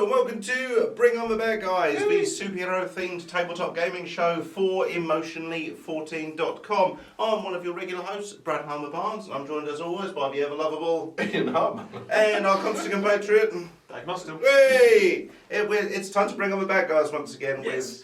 Hello and welcome to Bring on the Bad Guys, the superhero-themed tabletop gaming show for Emotionally14.com. I'm one of your regular hosts, Brad Palmer Barnes, and I'm joined as always by the ever-lovable Ian Hartman and our constant compatriot, Dave Mustin. Hey! It's time to bring on the bad guys once again with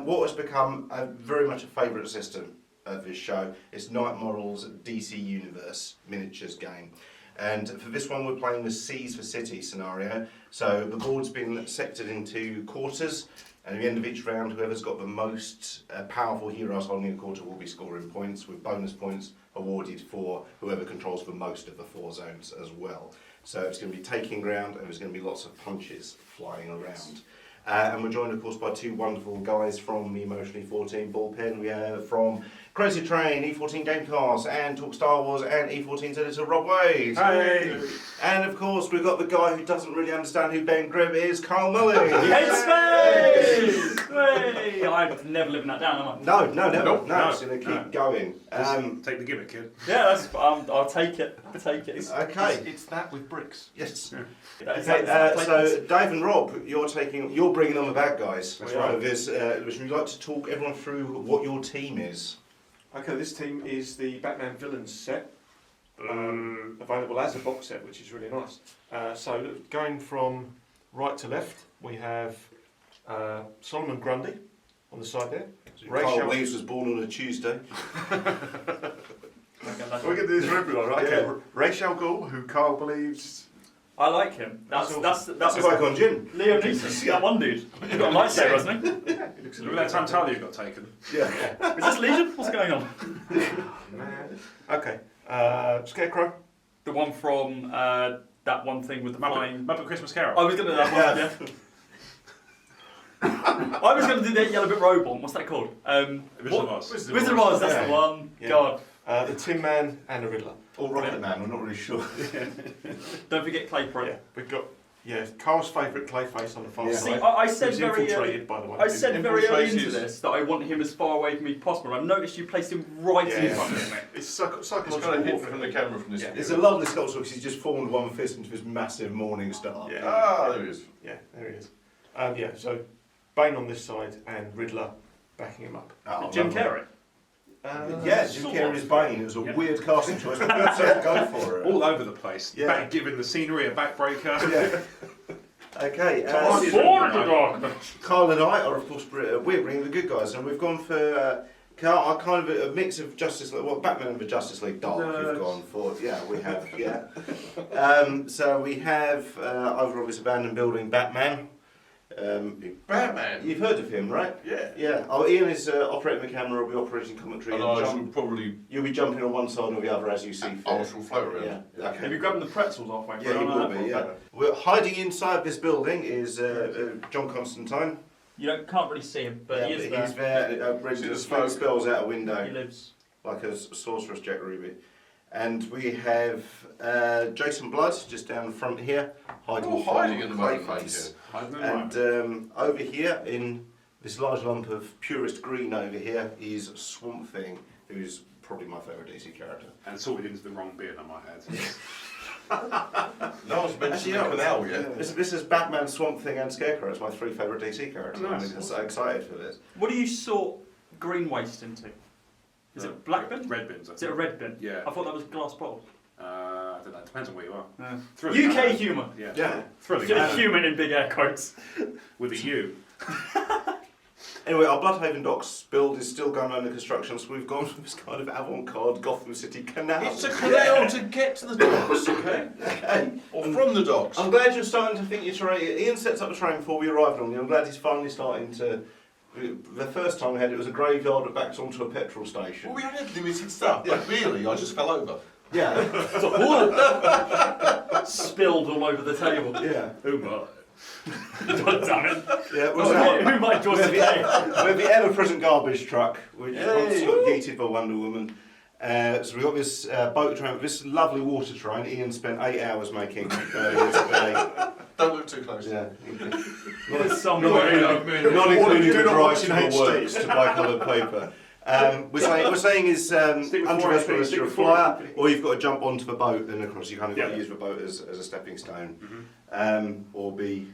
what has become very much a favourite system of this show. It's Night Models DC Universe miniatures game. And for this one we're playing the Seas for City scenario. So the board's been sectored into quarters, and at the end of each round whoever's got the most powerful heroes holding a quarter will be scoring points, with bonus points awarded for whoever controls the most of the 4 zones as well. So it's going to be taking ground and there's going to be lots of punches flying around. And we're joined of course by 2 wonderful guys from the Emotionally 14 bullpen. We have from Crazy Train, E14 Gamecast, and Talk Star Wars, and E14's editor Rob Wade. Hey! And of course we've got the guy who doesn't really understand who Ben Grimm is, Carl Mullings. Headspace! Hey! I'd never living that down, am I? No, never. Nope. No, it's going to keep going. Take the gimmick, kid. Yeah, that's, I'll take it. I'll take it. Okay. It's that with bricks. Yes. Yeah. Okay, so Dave and Rob, you're bringing on the bad guys. That's right. Would you like to talk everyone through what your team is? Okay, this team is the Batman Villains set, available as a box set, which is really nice. So look, going from right to left, we have Solomon Grundy on the side there. Carl Lees was born on a Tuesday. We're going to do this for everyone, right? Yeah. Okay, Rachel Ghul, who Carl believes... I like him. That's like on gin. Liam Neeson, that one dude. He's got a lightsaber, hasn't he? Yeah, he looks a Look little at that time Talia got taken. Yeah. Is this Legion? What's going on? man. Okay, Scarecrow. The one from that one thing with the flying... Muppet Christmas Carol. I was going to do that one, yeah. I was going to do that Yellow Bit Robot. What's that called? Wizard of Oz. Wizard of Oz, that's Yeah. the one. Yeah. God. The Tin Man and the Riddler. Or Rocket Man, we're not really sure. Don't forget Clayface. Yeah, we've got Carl's favourite Clayface on the far Yeah. See, side. I said Who's very infiltrated, by the way. I said very early into Infiltrated. this that I want him as far away from me as possible. I noticed you placed him right in front of me. It's It's psychological got a hit warfare. from the camera from this Yeah. view. It's a lovely sculpture because he's just formed one fist into this massive morning star. Yeah. Ah, there he is. Yeah, there he is. So Bane on this side and Riddler backing him up. Oh, Jim lovely. Carrey. Yeah, Jim Carrey is Bane. It was a weird casting choice, but good to go for it. All over the place. Yeah. Giving the scenery a backbreaker. Yeah. Okay, Carl and I are of course we're bringing the good guys, and we've gone for Carl, kind of a mix of Justice League, Batman and the Justice League Dark. We've gone for, yeah, we have, yeah. So we have over on this abandoned building, Batman. Batman? You've heard of him, right? Yeah. Yeah. Oh, Ian is operating the camera, will be operating commentary. And I shall probably, You'll be jumping on one side or the other as you see fit. I shall float around. Yeah. Have Okay. you grabbing the pretzels halfway through? Yeah, you I know will that be. for a Yeah. fact. We're hiding inside this building is John Constantine. You can't really see him, but he is He's there, ready See to the smoke smoke. spells out a He window lives. like a sorceress Jack Ruby. And we have Jason Blood just down front here, hiding, Oh, hiding in the moment, Clayface. mate. And over here, in this large lump of purest green over here, is Swamp Thing, who's probably my favourite DC character. And sorted into the wrong bin, I might add. No one's mentioned the canal yet. This is Batman, Swamp Thing, and Scarecrow. It's my 3 favourite DC characters. Nice. I'm so excited for this. What do you sort green waste into? Is it black bin? Red bins, I Is it a think. red bin? Yeah. I thought that was glass bottles. I don't know, it depends on where you are. UK humour. Yeah. Yeah. Thrilling. Human in big air quotes. With a U. Anyway, our Bloodhaven Docks build is still going under construction, so we've gone for this kind of avant-garde Gotham City canal. It's a canal to get to the docks, okay? Okay. Or from the docks. I'm glad you're starting to think your terrain. Ian sets up the terrain before we arrived on you. I'm glad he's finally starting to. The first time we had it was a graveyard that backs onto a petrol station. Well, we had limited stuff, but really, I just fell over. Yeah. Spilled all over the table. Yeah. Who but? God damn it. Yeah. Who might join We today? have the ever-present garbage truck, which Yay. once got yeeted by Wonder Woman. So we've got this boat train, this lovely water train. Ian spent 8 hours making earlier today. Don't look too close. Yeah. There's some Not way. including the Do not drive watch to in the HD. works to buy coloured paper. We're saying is with untraversable as 480, you're a stick with flyer, 480. or you've got to jump onto the boat, and of course you kind of got to Yeah. use the boat as a stepping stone, or be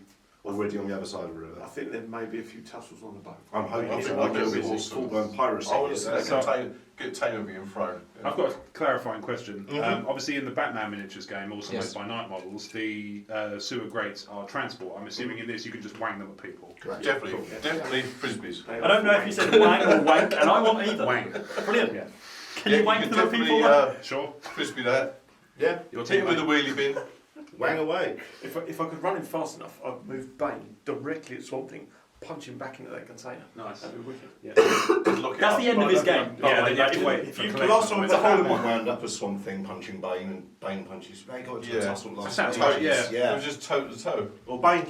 already on the other side of the river. I think there may be a few tussles on the boat. I'm hoping I it's think like that'd a be bit awesome. full-blown piracy. I want to see So- a container being thrown. I've got a clarifying question. Mhm. Obviously, in the Batman miniatures game, also Yes. made by Night Models, the sewer grates are transport. I'm assuming in this you can just wang them at people. Correct. Definitely, Cool. definitely frisbees. I don't know if you said wang or wank, and I want either. Wang. Brilliant. Yeah. Can you wank can them at definitely people? Sure. frisbee that. Yeah, Your Hit team it with a wheelie bin. wang away. If I could run him fast enough, I'd move Bane directly at Swamp Thing, punch him back into that container. Nice. That'd be wicked. Yeah. Lock it That's up. the end of his game. Yeah, then you have to If- wait if for you collection. The last time It's the a whole hard one one. wound up as Swamp Thing punching Bane, and Bane punches. They got into a Yeah. tussle last Sounds night. right, yeah. It Yeah. was just toe to toe. Well, Bane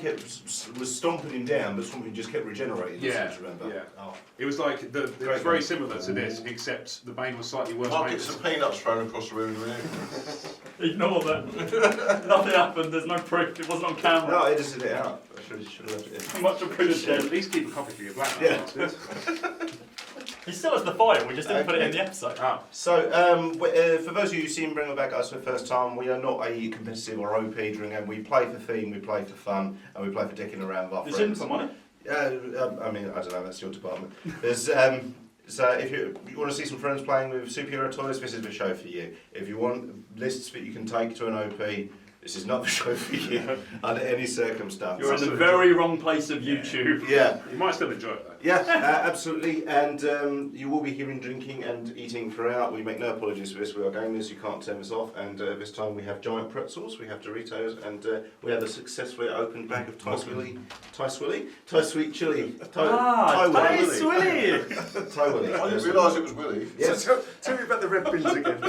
was stomping him down, but Swamp Thing just kept regenerating. Yeah, I remember. yeah. Oh. It was like it was Great very game. similar to this, except the Bane was slightly worse. Might made. get some peanuts thrown across the room. Ignore that. Nothing happened. There's no proof. It wasn't on camera. No, I edited it out. I should have left it in. Much Should appreciated. at least keep a copy for your Batman. Yeah. bastards. He still has the file. We just didn't put it in the episode. Ah, So, for those of you who've seen Bring It Back Us for the first time, we are not a competitive or OP drilling game. We play for theme, we play for fun, and we play for dicking around with our There's in friends. for money. I mean, I don't know, that's your department. There's, so if you want to see some friends playing with superhero toys, this is the show for you. If you want lists that you can take to an OP, this is not the show for you under any circumstance. You're in the very wrong place of YouTube. Yeah. you might still enjoy it though. Yeah, absolutely, and you will be hearing drinking and eating throughout. We make no apologies for this. We are gamers. You can't turn this off. And this time we have giant pretzels, we have Doritos, and we have a successfully opened bag of Thai sweet chili, Ah, Thai Thai Willy. Thai Willy. I didn't realise it was Willie. Yes. So tell me about the red bins again.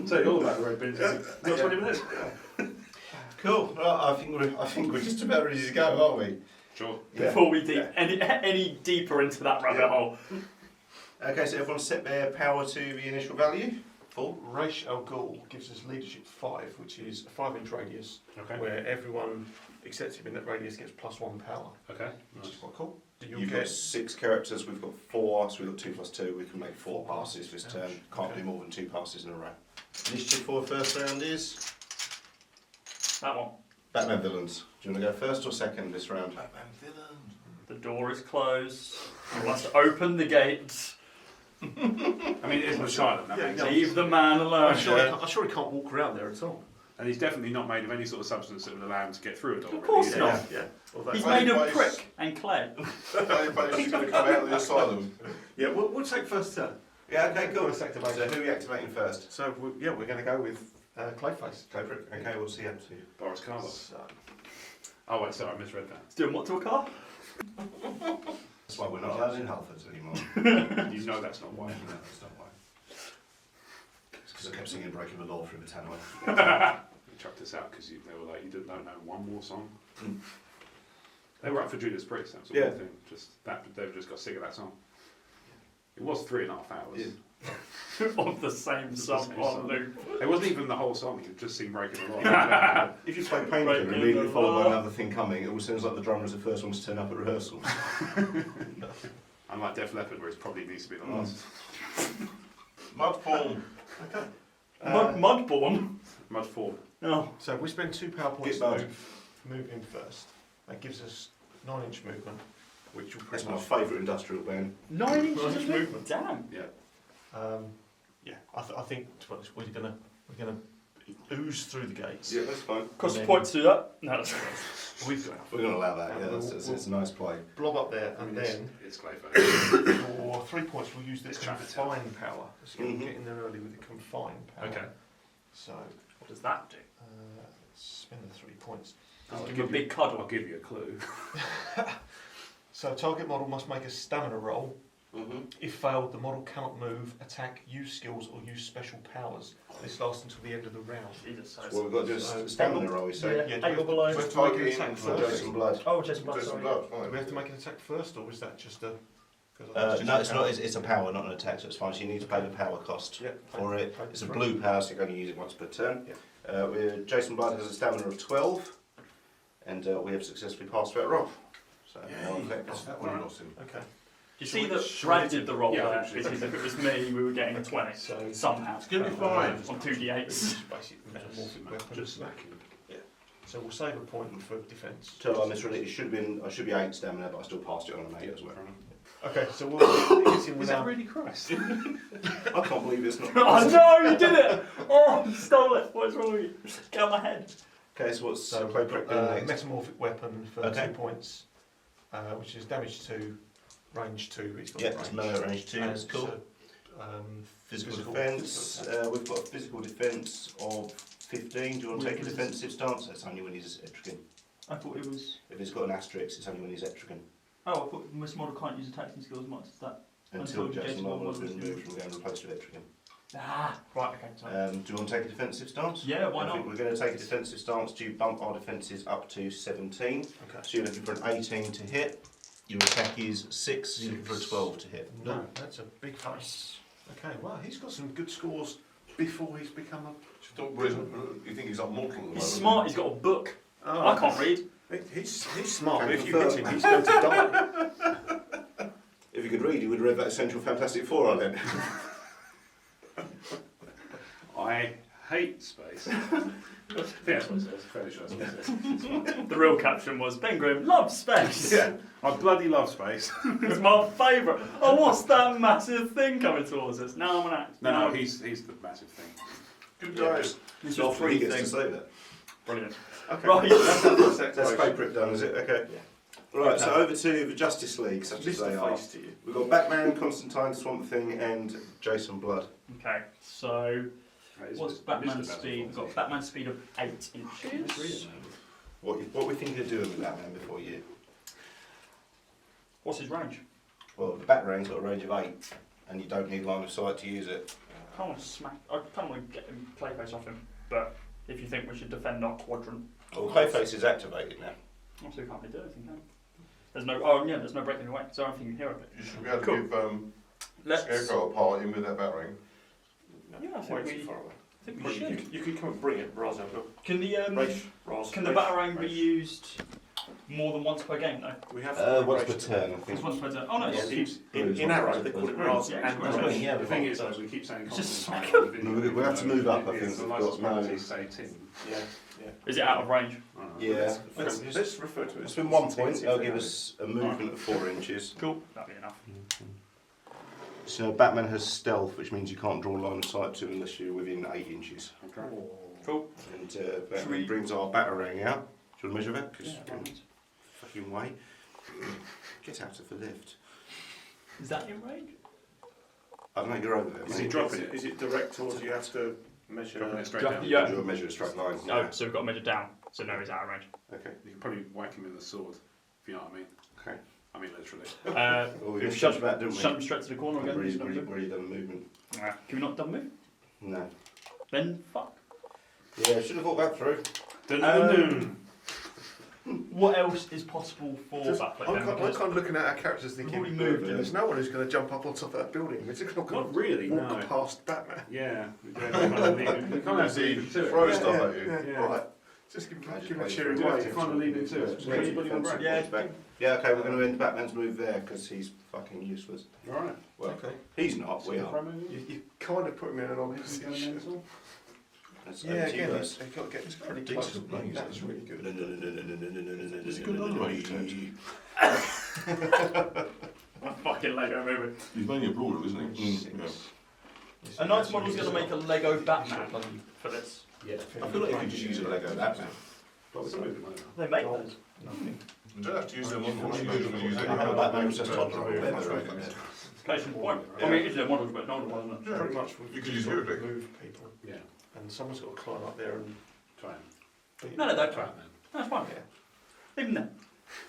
Tell you all about the red bins. Got 20 minutes? Cool. Well, I think we're just about ready to go, aren't we? Sure. Yeah. Before we any deeper into that rabbit hole. Okay, so everyone set their power to the initial value. Full. Raish Al Ghul gives us leadership 5, which is a 5-inch radius, Okay. where everyone except him in that radius gets +1 power, Okay. which is Nice. quite cool. You've got 6 characters, we've got 4, so we've got 2 plus 2, we can make 4 passes this turn. Can't Okay. do more than 2 passes in a row. Initiative for the first round is That one. Batman villains. Do you want to go first or second this round? Batman villain. The door is closed. We must open the gates. I mean, it is much silent, that Yeah, makes no. sense. Leave the man alone. I'm sure he can't walk around there at all. And he's definitely not made of any sort of substance that would allow him to get through a door. Of course really, not. is he? Yeah. Well, He's that's, made of Place. brick and clay. But he's going to come out of the asylum. yeah, we'll take first turn. Yeah, okay, cool. First So activation. who are we activating first? So we're going to go with Clayface. Go for it. Okay, we'll see up to you. Boris Karloff. So, Oh, wait, sorry, I misread that. He's doing what to a car? That's why we're not allowed in Halfords anymore. You know that's not why. No, that's not why. It's because I kept singing Breaking the Law through the tannoy. You chucked us out because they were like, you don't know one more song. They were up for Judas Priest, that was the Yeah. one thing. Just that they've just got sick of that song. It was 3.5 hours. Yeah. Of the same song same on song. loop. It wasn't even the whole song, you could just sing Breaking the Law. If you play Painkiller Breaking immediately the followed by Law. another thing coming, it all sounds like the drummer is the first one to turn up at rehearsals. Unlike Def Leppard, where it probably needs to be the last. Mudporn. okay. Mudborn. Mud form. No. So we spend 2 power points Get to mud. move him first. That gives us 9-inch movement, which will That's pretty my much. favourite industrial band. 9 inches of movement. Damn. Yeah. Yeah, I think to be honest, we're gonna ooze through the gates. Yeah, that's fine. Cost a then- point to do that? No, that's We've got enough. We're going to allow that, And yeah, we'll- it's a nice play. Blob up there, I and mean, then it's Clayface. for 3 points we'll use this It's Chinatown. confine power. So we'll Mhm. get in there early with the confine power. Okay. So what does that do? spend the 3 points. I'll Give him a big cuddle. I'll give you a clue. So target model must make a stamina roll. Mm-hmm. If failed, the model cannot move, attack, use skills, or use special powers. This lasts until the end of the round. Jesus, so Well, we've got to do a stamina roll, we say. Yeah, 8 or below. we have to make an Targeting attack for first. Jason Blood. Oh, Jason Blood, Jason sorry. Blood, Do we fine. have to make an attack first, or is that just a? 'Cause that's just No, a it's power. not. It's a power, not an attack, so it's fine. So you need to pay the power cost Yeah, for it. pay It's a the blue power, so you're going to use it once per turn. Jason Blood has a stamina of 12, and we have successfully passed that roll. So no effect. That's that one lost him. Okay. You see that Should we Brad do- did the roll Yeah, there, actually. because if it was me, we were getting a 20. So Somehow. It's going to be fine. On 2d8s. Basically, metamorphic weapon. Just smacking. So So we'll save a point for defence. So I misread it. I should be 8 stamina, but I still passed it on an 8 as well. Okay, so we'll hit him Is that without. really Christ? I can't believe it's not. Oh no, you did it! Oh, you stole it. What's wrong with you? Get out of my head. Okay, so what's So play we've prick got doing next? metamorphic weapon for Okay. 2 points, which is damage 2, range 2. It's got Yeah, range. it's melee range 2. And That's cool. Physical defence. We've got a physical defence of 15. Do you want to take a defensive stance? That's only when he's Etrigan. I thought it was. If it's got an asterisk, it's only when he's Etrigan. Oh, I thought Miss Model can't use attacks and skills as much as that. Until Until Jason Jason Marvel has Marvel been is removed from going replaced with Etrigan. Ah, right, okay, sorry. Do you want to take a defensive stance? Yeah, why I think not? we're going to take a defensive stance to bump our defences up to 17. Okay. So you're looking for an 18 to hit. Your attack is 6. You're looking for a 12 to hit. No, that's a big face. Okay, well, he's got some good scores before he's become a. You think he's up mortal at the moment? He's smart, he's got a book. I can't read. He's smart, Can but if you confirm. hit him, he's going to die. If you could read, you would have read that Essential Fantastic Four on it. I hate space. Yeah, that's what it says. Fairly sure that's what it says. It's fine. The real caption was Ben Grimm loves space. Yeah, I bloody love space. It's my favourite. Oh, what's that massive thing coming towards us? Now I'm an act. No, he's the massive thing. Good guys. This So is free free gets to thing. say that. Brilliant. Okay. Right. That's paper it done, is it? Okay. Yeah. Right, so over to the Justice League, such as they are. face to you. We've got Batman, Constantine, Swamp Thing, and Jason Blood. Okay, so That is what's Mr. Batman's Basil speed? We've Fawlty. got Batman's speed of 8 inches. What we thinking of doing with Batman before you? What's his range? Well, the Batarang's got a range of 8, and you don't need line of sight to use it. I kind of want to get him Clayface off him, but if you think we should defend our quadrant, Well, Clayface is activated now. obviously we can't really do anything now. There's no, oh yeah, there's no breaking away, so I don't think you can hear of it. You should be able to Cool. give Let's. Scarecrow a part in with that battering. Yeah, I Way think too we, far away. I think we Well, should. you could come and bring it, Raz over. Can the can the Batarang be used more than once per game though? We have Once per turn, I think. Just once per turn. Oh no, Yeah, it's in Arrow, they call it Raz Yeah, and it's Raz. Raz. Yeah, The thing is, though, we keep saying It's just Constantine. No, we have to move up, I think. The We've license got no- penalties say 10. Yeah. Is it out of range? I don't know. Yeah. Let's refer to it. It's been 1 point. They'll give us a movement of 4 inches. Cool. That'd be enough. So Batman has stealth, which means you can't draw line of sight to him unless you're within 8 inches. Okay. Cool. And Batman brings our Batarang out. Do you want to measure that? Because Yeah, right. fucking way. Get out of the lift. Is that in range? I don't know, you're over there, Is he mate. dropping it? Is it direct or do you have to measure? Dropping it straight Yeah. down? Yeah. Do a measure of straight line. No, so we've got to measure down. So no, he's out of range. Okay. You can probably whack him in the sword, if you know what I mean. Okay. I mean, literally. Well, we We've shut that, didn't we? Shut him straight to the corner again. Really done a movement. Can we not double move? No. Then fuck. Yeah, should have thought that through. What else is possible for Batplay I'm then? kind Because of looking at our characters thinking, We've already moved, there's no one who's going to jump up on top of that building. It's not going Not to really, walk no. past Batman. Yeah. We can't have to leave him to Throw it. stuff at you. Yeah. Right. Just give him a cheery We do have wave. to kind of leave him to it. Anybody want to break? Yeah, okay, we're going to end Batman's move there because he's fucking useless. Alright. Well, Okay. he's not, we are. You kind of put him in an odd position. That's Yeah, over to you again, guys. they've got to get pretty Decent close. playing, That's really good. It's a good animation. fucking Lego movie. He's mainly a brawler, isn't he? Yeah. A Knights model's going to make a Lego Batman for this. Yeah. I feel like you could just use a Lego Batman. They make those. You don't have to use them on usually use it. Batman's just on Case in point. I mean, it's their models, but no one wasn't it? Pretty much. You could use Hurric. Move people, Yeah. and someone's got to climb up there and. Try him. beat No, them. don't. Try him then. That's fine. Leave them there.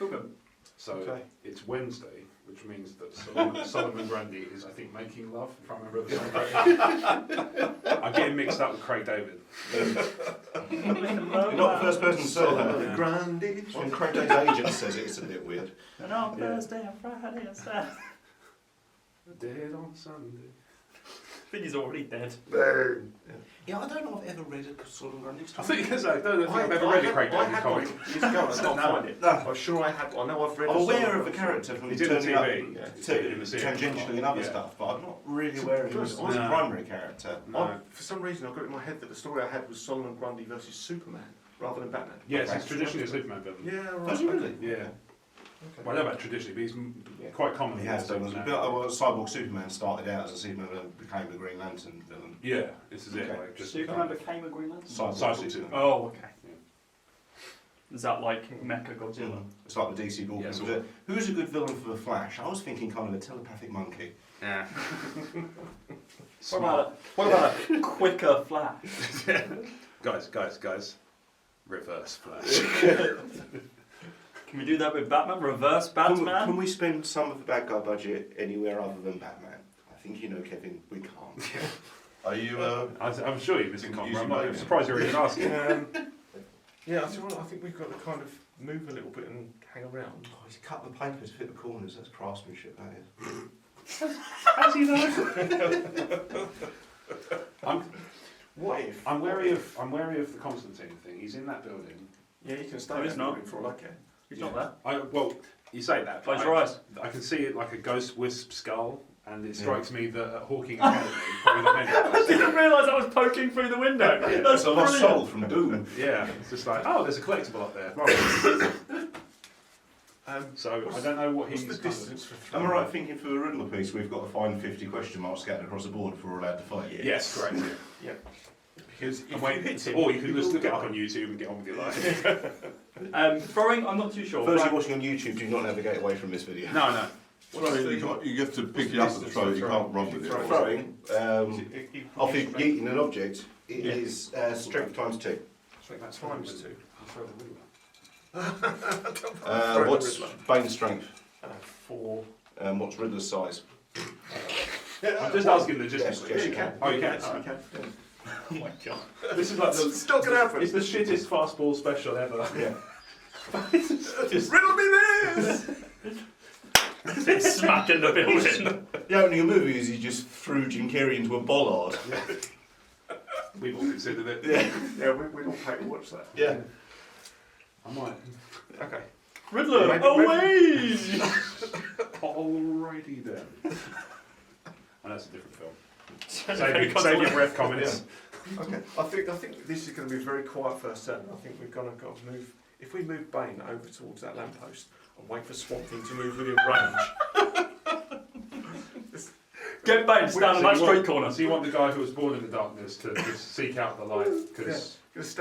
All good. So Okay. it's Wednesday, which means that Solomon Grundy is, I think, making love, if I remember the song correctly. I'm getting mixed up with Craig David. You're not the first person to say that. Yeah. Grundy. When Craig David's agent says it, it's a bit weird. And on Thursday and Friday and Saturday. Dead on Sunday. I think he's already dead. Boom. Yeah, I don't know if I've ever read a Solomon Grundy I story. think I don't think I've ever read a Craig David had comic. one years ago, I can't find it. No. I'm sure I had. I know I've read. I'm a aware Solomon of the Grundy. character from He did a turning up TV. Yeah. In the series. tangentially and other Yeah. stuff, but I'm not really aware of him as a No. primary character. No. For some reason, I've got it in my head that the story I had was Solomon Grundy versus Superman. rather than Batman. Yes, he's traditionally a Superman villain. Yeah, right. Does he really? Yeah. Okay. Well, I know about traditionally, but he's Yeah. quite common. He has done. now. Cyborg Superman started out as a Superman and became a Green Lantern villain. Yeah, this is it. Okay. Like, just Superman became a Green Lantern? Cyborg Superman. Oh, okay. Yeah. Is that like Mecha Godzilla? It's like the DC Gorgon. Yeah, sort But who's a good villain for the Flash? I was thinking kind of a telepathic monkey. Yeah. What about a quicker Flash? Guys. Reverse Flash. Can we do that with Batman? Reverse Can Batman? we spend some of the bad guy budget anywhere other than Batman? I think you know, Kevin, we can't. Are you? I'm sure you're missing Can you Conrad. use I'm your surprised you're even asking. Yeah, I think we've got to kind of move a little bit and hang around. Oh, he's cut the paper to fit the corners. That's craftsmanship, that is. How do you know? What if? I'm wary of the Constantine thing. He's in that building. Yeah, you can stay No, in he's that not. building for all I care. He's not there. Well, you say that. but Close your eyes. I can see it like a ghost wisp skull, and it strikes me that at Hawking Academy, probably not many of I us. didn't realise I was poking through the window. Yeah. That's a lost brilliant. soul from Doom. Yeah, it's just like, oh, there's a collectible up there. Right. So I don't know what What's he's the kind of- distance for Am I right thinking for the Riddler piece we've got to find 50 question marks scattered across the board before we're allowed to fight? Yes, correct. Yeah. Because if And you wait, hit him, or you can he just will look it up die. on YouTube and get on with your life. Throwing, I'm not too sure. Those Right. watching on YouTube, do not navigate away from this video. No. You have to pick it up and throw it. You can't run with it. Throwing, off If of yeeting an object, it Yeah. is strength times 2. That's Times two. I'll throw the Riddler. Throw the What's Riddler. Bane's strength? 4. What's Riddler's size? I'm just asking logistically. Yes, you can. Oh, you can? Yes, you can. Oh my god. This is like It's not going to happen. it's the shittest fastball special ever. Yeah. Just Riddle me this! It's smacking the building. The opening of the movie is he just threw Jim Carrey into a bollard. we've all considered it. Yeah. Yeah, we don't pay to watch that. Yeah. I might. Okay. Riddler, Maybe- away! Alrighty then. And that's a different film. Very Save your consolation. breath comments. Okay. I think this is going to be very quiet first turn. I think we've got to move. If we move Bane over towards that lamppost and wait for Swamp Thing to move within range. Get Bane, stand on that street corner. So you want the guy who was born in the darkness to just seek out the light? Because He's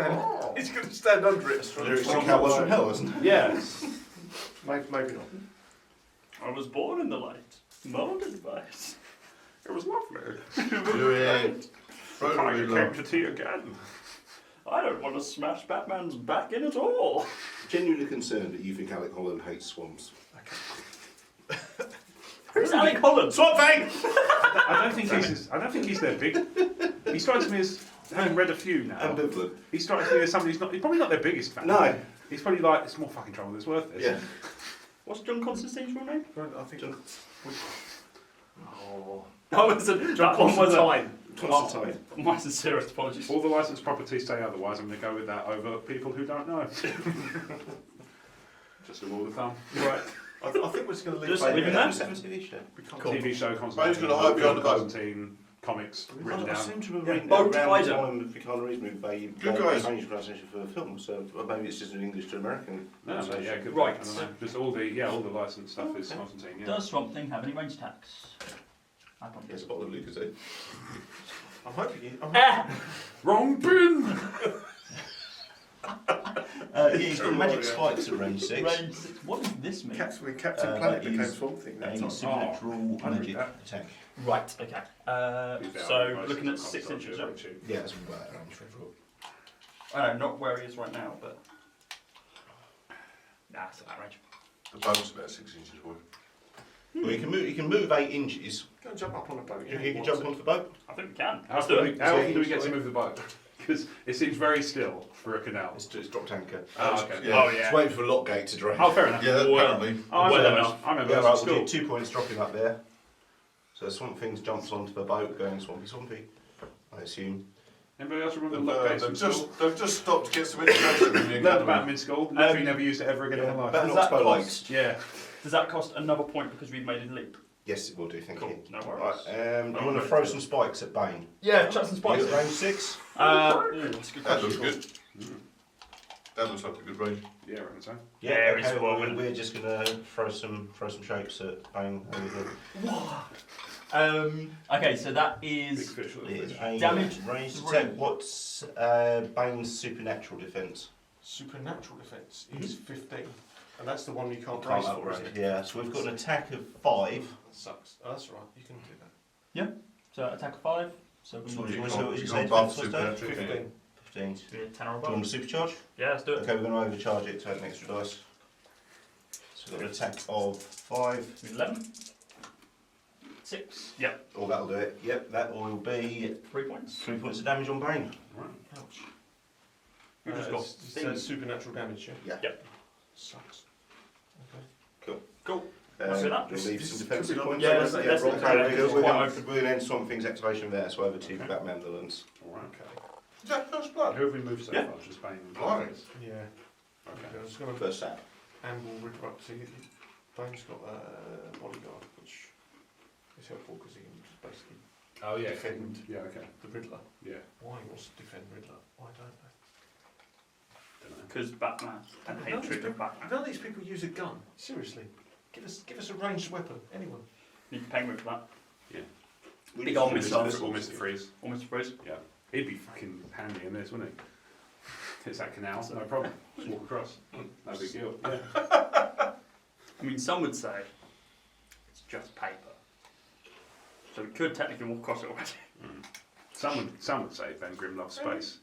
going to stand under it. Lyrics from Cowboys from Hell, isn't it? yes, Maybe not. I was born in the light, molded by it. it was lovely. Do it. Throw the Tiger Riddler. came to tea again. I don't want to smash Batman's back in at all. Genuinely concerned that you think Alec Holland hates swamps. Who's Alec Holland? Swamp Thing! I don't think he's their big. He strikes me as having read a few now. Ambivalent. He strikes me as somebody he's probably not their biggest fan. No. He's probably like, it's more fucking trouble than it's worth this. Yeah. What's John Constantine's real name? I think. Oh. That wasn't. That one was Constantine. Constantine. My sincerest apologies. All the licensed properties say otherwise. I'm going to go with that over people who don't know. Just a rule of thumb. Right. I think we're just going to leave Just Bane leave him there. there? TV show. We can't TV show, Bane's Constantine. gonna hide behind the boat. Constantine comics written I down. seem to remember Yeah, reading Boat around Rider. the time of the Connery's movie they Good guys. changed pronunciation for the film, so maybe it's just an English to American No, pronunciation. yeah, good. Right. I don't know. Just all the licensed stuff is Constantine. Yeah. Does Swamp Thing have any range attacks? I don't There's a bottle of Lucozade. I'm hoping you. Wrong bin. He's got magic spikes at range 6. Range 6. What does this mean? Captain Uh, Planet became he's Swamp Thing that A time. supernatural I read magic that. attack. Right, okay. So, looking at 6 inches, yeah? Yeah, that's about that range for everyone. I don't know, not where he is right now, but... Nah, it's at that range. The boat's about 6 inches wide. Well, you can move 8 inches. Go and jump up on a boat. You can jump onto the boat. I think we can. How Let's do it. often do we get to move the boat? Because it seems very still for a canal. It's dropped anchor. Oh, okay. Yeah. Oh, yeah. It's waiting for Lockgate to drain. Oh, fair enough. Yeah, Well, apparently. Oh, I well remember enough. I remember Yeah, that right, from we'll school. do 2 points dropping up there. So Swamp Things jumps onto the boat going swampy swampy, I assume. Anybody else remember They've, the lock gates from school? they've just stopped to get some information from the Learned about academy. them in school. Literally never used it ever again in my life. Better Does not that Expo cost- Lakes. Yeah. Does that cost another point because we've made a leap? Yes, it will do, thank Cool, you. no worries. Right, do you want to throw some spikes at Bane? Yeah, chuck some Is spikes. it range 6? That's a good That question. looks good. That looks like a good range. Yeah, I reckon so. Yeah, okay, it's well, woman. we're just gonna throw some shapes at Bane over here. Okay, so that Big is fish, little It's fish. a Damage range three. attack. What's Bane's supernatural defense? Supernatural defence is 15, and that's the one you can't Can't raise for, isn't upgrade. it? Yeah, so we've got an attack of 5. That sucks. Oh, that's right. You can do that. so attack of 5. So we So need you to want do to what you You say? can't buff Defense first, 15. 15. 15. 10 or Do you above. want to supercharge? Yeah, let's do it. Okay, we're going to overcharge it to add an extra dice. So we've got an attack of 5. 11. 6. Yep. Oh, that'll do it. Yep, that will be 3 points. 3 points of damage on Bane. Right. Ouch. We just got It says supernatural damage, yeah? Yeah. Sucks. Cool. Let's do that. We'll leave This some could defensive be like- points. Yeah, on let's- it. let's Rock look Harry, at it, we're it's quite gonna- open. we're going to end Swamp Thing's activation there, so over to Batman villains. Alright. Okay. Is that first blood? Who have we moved so Yeah. far? Just Bane and Blimey. Clayface. Yeah. Okay. I'm just going to First sap. amble Riddler up. See, Bane's got a bodyguard, which is helpful because he can just basically Oh yeah. Defend. Yeah. Okay. the Riddler. Yeah. Why he wants to defend Riddler, I don't know. Don't know. Because Batman and None of these hatred of people- Batman. None of these people use a gun. Seriously, give us a ranged weapon. Anyone? You can penguin for that. Big old missile. missile. Or Mr. Freeze. Almost freeze. Yeah. He'd be fucking handy in this, wouldn't he? It's that canal, so no problem. Just walk across. No big deal. Yeah. I mean, some would say it's just paper. So we could technically walk across it already. Some would say Ben Grimm loves space.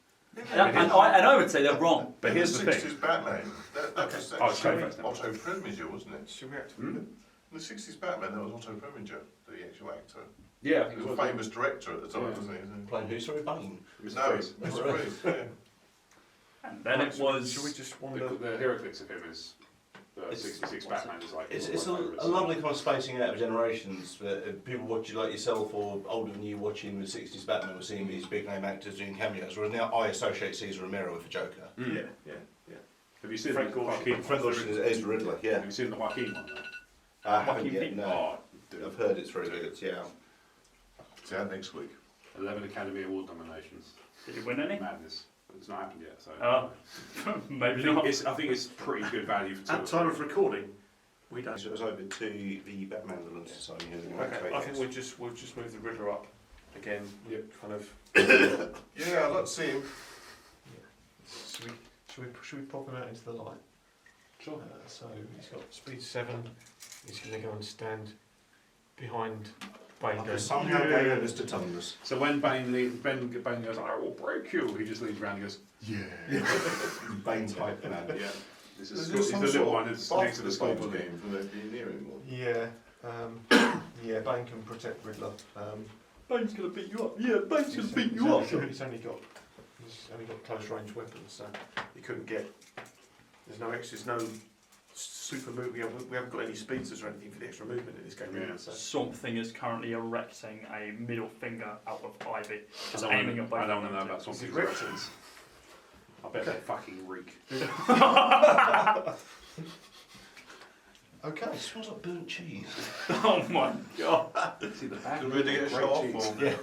And I would say they're wrong. But here's the the thing. 60s Batman. That was Oh, it's Clayface then. Otto Preminger, wasn't it? Should we activate Hmm? it? In the 60s Batman, there was Otto Preminger, the actual actor. Yeah. He was a famous director at the time, Yeah. wasn't he? Playing who? Sorry, Bane. Mr. No, Freeze. Mr. Freeze, yeah. And then Right, it should was. Should we just The, wander? the HeroClix of him is the It's- 66 Batman is like. It's a one of my favourites. lovely kind of spacing out of generations. That people watching like yourself or older than you watching the 60s Batman were seeing these big name actors doing cameos, whereas now I associate Caesar Romero with the Joker. Mm. Yeah. Have you seen Frank the Gorshin. Joaquin? Frank Gorshin is Riddler, yeah. Have you seen the Joaquin one? Though? I haven't Joaquin yet, Phoenix. no. Oh, dude. I've heard it's very good, yeah. See you next week. 11 Academy Award nominations. Did you win any? Madness. It's not happened yet, so. Oh. I Maybe think not. I think it's pretty good value for two. At time of recording, we don't. So it was over to the Batman villains society. Who are going to Okay, activate I think next. we'll just move the Riddler up again. Yep. Kind of. Yeah, I'd like to see him. Should we pop him out into the light? Sure. So he's got speed 7. He's going to go and stand behind Bane. I going, somehow "Yeah." gave Mr. Tumnus. So when Bane goes, I will break you, he just leans around and goes, Bane's hype man. yeah. This Is is there he's some the sort little of one that's buff next to the that's school going to bully. him from there being near him? Or? Yeah. Yeah, Bane can protect Riddler. Bane's gonna beat you up. Yeah, Bane's gonna beat you up. He's only got close range weapons, so he couldn't get. There's no super move. We haven't got any speedsters or anything for the extra movement in this game. Yeah. So. Swamp Thing is currently erecting a middle finger out of Ivy. I Just don't aiming at both. want to of know them. about something. Is it rectans? I bet they fucking reek. Okay, it smells like burnt cheese. Oh my god. See the back. Did we get a Great shot off? cheese. Or? Yeah.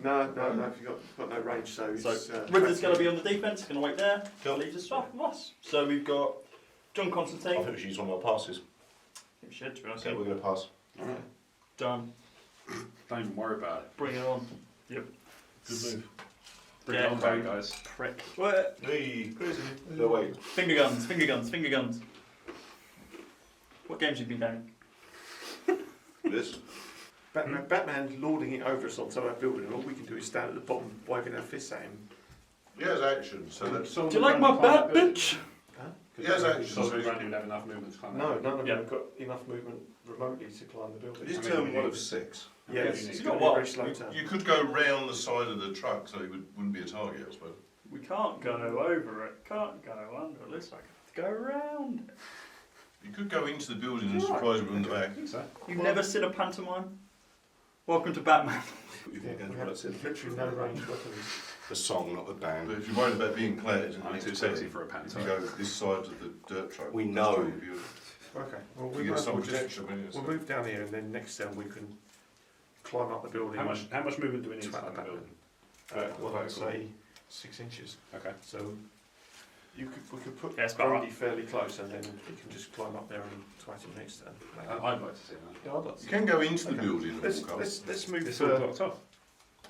No. You've got no range, so So it's. Riddler's going to be on the defense, going to wait there. Cool. Leaves us off from us. So we've got John I Constantine. think we should use one of our passes. We should, to be honest. Okay, we're going to pass. Alright. Done. Don't even worry about it. Bring it on. Good move. Yeah, Bring it on, great. guys. Prick. What? Hey, no wait. Finger guns, finger guns, finger guns. What games have you been playing? This. Batman lording it over us on top of our building, and all we can do is stand at the bottom waving our fists at him. He has action, so that's. Do you like my bat, bitch? He has action, So so he's- Grundy would have enough movement to climb No, that. none of Yeah. them have got enough movement remotely to climb the building. He's I mean, turn you one need- of 6. Yeah, Yeah, it's you need- got a What? very slow turn. You could go round the side of the truck, so he wouldn't be a target, I suppose. We can't go over it, can't go under it. Looks like I have to go around it. You could go into the building and surprise him from the I back. think so. You've never seen a pantomime? Welcome to Batman. Yeah, we have literally no ranged weapons. The song, not the But band. if you're worried about being cleared, I'm too sexy for a pants. if you go this side of the dirt truck, We know. Okay, well You get some protection. we'll move down here, and then next turn we can climb up the building. How much movement do we need to Twat climb the Batman. building? Well, I'd say 6 inches. Okay. So we could put Yeah, it's about Grundy fairly close, and then he can just climb up there and twat him next turn. I'd like to see that. Yeah, I'd like to You see can go into the Okay. building and Let's, walk up. let's move It's all for. blocked off.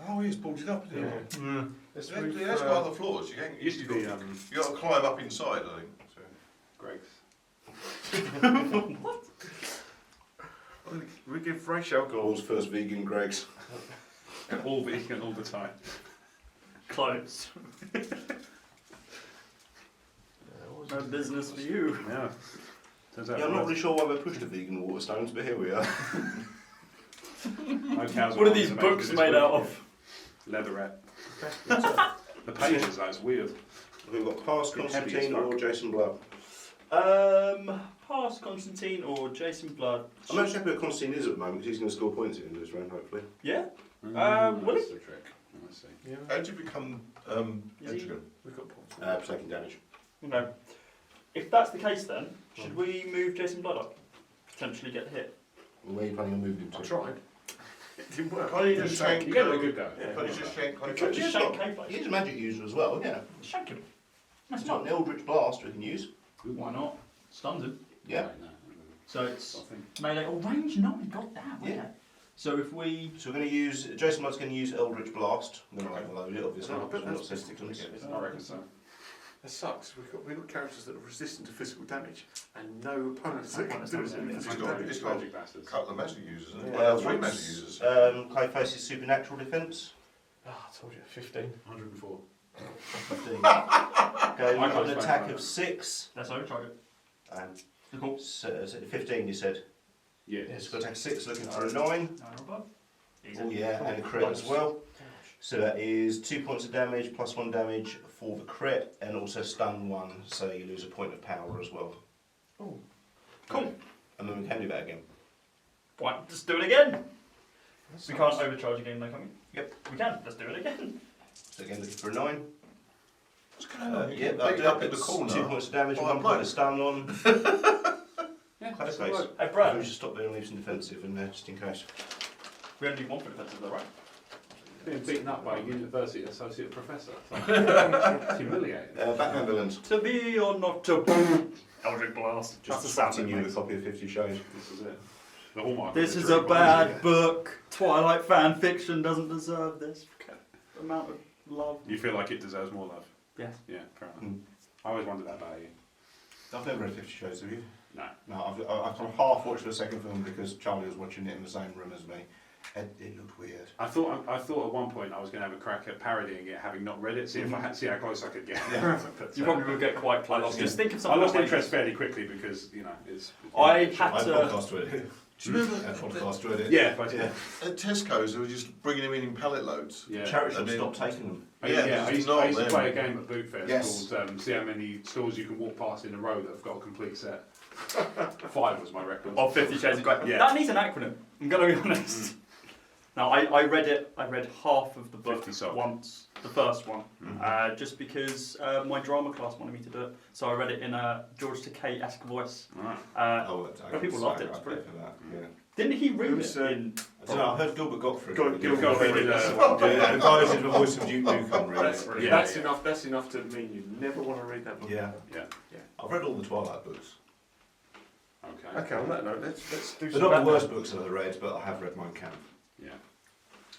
Oh, he's pulled it up, Yeah. isn't it? Let's Yeah, move that's for, got other floors. You It used to be you got to climb up inside, I think. So. Greg's. we give Rachel goals. World's first vegan Greg's. All vegan all the time. Close. No business for you. Yeah. Turns out Yeah, I'm not really sure why they pushed the vegan Waterstones, but here we are. no cows What are on these to make books this made book. out of? Leatherette. Okay. The pages, that's weird. We've got Past Bit heavy Constantine as fuck. or Jason Blood. Past Constantine or Jason Blood? I'm actually happy with Constantine is at the moment because he's going to score points at the end of this round, hopefully. Yeah. Will That's he? the trick. Let's see. Yeah, How did you become Is he- Etrigan? we've got points. Taking damage. No. If that's the case, then should we move Jason Blood up? Potentially get hit. Where are you planning on moving him I to? tried. It didn't work. Can't you just shank? You get a good go. Yeah. Can't you just shank? You Could could just just shank got- Clayface. He's a magic user as well, yeah. Shank him. That's He's got fine. an Eldritch Blast we can use. Why not? Stuns him. Yeah. Right, no. So it's Nothing. melee. Oh, range 9. Got that. Yeah. Okay. So if we. So we're going to use, Jason Blood's going to use Eldritch Blast. We're not going to load it, obviously. No, because but we're not that's sensitive to basically this. it. I reckon so. That sucks. We've got characters that are resistant to physical damage, and no opponents that can do Opponents any that It's physical got, damage. it's got Magic bastards. a couple of magic users, isn't it? Yeah, Three what's, magic users. Clayface's supernatural defence. Ah, I told you, 15. 104. 15. Okay, I we've got can't an explain attack that. of 6. That's overcharge it. And Cool. 15, you said. Yeah. It's got attack 6, looking for a 9. 9 or above. Easy. Oh, yeah, and a crit as well. So that is 2 points of damage, plus 1 damage for the crit, and also stun 1, so you lose a point of power as well. Oh, Cool. And then we can do that again. Why? Just do it again. that's We nice. can't overcharge again, though, can we? Yep. We can. Let's do it again. So again, looking for a 9. What's going on? Yeah, Pick that'll it do up it. in the It's corner. 2 points of damage, Oh, 1 I'm point bloke. of stun on. Yeah. Clayface. Hey, Brad. We should stop there and leave some defensive in there, just in case. We only do 1 for defensive, though, right? Being beaten up by a university associate professor. It's humiliating. Batman villains. To be or not to be. Eldritch Blast. Just That's the sound spotting it you makes. with a copy of 50 Shades. This is it. The hallmark. This of is the a true bad book. Twilight fan fiction doesn't deserve this amount of love. You feel like it deserves more love? Yes. Yeah, fair enough. Mm. I always wondered that about you. I've never read 50 Shades, have you? No. No, I've kind of half watched the second film because Charlie was watching it in the same room as me. It looked weird. I thought at one point I was going to have a crack at parodying it, having not read it, see if I had, see how close I could get. Yeah. But, You probably will get quite close. lost Just it. think of I something. lost that interest makes- fairly quickly because it's. I had I to. podcast with it. Do you remember that podcast with it? Yeah, but Yeah. At Tesco's, they were just bringing them in pallet loads. yeah. Charity And shop then- stopped taking them. I, Yeah, yeah, I it's used, not I used to them. play a game at Boot Fairs Yes. called See How Many Stores You Can Walk Past in a Row That Have Got a Complete Set. 5 was my record. Of 50 Shades of Grey. Yeah. That needs an acronym. I'm going to be honest. Now, I read it. I read half of the book 50 sock. once, the first one, Mhm. just because my drama class wanted me to do it. So I read it in a George Takei-esque voice. Alright. Oh, that's But people loved it, it's I'd brilliant. pay for that. Yeah. Didn't he read Who's, it in? I don't know, I heard Gilbert Gottfried. Gilbert Gottfried did, Yeah, the guy who's in the voice of Duke Nukem, really. That's, Yeah. that's enough. That's enough to mean you never want to read that book. Yeah. Yeah. I've read all the Twilight books. Okay. Okay, on that note, let's do They're some not the Batman. worst books I've ever read, but I have read Mein Kampf. Yeah.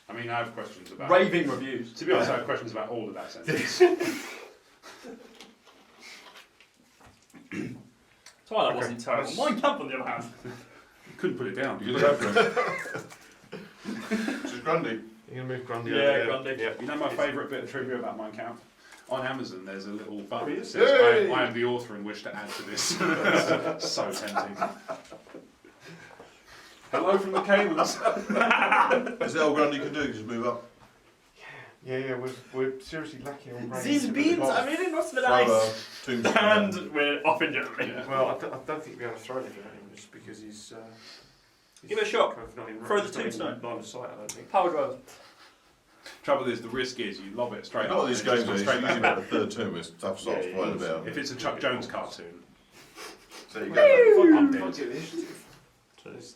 I mean, I have questions about. Raving reviews. To be honest, I have questions about all of that sentence. Twilight Okay, wasn't terrible. let's- Mein Kampf, on the other hand. Couldn't put it down. You go for it. This is Grundy. You're going to move Grundy Yeah, over there. Grundy. Yeah. You know my favourite bit of trivia about Mein Kampf? On Amazon, there's a little button Oh, that yes. says, Yay! I am the author and wish to add to this. So tempting. Hello from the Caymans. Is that all Grundy can do? Just move up. Yeah, we're seriously lacking on brains. These beans are really not Throw nice. a tombstone. And we're off in Germany. Yeah. Well, I don't think we'll be able to throw anything at him just because he's. Give it a shot. kind of not in, Throw the he's not in tombstone. Line of sight, I don't think. Power drive. Trouble is, the risk is you lob it straight A lot up. of these and it games, just it's goes straight usually back. about the third turn where stuff starts Yeah, flying yeah. about. If it's a Chuck Jones cartoon, There you If go. I I'm if I dead. get the initiative,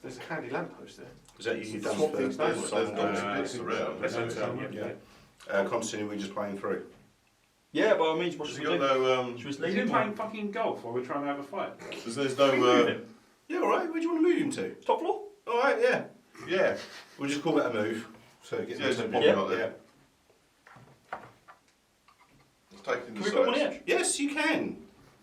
there's a handy lamppost there. Is that you done Swap first? things then, down. or There's something? not splits around. Let's isn't have there? some, yeah. Constantine, we're just playing through. Yeah, by all means, what Has should he we got do? no, Should we just Is leave he him? playing fucking golf while we're trying to have a fight? there's Or... no, Yeah, all right. Where do you want to move him to? Top floor? All right, yeah. yeah. We'll just call that a move. So it gets Yeah, it's a into pop Yeah. like yeah. that. It's taking Can the we put him on the size. edge? Yes, you can.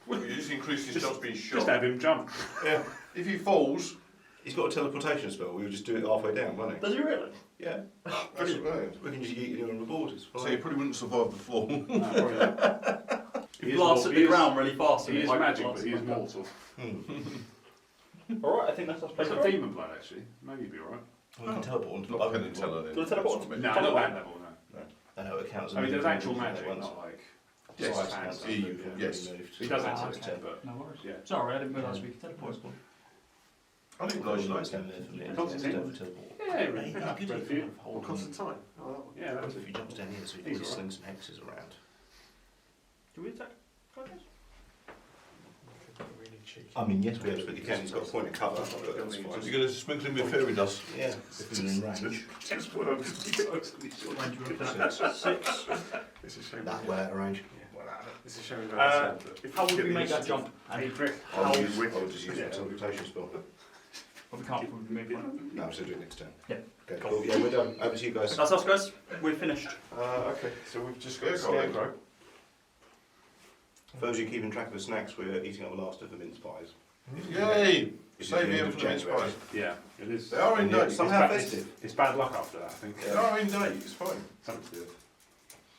Well, you just increase his chance of being Just shot. have him jump. Yeah. If he falls, He's got a teleportation spell. We'll just do it halfway down, won't he? Does he really? Yeah. that's right. We can just yeet him on the board. It's So fine. he probably wouldn't survive the fall. Probably not. He blasts at the ground really fast. He and is like magic, blasts but he is back up. mortal. Alright, I think that's us He's played. got demon blood actually. Maybe you'd be alright. We can teleport onto the Not boat. Penn and Teller then. Do you teleport? That's what I No, meant. not that level, no. It counts as I mean, there's moving actual movement magic, at once. not like. Yes, just Counts hands. as Yeah, you- movement yes. when moved. He does Ah, answer his okay. head, but. No worries. Yeah. Sorry, I didn't realise we could teleport. I didn't No, know you you might liked stand there for me. Constantine? Just teleport. Yeah, Hey, really. you Good could for you. Or Constantine. Oh, that one. Yeah, that was If he jumps down here, so he He's can all sling some hexes around. Do we attack? Really cheeky. I mean, yes, we absolutely can. He's got a point of cover. But that's You're fine. going to sprinkle him with fairy dust. Yeah, if he's in range. Just put on totally short. Six. It's a shame. That way out of range. It's a shame we don't Uh, understand that. How would we make that jump? Hey, And Drick. I would How- use, I would just use the teleportation spell. well, we can't we move one. No, so do it next turn. Yeah. Okay, cool. Yeah, we're done. Over to you guys. That's us, guys. We're finished. Okay, so we've just got Scarecrow. Scarecrow. For those of you keeping track of the snacks, we're eating up the last of the mince pies. Yay! This is Save the me end up of for the mince January. pies. Yeah, it is. They are in Yeah, date. somehow It's festive. It's bad luck after that, I think. They are in date. It's fine. Something to do with.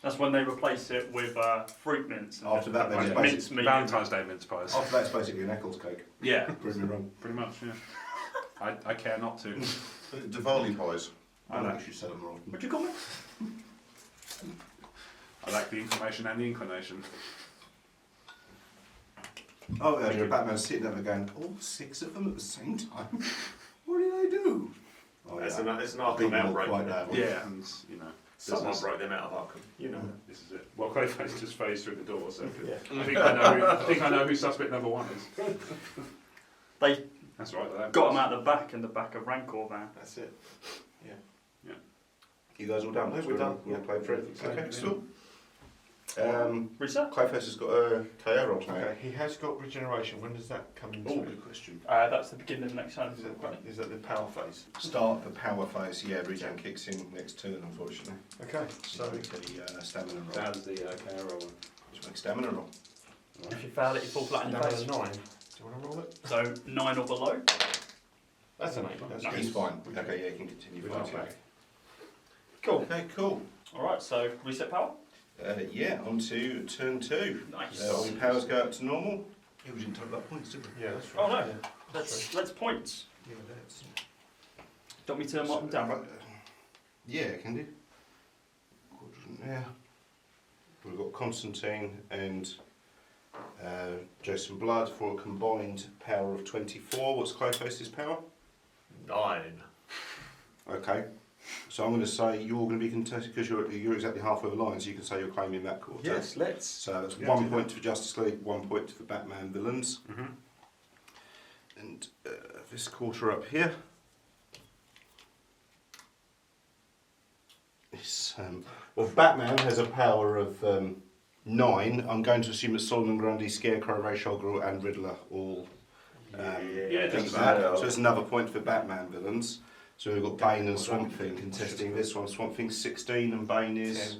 That's when they replace it with fruit mints. And After that, like then Mince mince meat. Valentine's Day mince pies. After that, it's basically an Eccles cake. Yeah. Prove me wrong. Pretty much, yeah. I care not to. Diwali pies. I don't actually sell them more often. What'd you call me? I lack the information and the inclination. Oh, yeah, Batman's sitting there going, all 6 of them at the same time? What did I do? Oh, It's yeah. an Beat Arkham them all outbreak. quite badly. Yeah, and you know, Someone business. broke them out of Arkham. You know. This is it. Well, Clayface just phased through the door, so Yeah. I think I know who suspect number 1 is. They That's right. That got him out the back in the back of Rancor van. That's it. You guys all done? No, we're done. We'll Yeah. play through. Yeah. Okay, cool. Reset? Clayface has got a KO roll tonight. Okay, he has got regeneration. When does that come into Oh, it? good question. That's the beginning of the next turn. Is that the power phase? Start the power phase. Yeah, regen kicks in next turn, unfortunately. Okay, So so make a stamina roll. How's the KO roll? Just make a stamina roll. If you fail it, you fall flat in your down face. to 9. Do you want to roll it? So 9 or below. That's an 8. That's No, good. He's fine. We Okay, yeah, you can continue We don't fighting. back. Cool. Okay, cool. Alright, so reset power. Yeah, on to turn 2. Nice. All your powers go up to normal. Yeah, we didn't talk about points, did we? Yeah, that's right. Oh, no. Yeah. Let's points. Yeah, that's. Do you want me to mark them down, bro? Yeah, can do. Quadrant there. We've got Constantine and Jason Blood for a combined power of 24. What's Clayface's power? 9. Okay. So I'm going to say you're going to be contested because you're exactly halfway the line, so you can say you're claiming that quarter. Yes, let's. So that's Yeah, 1 do point for Justice League, 1 point for Batman villains. Mm-hmm. And this quarter up here is, well, Batman has a power of 9. I'm going to assume it's Solomon Grundy, Scarecrow, Ra's al Ghul and Riddler all Yeah, think just that. about. So it's another point for Batman villains. So we've got Bane and Swamp Thing contesting this one. Swamp Thing's 16 and Bane is...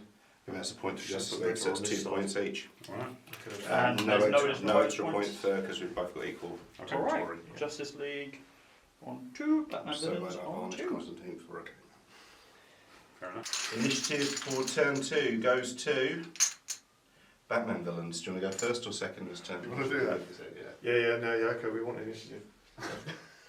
And that's a point for Justice League, so it's 2 points each. Alright. And no there's no extra, additional extra points. points because we've both got equal. Okay. Alright. Justice League on 2. Batman So villains I on advantage 2. Constantine for it. Fair enough. Initiative for turn 2 goes to Batman villains. Do you want to go first or second this turn? You want to do that? Yeah. Yeah, okay, we want initiative.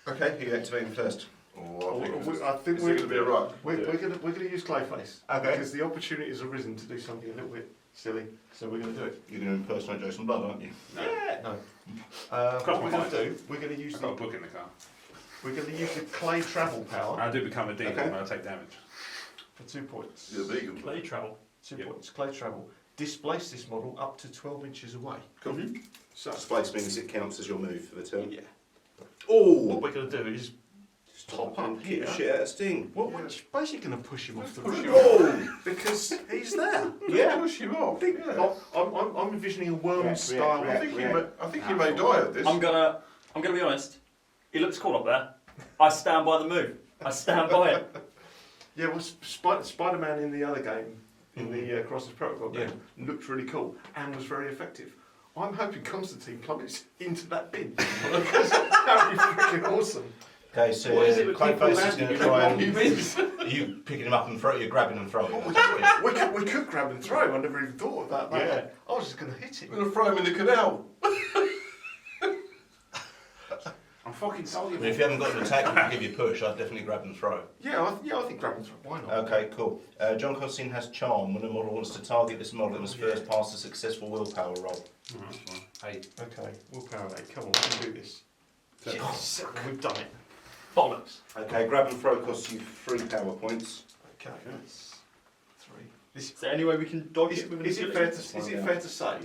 Okay, who are you activating first? Oh, I think it's we're going to be alright. We're gonna use Clayface. Okay. Because the opportunity has arisen to do something a little bit silly, so we're gonna do it. You're going to impersonate Jason Blood, aren't you? Yeah. No. Cross What my we're gonna mind. do? We're gonna use I've got a the book in the car. clay travel power I do become a demon Okay. when I take damage. for 2 points. You're a vegan. Play travel. 2 Yep. points. Clay travel. Displace this model up to 12 inches away. Cool. So Displace means it counts as your move for the turn. yeah. Oh! What we're gonna do is top and up keep here. the shit out of Sting. Well, we're basically going to push him off the Push roof. him Oh! Because he's there. Yeah, push him off. Yeah. I'm envisioning a worm style. I think he may die at this. I'm gonna be honest. He looks cool up there. I stand by the move. I stand by it. Yeah, well, Spider-Man in the other game, in the Crisis Protocol game, looked really cool and was very effective. I'm hoping Constantine plummets into that bin because that would be freaking awesome. Okay, so What is it with people Clayface is landing going to in try wrong bins? and... Are you picking him up and you're grabbing and throwing him? We could grab and throw. I never even thought about that. Yeah. I was just going to hit him. We're going to throw him in the canal. I'm fucking solid. I mean, if you haven't got an attack that can give you a push, I'd definitely grab and throw. Yeah, I think grab and throw. Why not? Okay, cool. John Constantine has charm. When a model wants to target this model, it must first pass a successful willpower roll. Hey, Okay, willpower 8. Come on, we can do this. Yes, we've done it. Bollocks. Okay, grab and throw costs you 3 power points. Okay, that's 3. Is there any way we can dodge it with an Is it agility? fair to say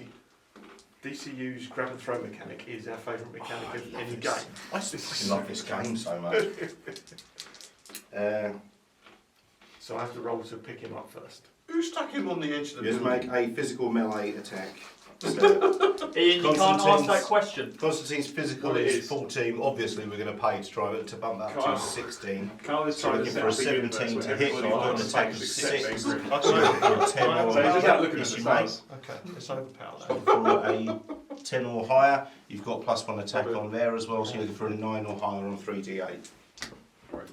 DCU's grab and throw mechanic is our favourite mechanic of any game? I fucking love this game so much. So I have to roll to pick him up first. Who stuck him on the edge of the Just building? make a physical melee attack. Ian, you can't ask that question. Constantine's physical Well, it is is. 14. Obviously, we're going to pay to try to bump that up Can't- to 16. Carl is So trying we're to looking set for a up a universe 17 where to hit. So everybody I've got an wants attack to of take 6. things I'm group. looking for a 10 or So he's just looking at the you stars. Okay, let's overpower that. Looking for a 10 or higher. You've got +1 attack on there as well, so you're looking for a 9 or higher on 3d8.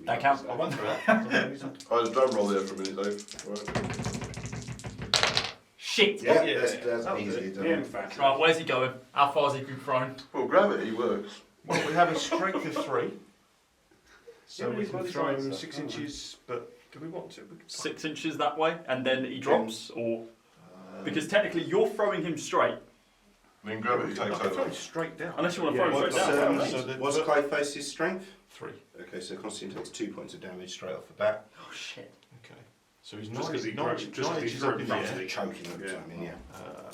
That counts. I went through that. I had a drum roll there for a minute, Dave. Right. Shit. Yeah, Yeah. that's That was easy it. done. Yeah, in fact. Right, where's he going? How far's he been thrown? Well, gravity works. Well, we have a strength of 3. So Yeah, we he's can got throw his him eyes 6 up, inches, but do we want to? We could 6 inches that way, and then he drops, or because technically you're throwing him straight, Then gravity I takes could throw over. him straight down. unless you want to throw him What's, straight down. what's Clayface's strength? 3. Okay, so Constantine takes 2 points of damage straight off the bat. Oh shit. Okay. So he's Just 9 'cause he nine broke- inches just 'cause he up broke in the the back. air. Choking him, Yeah. I mean, yeah. Um,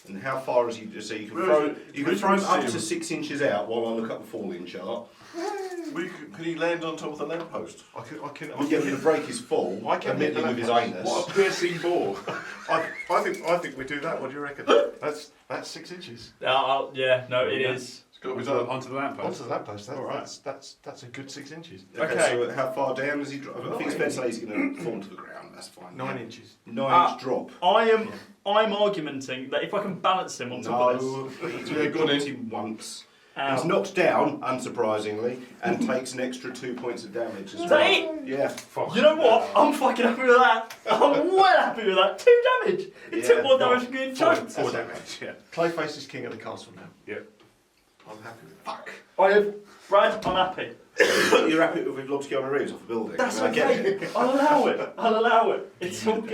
And how far is you? So you can Where throw. is You where can throw him do we up see to him? 6 inches out while I look up the falling chart. Can he land on top of the lamppost? I can We get him to break his fall, I can hit admittedly the with his lamppost. anus. What a piercing bore. I think we do that. What do you reckon? That's 6 inches. Yeah, no, it is. It's got to be done. Onto the lamppost. Onto that post. All right. That's a good 6 inches. Okay, so how far down does he drop? I think it's fair to say he's going to fall to the ground. That's fine. 9 inches. 9-inch drop. I'm argumenting that if I can balance him on top of No, this, he's got him once. He's knocked down, unsurprisingly, and takes an extra 2 points of damage as Is well. that it? Yeah. You know what? I'm fucking happy with that. I'm well happy with that. 2 damage. It Yeah, took more four. damage than getting choked. 4 damage. Yeah. Clayface is king of the castle now. Yep. I'm happy with that. Brad, I'm happy. You're happy if we've lobbed Keanu Reeves off a building? That's I get okay. it. I'll allow it. I'll allow it. It's all good.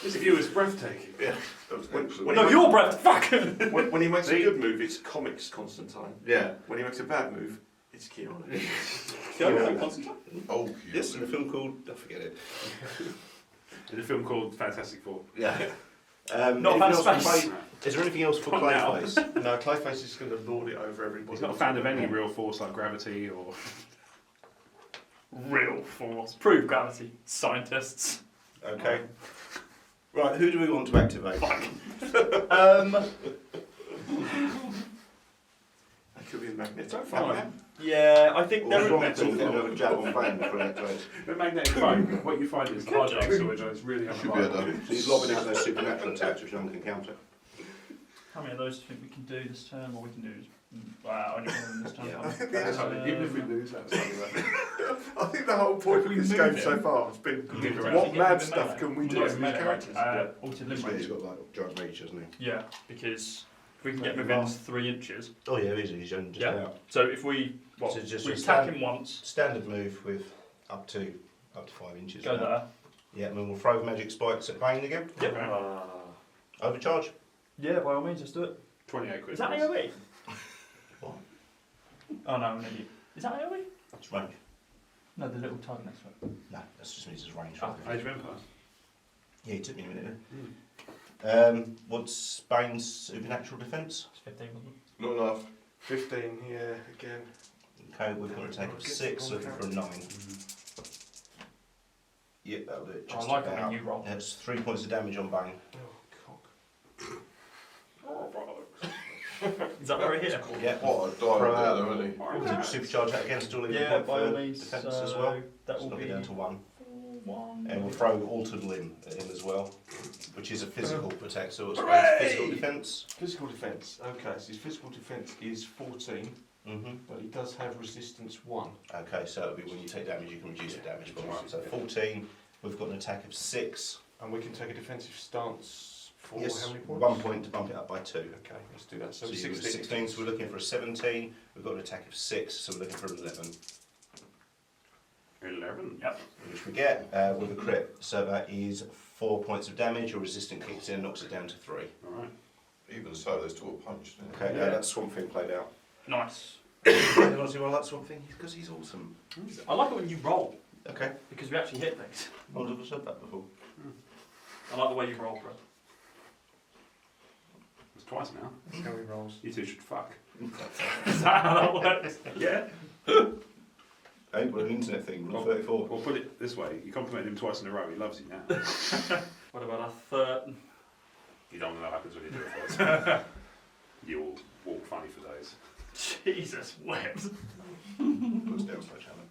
This view is breathtaking. Yeah. That was excellent. No, you're Brad. Fuck. When he makes a See? good move, it's comics Constantine. Yeah. When he makes a bad move, it's Keanu. Oh, Yes, in a film called... I forget it. In a film called Fantastic Four. Yeah. Not anything fan else space. for Clay- Is there anything else for Not now. Clayface? No, Clayface is going to lord it over everybody. He's not a fan of any real force like gravity or. Real force. Prove gravity. Scientists. Okay. Right, who do we want to activate? It could be a magnetic Fine. Yeah, I think Or there wrong are. at all, get another jab on Bane before he activates. The magnetic foam, what you find is hard drive storage, it's really should be able unreliable. to. So he's lobbing out those supernatural attacks which no one can counter. How many of those do you think we can do this turn, or we can do this? Wow, only one this turn. Yeah. That's fine. Even if we lose, that's fine. I think the whole point of If we this move game him- so far has been Move around. what mad Melee. stuff can we do Not with these melee, characters? Altered He's limb range. got like giant reach, hasn't Yeah, because if we can get Like within last- 3 inches. he? Oh yeah, he's only just Yeah. out. So if we So just we a attack stand- him once, Standard move with up to 5 inches. go there. Yeah, and then we'll throw magic spikes at Bane again. Yep. Overcharge. Yeah, by all means, let's do it. 28 quid. Is that AOE? What? Oh no, I'm an idiot. Is that AOE? It's range. No, the little tag next to it. No, that's just means it's range. Oh, Age of Empires. Yeah, it took me a minute. What's Bane's supernatural defence? It's 15, wasn't it? Not enough. 15 here again. Okay, we've got an attack of 6, looking for a 9. Yep, that'll do it. I Just like it about. when you roll. That's 3 points of damage on Bane. Is that where it hit? Yeah. What a Throw dial out. there, isn't he? Would you supercharge that against all of your Yeah, point by for all means. defence as well? That So will knock it be down to 1. 1. And we'll throw Altered Limb at him as well, which is a physical attack, so it's physical defence. Physical defence. Okay, so his physical defence is 14, but he does have resistance 1. Okay, so it'll be when you take damage, you can reduce the damage by 1. So 14, we've got an attack of 6. And we can take a defensive stance for Yes, how many points? 1 point to bump it up by 2. Okay, let's do that. So, So 16. 16, so we're looking for a 17. We've got an attack of 6, so we're looking for an 11. 11. Yep. Which we get with a crit. So that is 4 points of damage. Your resistant kicks in, knocks it down to 3. Alright. Even so, there's still a punch. Okay, that's Swamp Thing played out. Nice. Honestly, I like Swamp Thing because he's awesome. I like it when you roll Okay, because we actually hit things. I've never said that before. I like the way you roll, bro. It's twice now. That's how he rolls. You two should fuck. Is that how that works? Yeah. Hey, what an internet thing, rule 34. Well, put it this way. You complimented him twice in a row. He loves you now. What about a third? You don't know what happens when you do it first. You all walk funny for days. Jesus wept. Puts down sledgehammer.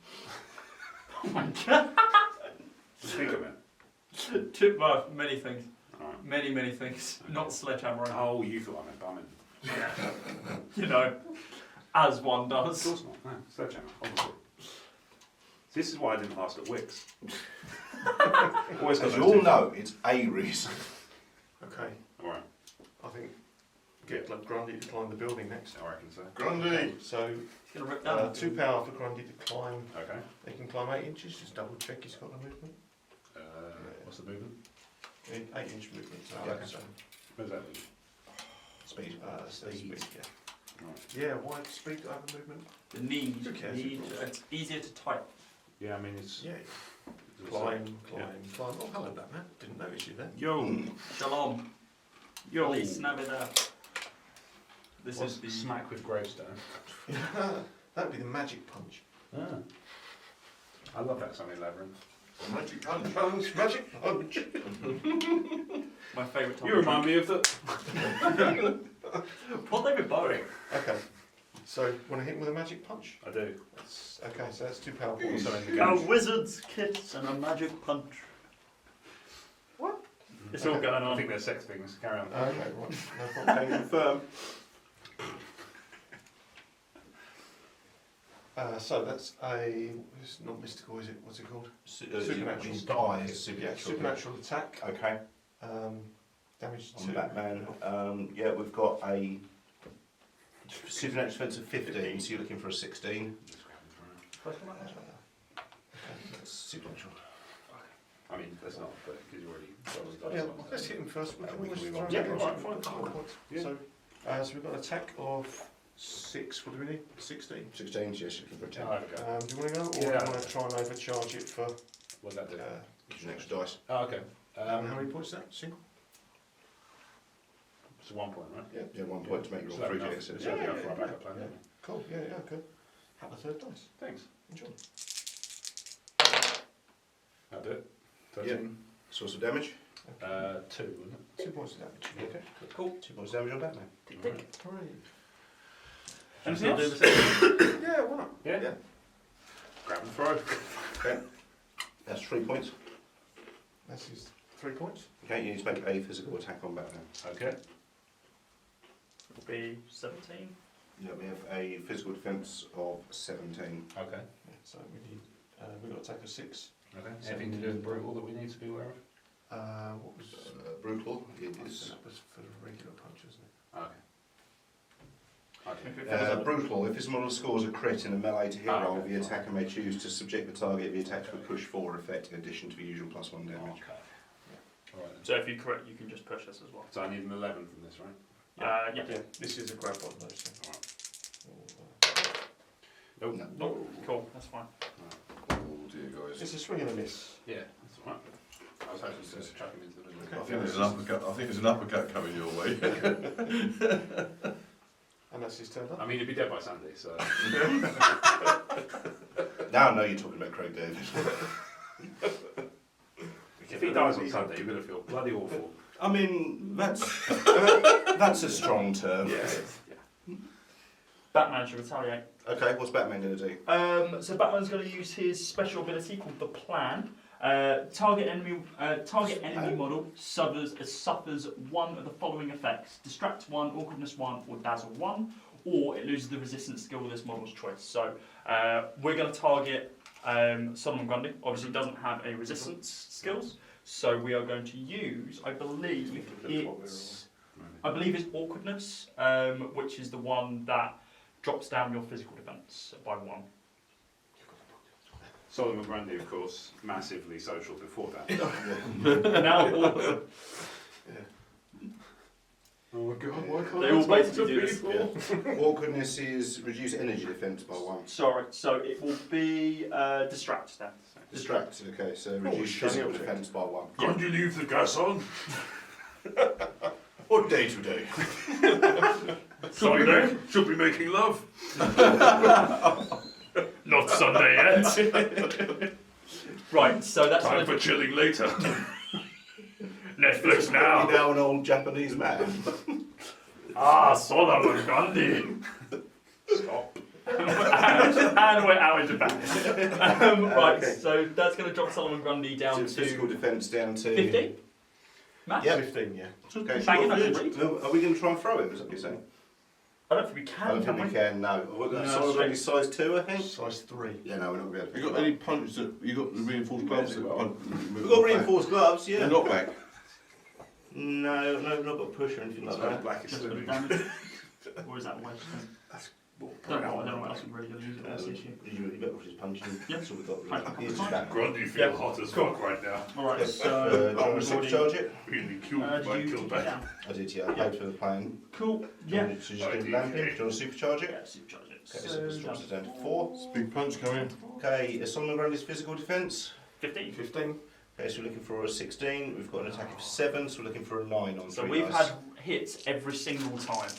Oh my god. Just think of it. Well, many things. Alright. Many things. Not sledgehammering. Oh, you thought I meant bumming. Yeah. You know, as one Of does. course not. No, sledgehammer, obviously. This is why I didn't last at Wicks. Always got As you those all two. know, it's a reason. Okay, Alright, I think get Grundy to climb the building next. I reckon so. Grundy! So, He's gonna rip down. 2 power for Grundy to climb. Okay. He can climb 8 inches, just double check he's got the movement. What's the movement? 8-inch movement. So, Okay. so, Where's that mean? Speed. speed, yeah. Right. Yeah, wide speed over movement. The need. Who cares? It's easier to type. Yeah, I mean, it's... Yeah. it's Climb. Yeah. Oh, hello, Batman. Didn't notice you then. Yo! Shalom. Yo! Please snap it out. This What's is the smack with gravestone? That would be the magic punch. Ah. I love that song in Labyrinth. Magic punch, punch, magic punch. my favourite time. You remind me of the... What David Bowie? Okay. So, want to hit him with a magic punch? I do. Okay, so that's 2 power points. Also in the A game. wizard's kiss and a magic punch. What? It's all going I on. think they're sex things. Carry on. Okay, right. No problem. Can confirm. So that's it's not mystical, is it? What's it called? Supernatural. Supernatural. Supernatural. Supernatural attack. Okay. Damage On 2. Batman, yeah, we've got a supernatural defense of 15, so you're looking for a 16. That's supernatural. I mean, that's not, but because you already... Yeah, let's hit him first. We can we always can try move and on. get Yeah, him. right, fine. Yeah. So we've got an attack of 6. What do we need? 16. 16, yes, you're looking for a 10. Oh, okay. Do you want to go, or do Yeah. you want to try and overcharge it for? What's that do? Which is an extra dice. Oh, okay. How many points is that? Single. It's 1 point, right? Yeah, 1 point to make you So roll 3 enough. hits. It's Yeah, enough yeah, for our yeah. backup plan, Yeah. isn't it? Cool. Yeah, yeah, okay. Have a third dice. Thanks. Enjoy. That'll do it. 13. Source of damage. 2, wasn't it? 2 points of damage. Okay. Cool. 2 points of damage on Batman. Tick, tick. Hooray. Anything I'll do else? the same. Yeah, why not? Yeah? Yeah. Grab and throw. Okay. That's 3 points. This is 3 points. Okay, you need to make a physical attack on Batman. Okay. It'll be 17. Yeah, we have a physical defense of 17. Okay. Yeah, so we need we've got attack of 6. Okay. Anything to do with brutal that we need to be aware of? What was Brutal. It that is. was for the regular punch, isn't it? Okay. Okay. If it fills up- Brutal. If this model scores a crit in a melee to hit Ah, roll, okay, the fine. attacker may choose to subject the target of the attack to a push 4 effect in addition to the usual +1 damage. Okay. Alright then. So if you crit, you can just push this as well. So I need an 11 from this, right? Yeah. Yeah, this is a grab on though, so. Nope. No. Oh, cool. That's fine. Oh dear, guys. It's a swing and a miss. Yeah, that's alright. I was hoping to just chuck him into the middle. I think there's an uppercut. I think there's an uppercut coming your way. And And that's his turn up. I mean, he'd be dead by Sunday, so. Now I know you're talking about Craig David. If he dies on Sunday, you're going to feel bloody awful. I mean, that's a strong term. Yeah. Batman should retaliate. Okay, what's Batman going to do? So Batman's going to use his special ability called the Plan. Target enemy model suffers one of the following effects: distract 1, awkwardness 1, or dazzle 1, or it loses the resistance skill of this model's choice. So we're going to target Solomon Grundy. Obviously, doesn't have a resistance skills, so we are going to use, I believe it's awkwardness, which is the one that drops down your physical defense by 1. Solomon Grundy, of course, massively social before that. Now awkward. Oh my god, why can't They all basically do this. Awkwardness is reduce energy defense by 1. Sorry, so it will be distract then. Distract, okay, so reduce physical defense by 1. Can't you leave the gas on? Or day to day. Should be making love. Not Sunday yet. Right, so that's Time for chilling later. Netflix You're now. now an old Japanese man. Solomon Grundy. Stop. And we're out in Japan. Right, Okay. so that's going to drop Solomon Grundy down So to physical defense down to 15. Matt? Yeah. 15, yeah. Okay, Bang it sure. up, Reed. No, are we going to try and throw him? Is that what you're saying? I don't think we I can, don't think can we we? can. No. No, Solomon straight. only size 2, I think. Size 3. Yeah, no, we're not going to be You able got to. any punch that you got the reinforced gloves that punch? We've got reinforced gloves, yeah. They're not back. No, not got push or anything like that. Black is Just for the slimming. damage. Or is that a wedge thing? I don't know what else we're really going to use it. That's the issue. You better just punch him. Yeah. That's what we've got. Punch Really. him. He's just back. Grundy Yeah. hot as Cool. fuck right now. Alright, Do so. you want to supercharge it? Being killed by did you killed take it back. down? I did, yeah. I paid for the plane. Cool. So Yeah. you're just going to land him. Do you want to supercharge it? Yeah, supercharge it. Okay, so this drops it down to 4. Big punch coming. Okay, is Solomon Grundy's physical defence? 15. 15. Okay, so we're looking for a 16. We've got an attack of 7, so we're looking for a 9 on So 3 we've dice. had hits every single time.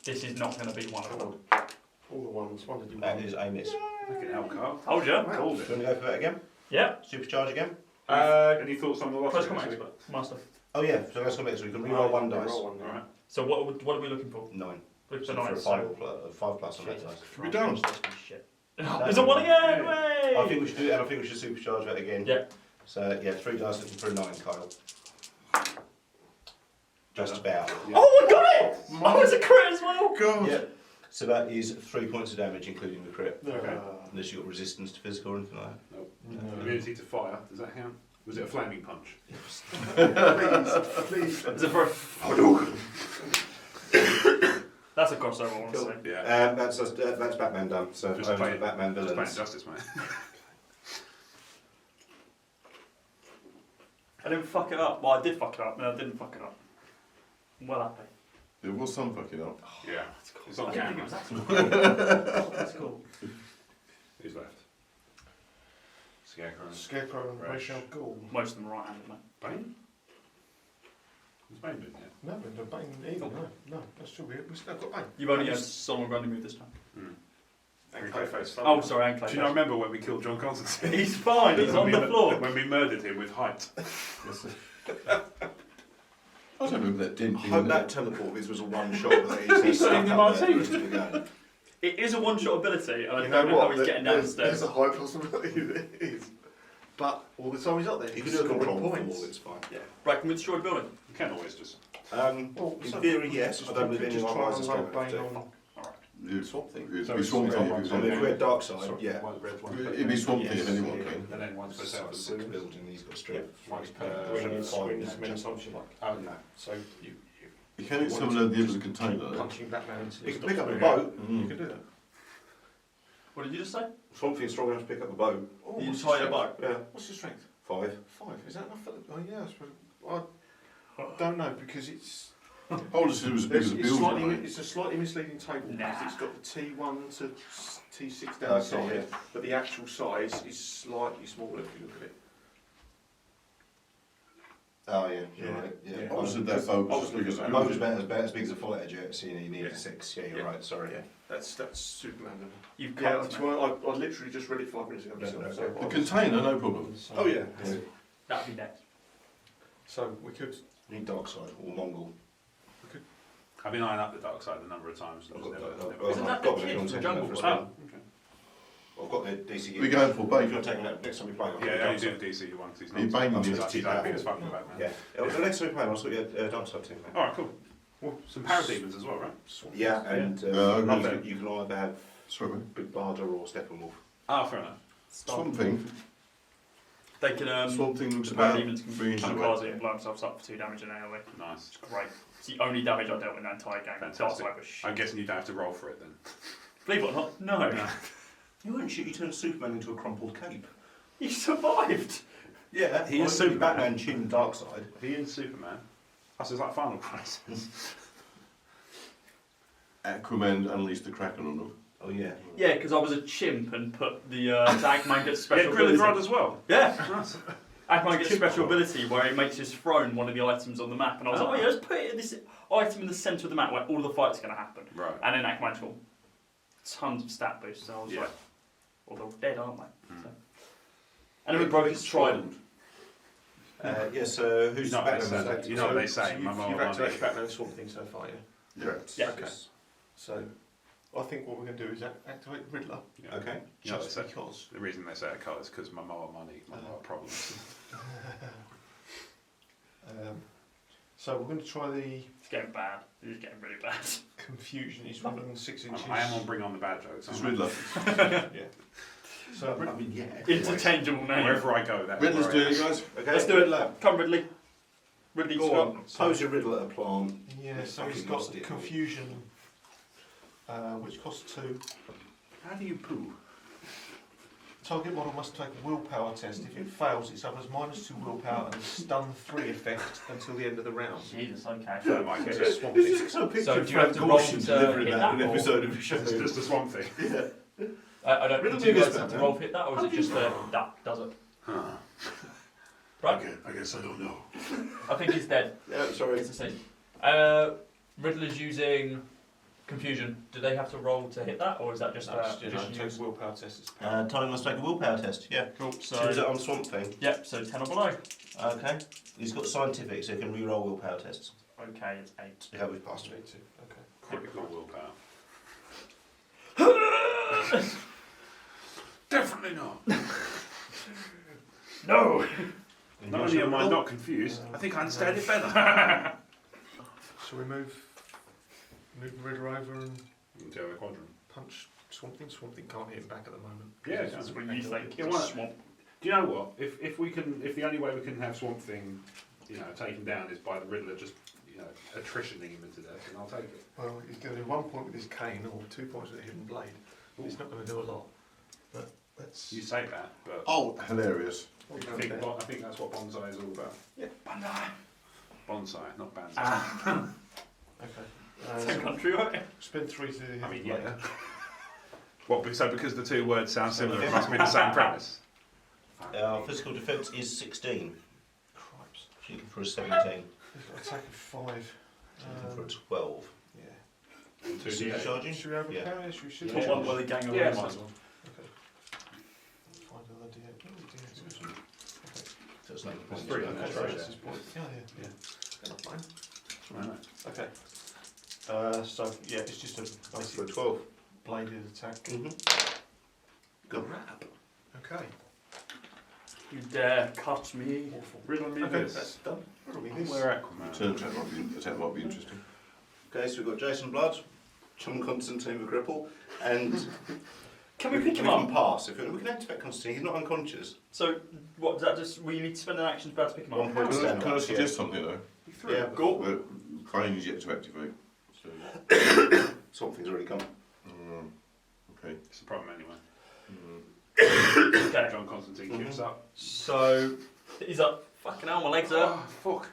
This is not going to be one of them. All the ones. One did you That is a miss. Do Look at how Carl. Told you. Called you it. want to go for that again? Yeah. Supercharge again? Any thoughts on the Close lottery? combat this week? expert. Master. Oh yeah, so let's come back. So we can reroll 1 dice. Alright. So what are we looking for? 9. Look So for 9. for a 5 plus on that Jesus dice. We're done. Shit. Is it 1 again? I Way! think we should do it, and I think we should supercharge that again. Yeah. So yeah, 3 dice looking for a 9, Kyle. Just about. Oh, I got it! Oh, it's a crit as well! God. Yeah. So that is 3 points of damage, including the crit. Okay. Unless you've got resistance to physical or anything like that. Immunity to fire, does that count? Was it a flaming punch? Please. Is it for That's a crossover, I want to Cool. say. Yeah. That's Batman done. So Just over to playing- Batman Just playing villains. justice, mate. I didn't fuck it up. Well, I did fuck it up, and I didn't fuck it up. I'm well happy. There was some fucking up. Yeah. That's cool. It's on I didn't think camera. it was that cool. That's cool. Who's left? Scarecrow. Scarecrow and Rash. Rachel Ghul. Most of them are right-handed, mate. Bane? Was Bane doing it? No, we don't Bane either. No, that's true. We still got Bane. You've only had Solomon Grundy move this time. And Clayface. Oh, sorry, and Do you Clayface. not remember when we killed John Constantine? He's fine, he's on the floor. When we murdered him with height. I don't remember that I didn't hope that teleport of his was a one shot that he's Sting the martini. go. It is a one-shot ability, and I You don't know how what? he's getting down the There's stairs. a high possibility that it is. But all the time he's up there, You he's can do a scoring control points. fall, it's fine. Right, can we destroy a building? You can always just. Well, In theory, yes. I don't believe just anyone try else and is hold going to. Bane on. It'd Swamp Thing. be Swamp Thing. I mean, if we had Dark Side, yeah. One's red, one's It'd be Swamp Thing if Yes. anyone can. And then one's for So seven. 6 building, he's got strength. One's Swings, five swings, now, many just- times you like. Oh, No. So you You can still load the end of the container. punching Batman into the You can stop pick up a sign. boat. You can do that. What did you just say? Swamp Thing's strong enough to pick up a boat. Oh, You what's tie your a boat. Yeah. What's your strength? 5. 5. Is that enough for the... Oh yeah, I suppose... I don't know, because it's... Oh, this was as big as a building. It's a slightly misleading table Nah. because it's got the T1 to T6 down the Okay, side, yeah. but the actual size is slightly smaller if you look at it. Oh yeah, Yeah. you're right. Yeah. Yeah. Obviously, their focus is big as Mine was about as big as a full edge, so you need Yeah. a 6. Yeah, you're Yeah. right. Sorry. Yeah, that's Superman. You've Yeah, cut that's me. why I literally just read it 5 minutes ago. No, myself, no, so no. I The was- container, no problem. so- Oh yeah. That'd be next. So we could. You need Darkseid or Mongol. I've been eyeing up the dark side a number of times. I've Just got never- that. never- I've Isn't that got the it kid on from second Jungle first Book? one. Oh, okay. I've got the DCU. We're going for If Bane. you're taking that next time we play, I'll Yeah, get only the do the DC one 'cause he's Are you not. banging He's him? actually happy as fuck about man. Yeah. The next time we play, I'll also get Darkseid too. All right, cool. Well, some parademons as well, right? Yeah, and Yeah, you can either have Sorry, mate. Big Barda or Steppenwolf. Ah, fair enough. Swamp Thing. They can Swamp Thing looks the about parademons can being kamikaze it and blow themselves up for 2 damage in AoE. Nice. It's great. It's the only damage I dealt in the entire game. Fantastic. Darkseid was shit. I'm guessing you don't have to roll for it then. Believe it or not, no. You weren't shit. You turned Superman into a crumpled cape. You survived. Yeah, He is Superman. Superman. Batman chin Darkseid. He is Superman. That's just like Final Crisis. Aquaman unleashed the Kraken on them. Oh yeah. Yeah, because I was a chimp and put the Aquaman gets Yeah, special Grill and ability. Rod as well. Yeah, Nice. Aquaman gets Chimp special Rod. ability where he makes his throne one of the items on the map, and I was like, Ah. oh yeah, let's put this item in the centre of the map where all the fights are going to happen. Right. And then Aquaman's got tons of stat boosts, so I was Yeah. like, well, they're dead, aren't they? Mm. So. And then we broke his trident. Yes. Who's You know what they Batman? say. You know what they say. You've, My you've mum activated money. Batman Swamp Thing so far, yeah? Correct. Yeah. Okay. So I think what we're going to do is activate Riddler. Yeah. Okay. You know what Just they say. because. The reason they say it is because my mum money, my mum problems. So we're going to try the It's getting bad. It's getting really bad. confusion. He's running 6 inches. I am on bring on the bad jokes. It's aren't I? Riddler. Yeah. So I mean, yeah. Interchangeable name. Wherever I go, that's Riddler's where I doing am. it, guys. Okay. Let's do it. Riddler. Come, Ridley. Ridley Go Scott. on. Pose your Riddler at a plant. yeah, so he's Fucking got lost it. confusion, which costs 2. How do you poo? Target model must take a willpower test. If it fails, it suffers -2 willpower and stun 3 effect until the end of the round. Jesus, okay. So I might get It's a it. swamp It's thing. just some picture So of do you have Frank to roll Gorshin to delivering hit that in that, an or- episode of the show. It's just a swamp thing. Yeah. I don't. Riddle Do you me guys this, have to man. roll for hit that, or is it just that does it? Huh. Right. I guess I don't know. I think he's dead. Yeah. Sorry. It's the same. Riddler's using confusion. Do they have to roll to hit that, or is that just Takes willpower test. It's Tony must take a willpower test. Yeah. cool? So is it on Swamp Thing? Yep. So 10 or below. Okay. He's got scientific, so he can re-roll willpower tests. Okay, it's 8. Yeah, we've passed it. 2. Okay. Critical willpower. Definitely not. No. Not only am I not confused, I think I understand it better. So we move the Riddler over and Into the quadrant. punch Swamp Thing. Swamp Thing can't hit him back at the moment. Yeah, That's what you think. Yeah, It's why- a swamp. Do you know what? If the only way we can have Swamp Thing, taken down is by the Riddler just, attritioning him into death, then I'll take it. Well, he's going to do 1 point with his cane or 2 points with a hidden blade. He's not going to do a lot. But let's. You say that, but Oh, hilarious. I think that's what bonsai is all about. Yeah. Bonsai, not banzai. Ah, Okay. same country, right? Spend 3 to hit I mean, the yeah. blade. What? So because the two words sound similar, it must be the same premise. Physical defence is 16. Cripes. Shooting for a 17. He's got attack of 5. Shooting for a 12. Yeah. Two Super D8. charging? Should we overpower? Yeah. Should we shoot Yeah. it? One where the gang are Yeah, all so- might. Okay. Find another D8. Oh, D8. Okay. So it's like There's a 3 point. on there, Okay, right? that's his point. Yeah. Not mine. Right. Okay. So yeah, it's just a For a basic 12. bladed attack. Good rap. Okay. You dare cut me? Awful. Riddle me Okay, this. that's done. Riddle me this. Where Aquaman? Turn attack might be interesting. Okay, so we've got Jason Blood, John Constantine with Gripple, and Can we pick him we up? can pass. If we can activate Constantine, he's not unconscious. So what does that just? We need to spend an action to pick him 1 up. point Can stand I up, suggest something though? Yeah, The crane is yet to activate. So, Something's already come. okay. It's a problem anyway. Okay. John Constantine keeps up. So he's up. Fucking hell, my legs hurt. Oh, fuck.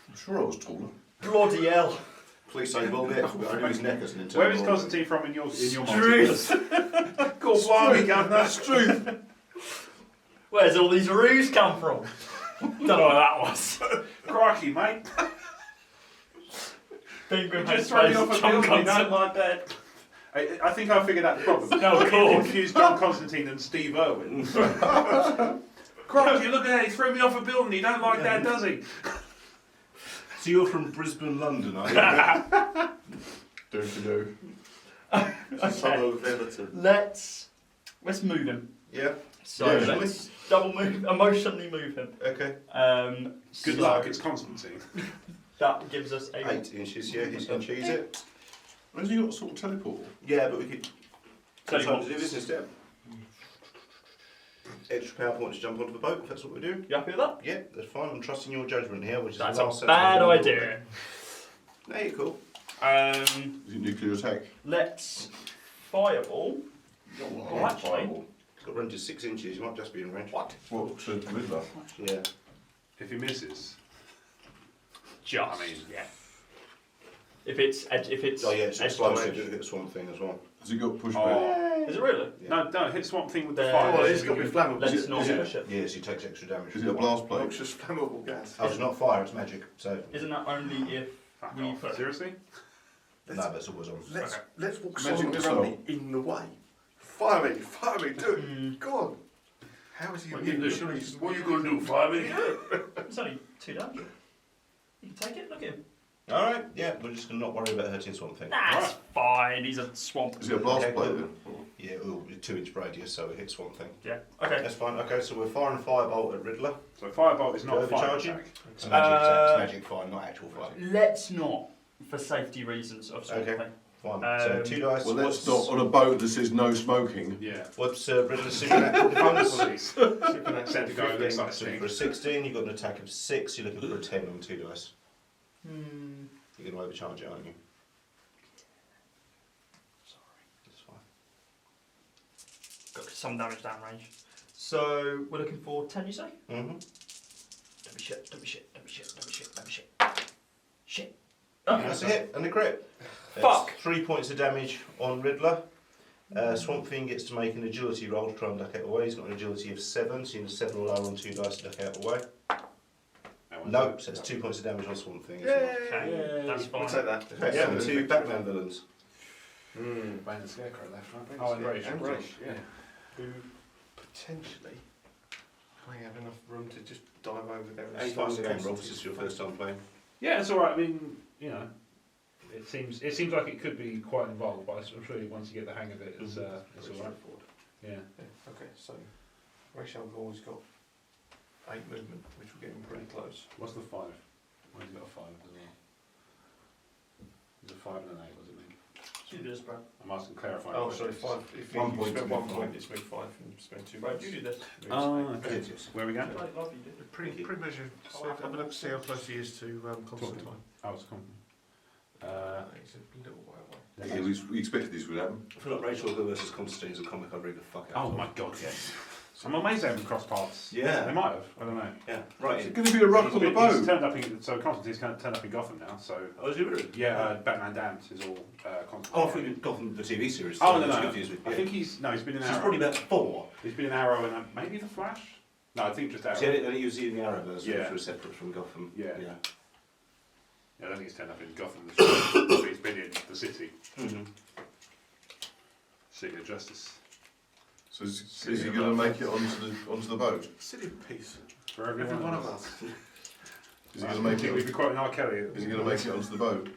I'm sure I was taller. Bloody hell. Please say well there. I knew his neck as an internal. Where is Constantine from in your Truth. Cool, blimey, governor. That's truth. Where's all these roos come from? Don't know what that was. Crikey, mate. Penguin Just has throw me face off a John building, don't Constantine. like that. I think I figured out the problem. No, You cool. confused John Constantine and Steve Irwin. Crikey, look at that, he threw me off a building, he don't like that, does he? So you're from Brisbane, London, are you? Do. Okay. Suburb of Everton. Let's move him. Yeah. So Yeah, let's double move, emotionally move him. Okay. Good So luck, it's Constantine. That gives us a 8 inches. Yeah, he's going to choose it. Has he got sort of teleport? Yeah, but we could. Tell you Time what. to do this instead. Extra power point to jump onto the boat. If that's what we do. You happy with that? Yeah, that's fine. I'm trusting your judgment here, which is That's the a last bad sentence. idea. No, you're cool. Is it nuclear attack? Let's fireball. Oh, actually, It's got range of 6 inches. You might just be in range. What? What, to Riddler? Yeah. If he misses, just I mean- yeah. If it's Oh yeah, it's edge explosive. to It'll hit the swamp thing as well. Has he got pushback? oh. edge. Is it really? Yeah. No, hit Swamp Thing with the There- fire. Oh, it's got to be flammable. Let's Is it- not is it- push it. Yes, he takes extra damage. Is it a blast plate? Noxious flammable gas. Oh, it's not fire. It's magic. So Isn't that only if Fuck we off. put? Seriously? no, that's always on. Let's walk Magic Simon missile. Grundy in the way. Fire me, do it. Mm. Go on. How is he What in you the do? trees? What are you going to do, fire me? It's only 2 damage. You can take it. Look at him. All right. Yeah, we're just gonna not worry about hurting swamp thing. That's fine. He's a swamp. Is it a blast Okay, plate cool. then? Yeah, ooh, 2-inch radius, so it hits swamp thing. Yeah. Okay. That's fine. Okay, so we're firing a firebolt at Riddler. So Firebolt is not a fire Overcharging? attack. It's a magic attack. It's magic fire, not actual fire. Let's not, for safety reasons of swamp Okay. thing. Fine. So 2 dice. Well, what's let's not on a boat that says no smoking. Yeah. what's Riddler's supernatural defense? Police. Set to go against that So thing. for a 16, you've got an attack of 6. You're looking for a 10 on 2 dice. Hmm. You're going to overcharge it, aren't you? Sorry. That's fine. Got some damage down range. So we're looking for 10, you say? Mm-hmm. Don't be shit. Don't be shit. Don't be shit. Don't be shit. Don't be shit. Shit. That's a hit and a crit. That's Fuck. 3 points of damage on Riddler. Swamp Thing gets to make an agility roll to try and duck out of the way. He's got an agility of 7, so you need a 7 or lower on 2 dice to duck out of the way. No, so it's 2 points of damage on Swamp Thing as well. Okay. That's fine. We'll take that. Okay, Yeah, so 2 Batman villains. Mm. Bane and Scarecrow left, right? Oh, and Rage. And Rage, yeah. Who potentially may have enough room to just dive over there and Any start times a game, Rob, Constantine. this is your first time playing. Yeah, it's alright. I mean, you know, it seems like it could be quite involved, but I'm sure once you get the hang of it, it's alright. straightforward. Yeah. Yeah, okay, so Rachel Ghoul's got 8 movement, which will get him pretty close. What's the 5? Why has he got a 5 as well? There's a 5 and an 8, was it, Nick? You do this, Brad. I'm asking clarifying. Oh, sorry, questions. 5. If 1 you point spend to 1 move point, five. it's move 5 and spend 2 Brad, points. you do this. Oh, okay. Yes. Where are we going? Like love you do. Pretty measure. Have a look, see how close he is to Constantine. Oh, it's coming. He's a little way away. Yeah, we expected this would happen. I feel like Rachel Hill versus Constantine is a comic I'd read the fuck out Oh of. my god, yes. I'm amazed they haven't crossed paths. Yeah. They might have, I don't know. Yeah, Is right. it going to be a rock on the He's boat? turned up in, so Constantine's turned up in Gotham now, so... Oh, is he really? Yeah, Batman Damned is all Constantine. Oh, I thought you'd Gotham, the TV series. Oh, I no, was no. confused with I think he's been in She's Arrow. probably about 4. He's been in Arrow and maybe The Flash? No, I think just Arrow. See, and he was in the Arrowverse, Yeah. which was separate from Gotham. Yeah. Yeah. Yeah, I don't think he's turned up in Gotham this year, but he's been in the city. Mm-hmm. City of Justice. So is he going to make it onto the boat? City of Peace. For Every one of us. Is he going to make We've it? been quoting R. Kelly. Is he going to make it onto the boat?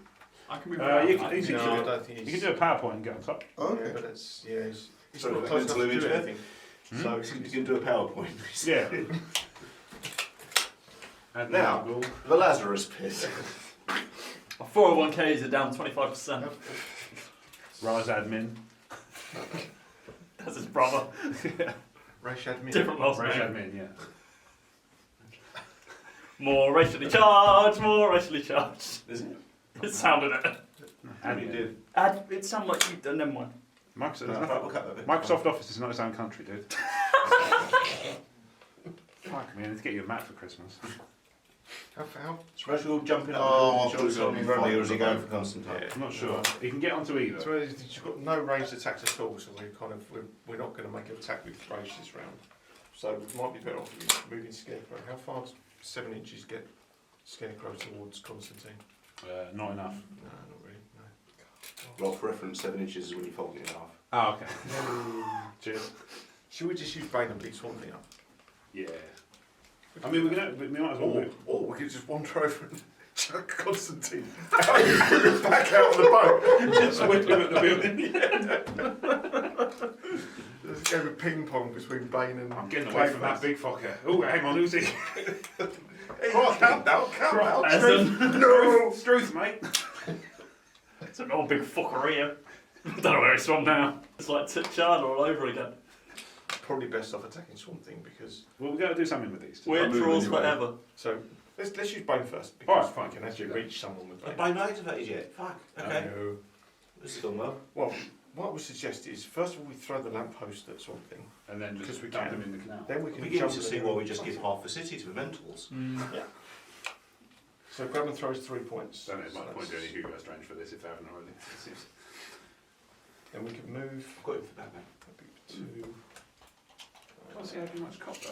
I can move You around. can easily No, do I it. don't think he's. You can do a PowerPoint and get on top. Oh, Yeah, okay. but it's he's Sorry, not close enough to mental do image anything. Hmm? So You can do a PowerPoint. Yeah. And Now. Google. The Lazarus Pit. My 401ks are down 25%. Rise admin. That's his brother. Rash admin. Different last Rise name. admin, yeah. More racially charged, more racially charged. Is it? It sounded it. Admin. did. It sounded like you done, never mind. Microsoft, No, we'll cut that bit. Microsoft Office is not its own country, dude. Fuck, man, let's get you a Mac for Christmas. How? So Rachel jumping up. Oh, I Sure, thought it's it was on gonna be Grundy, fine. or is he going for Constantine? Yeah. I'm not sure. You can get onto either. So he's got no ranged attacks at all, so we're not going to make an attack with Rage this round. So we might be better off moving Scarecrow. How far 7 inches get Scarecrow towards Constantine. Not enough. No, not really. No. Well, for reference, 7 inches is when you fold it in half. Oh, okay. Cheers. Should we just use Bane and bleed Swamp Thing up? Yeah. I mean, we might as well move. Or we could just wander over and chuck Constantine back out on the boat. Just whip him at the building. There's a game of ping pong between Bane and I'm getting away from that big fucker. Oh, hang on, who's he? Oh, count now, count now. No! Struth, mate. It's an old big fucker here. I don't know where it's from now. It's like T'Challa all over again. Probably best off attacking Swamp Thing because. Well, we've got to do something with these. Weird moving draws, anyway. whatever. So let's use Bane first because Alright, fine. we can actually reach someone with The Bane. Bane not activated yet. Fuck. Okay. No. This is gone well. Well, what I would suggest is first of all we throw the lamppost at Swamp Thing, And then just Because we dump can. them in the canal. then we can We begin jump to in see the why we middle. just give half the city to the Mentals. So grab and throws 3 points. Don't know, it So might point that's- doing Hugo Strange for this if they haven't already. Then we could move. I've got him for Batman. That'd be 2. Can't see how much cop though.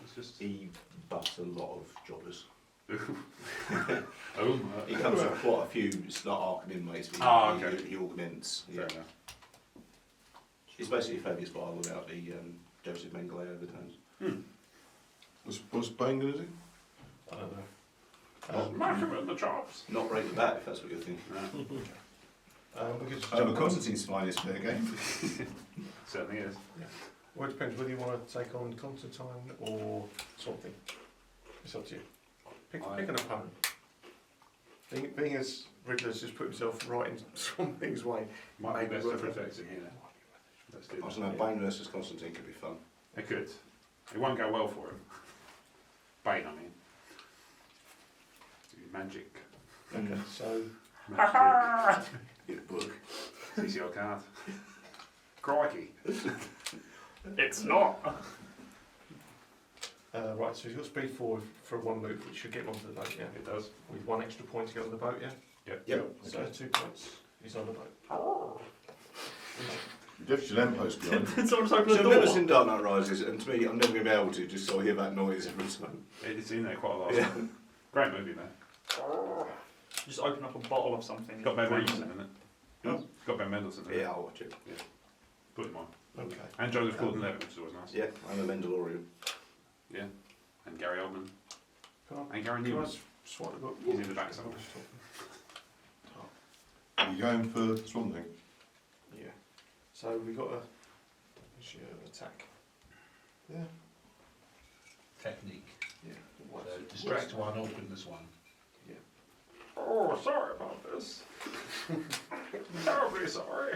It's just. He buffs a lot of jobbers. Oh, He comes with quite a few, it's not Arkham inmates, but Ah, okay. he augments. fair Yeah. enough. He's basically Fabius Bile without the Joseph Mengele overtones. What's Bane going to do? I don't know. Smash him in the chops. Not break the bat, if that's what you're thinking. We could just Over jump Constantine's spine is fair game. Certainly is. Well, it depends whether you want to take on Constantine or something. It's up to you. Pick an opponent. Being as Riddler's just put himself right in Swamp Thing's way. Might be Maybe best to worth it. protect him here. Let's do I that. don't know, Bane versus Constantine could be fun. It could. It won't go well for him. Bane, I mean. Magic. Okay, so Magic. Get a book. CCL card. Crikey. It's not. right, so he's got speed 4 for 1 move, which should get him onto the boat, yeah. It does. With 1 extra point to get on the boat, yeah. Yep. So 2 points. He's on the boat. You left your lamppost behind. Someone's opened So the I've never door. seen Dark Knight Rises, and to me, I'm never going to be able to, just so I hear that noise every time. It's in there quite a lot. Yeah. Great movie, man. Just open up a bottle of something. Got Ben Breathe. Mendelsohn in it. Hmm? Got Ben Mendelsohn in it. Yeah, I'll watch it. Put him on. Okay. And Joseph Gordon-Levitt, which is always nice. Yeah, I'm a Mandalorian. Yeah. And Gary Oldman. Can And Gary I Newman. swipe the book? He's in the back somewhere. Are you going for Swamp Thing? Yeah. So we got a attack. Yeah. Technique. Yeah. So distract one, awkwardness one. Oh, sorry about this. Terribly sorry.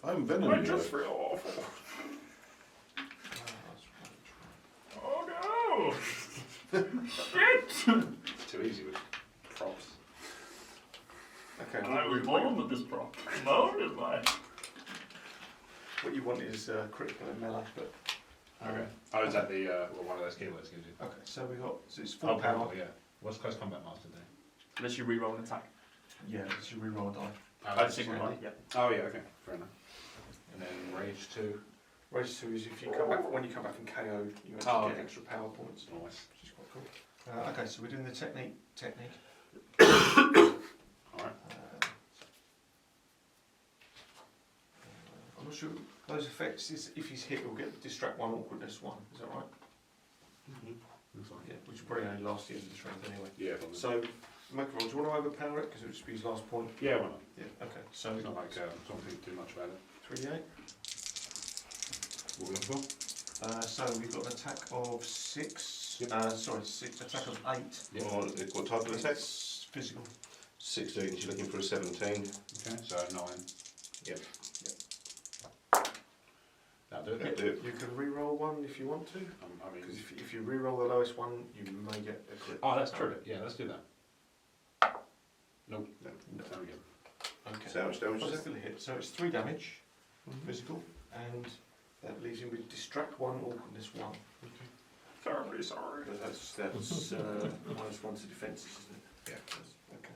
I'm Venom. I just feel awful. Oh no! Shit! Too easy with props. Okay. I was born with this prop. No, is my. What you want is critical and melee, but Okay. Oh, is that the well, one of those keywords gives you? okay. So we got it's Oh, 4 power. yeah. What's Close Combat Master do? Unless you re-roll an attack. Yeah, it's your reroll die. I just think we're right, yeah. Oh yeah, okay, fair enough. And then Rage 2. Rage 2 is if you come back when you come back from KO, you actually Oh, get okay. extra power points, Nice. which is quite cool. Okay, so we're doing the technique. Alright. I'm not sure those effects is if he's hit, he'll get distract 1, awkwardness 1. Is that right? Looks like Yeah, which will probably only last the end of the strength anyway. Yeah, probably. So, make a roll. Do you want to overpower it because it would just be his last point? Yeah, why not? Yeah. Okay. So It's not like something too much about it. 3d8. What we looking for? So we've got an attack of 6. Sorry, 6. Attack of 8. Yeah. What type of attack? It's physical. 16, she's looking for a 17. Okay, so 9. Yep. That'll do it. That'll do it. You can re-roll 1 if you want to. I mean, Because if you re-roll the lowest one, you may get a crit. oh, that's true. Yeah, let's do that. Nope. No. There we go. Okay. So how much damage What's is that going to hit? So it's 3 damage, physical, and that leaves him with distract 1, awkwardness 1. Terribly sorry. But that's -1 to defences, isn't it? Yeah. Okay.